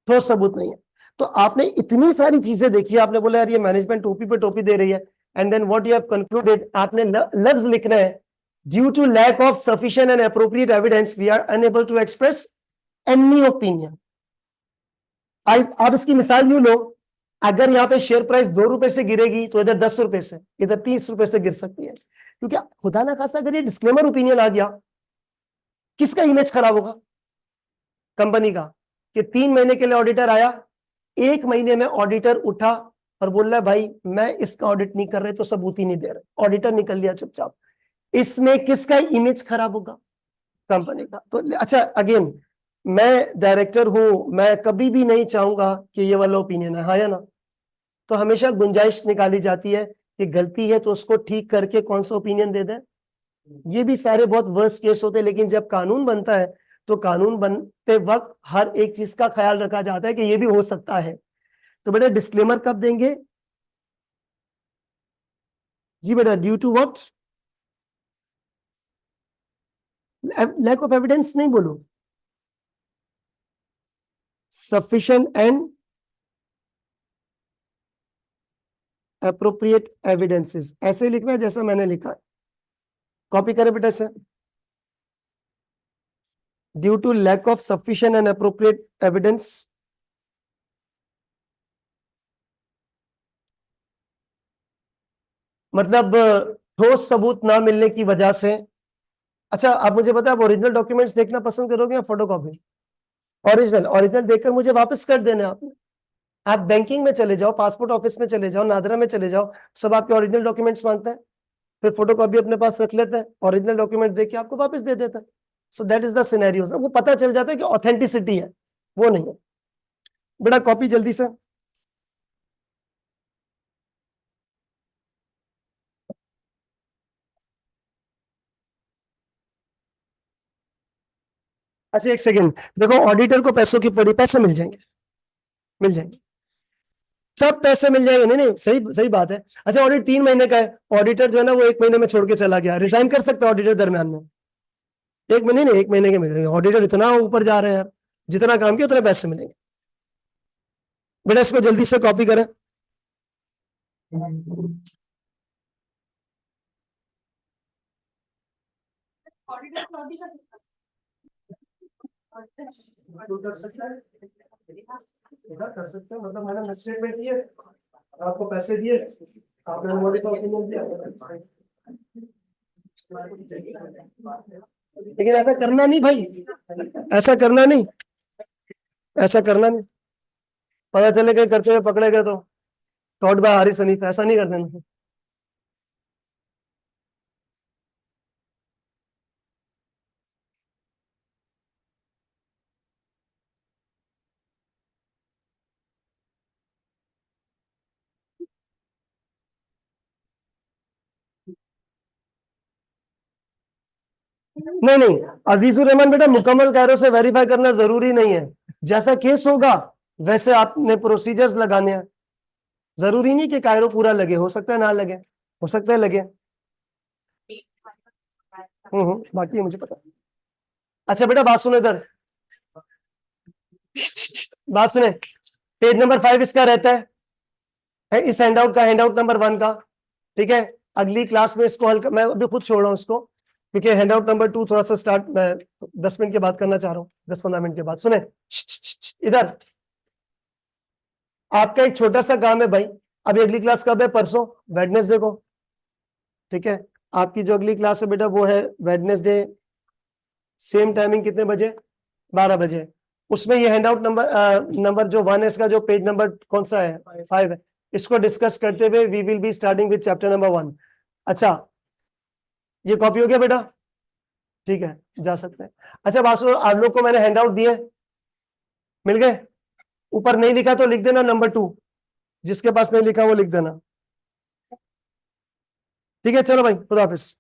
ठोस सबूत नहीं है। तो आपने इतनी सारी चीजें देखी, आपने बोला यार ये मैनेजमेंट टोपी पे टोपी दे रही है, and then what you have concluded, आपने लफ्ज लिखना है, due to lack of sufficient and appropriate evidence we are unable to express any opinion. आप इसकी मिसाल यूं लो, अगर यहाँ पे शेयर प्राइस 2 रुपए से गिरेगी तो इधर 10 रुपए से, इधर 30 रुपए से गिर सकती है। क्योंकि खुदा ना खासा अगर ये डिस्क्लेमर ओपिनियन आ गया, किसका इमेज खराब होगा? कंपनी का। कि 3 महीने के लिए ऑडिटर आया, 1 महीने में ऑडिटर उठा और बोल रहा है भाई मैं इसका ऑडिट नहीं कर रहे, तो सबूत ही नहीं दे रहे, ऑडिटर निकल लिया चुपचाप। इसमें किसका इमेज खराब होगा? कंपनी का। तो अच्छा अगेन, मैं डायरेक्टर हूं, मैं कभी भी नहीं चाहूंगा कि ये वाला ओपिनियन है, हाँ या ना? तो हमेशा गुंजाइश निकाली जाती है कि गलती है तो उसको ठीक करके कौन सा ओपिनियन दे दें। ये भी सारे बहुत वर्स्ट केस होते हैं, लेकिन जब कानून बनता है तो कानून बनते वक्त हर एक चीज का ख्याल रखा जाता है कि ये भी हो सकता है। तो बेटा डिस्क्लेमर कब देंगे? जी बेटा, due to what? Lack of evidence नहीं बोलो, सफिशिएंट एंड अप्रोप्रिएट एविडेंसेस, ऐसे लिखना है जैसा मैंने लिखा है। कॉपी करें बेटा से, due to lack of sufficient and appropriate evidence. मतलब ठोस सबूत ना मिलने की वजह से। अच्छा आप मुझे बताएं, आप ओरिजिनल डॉक्यूमेंट्स देखना पसंद करोगे या फोटोकॉपी? ओरिजिनल, ओरिजिनल देखकर मुझे वापस कर देना आपने। आप बैंकिंग में चले जाओ, पासपोर्ट ऑफिस में चले जाओ, नादरा में चले जाओ, सब आपके ओरिजिनल डॉक्यूमेंट्स मांगते हैं, फिर फोटोकॉपी अपने पास रख लेते हैं, ओरिजिनल डॉक्यूमेंट देख के आपको वापस दे देता है। So that is the scenarios. वो पता चल जाता है कि ऑथेंटिसिटी है, वो नहीं है। बेटा कॉपी जल्दी से। अच्छा एक सेकंड, देखो ऑडिटर को पैसों की पड़ी, पैसे मिल जाएंगे, मिल जाएंगे, सब पैसे मिल जाएंगे। नहीं नहीं, सही सही बात है। अच्छा ऑडिट 3 महीने का है, ऑडिटर जो है ना वो 1 महीने में छोड़ के चला गया, रिजाइन कर सकता है ऑडिटर दरमियान में। 1 महीने नहीं, 1 महीने के मिलेंगे। ऑडिटर इतना ऊपर जा रहे हैं यार, जितना काम किया उतने पैसे मिलेंगे। बेटा इसको जल्दी से कॉपी करें। कर सकता है, कर सकते हैं, मतलब मैंने मिसस्टेटमेंट किए, आपको पैसे दिए, आपने मॉडिफाई ओपिनियन दिया, लेकिन ऐसा करना नहीं भाई, ऐसा करना नहीं, ऐसा करना नहीं, पता चले गए करते हुए पकड़े गए तो टॉट बाय हारिस हनीफ, ऐसा नहीं कर देना। नहीं नहीं, अजीजुर रहमान बेटा मुकम्मल कायरो से वेरीफाई करना जरूरी नहीं है, जैसा केस होगा वैसे आपने प्रोसीजर्स लगाने हैं, जरूरी नहीं कि कायरो पूरा लगे, हो सकता है ना लगे, हो सकता है लगे। बाकी मुझे पता। अच्छा बेटा बात सुनो इधर, बात सुने, पेज नंबर 5 इसका रहता है इस हैंडआउट का, हैंडआउट नंबर 1 का, ठीक है। अगली क्लास में इसको हल मैं अभी खुद छोड़ रहा हूँ इसको, क्योंकि हैंडआउट नंबर 2 थोड़ा सा स्टार्ट मैं 10 मिनट के बाद करना चाह रहा हूँ, 10-15 मिनट के बाद। सुने इधर, आपका एक छोटा सा काम है भाई, अभी अगली क्लास कब है, परसों वेडनेसडे को, ठीक है। आपकी जो अगली क्लास है बेटा वो है वेडनेसडे, सेम टाइमिंग कितने बजे, 12 बजे। उसमें ये हैंडआउट नंबर जो 1 है, इसका जो पेज नंबर कौन सा है, 5 है, इसको डिस्कस करते हुए we will be starting with chapter number 1। अच्छा ये कॉपी हो गया बेटा, ठीक है जा सकते हैं। अच्छा बासु, आप लोग को मैंने हैंडआउट दिए, मिल गए, ऊपर नहीं लिखा तो लिख देना नंबर 2, जिसके पास नहीं लिखा वो लिख देना, ठीक है। चलो भाई खुदा हाफिज।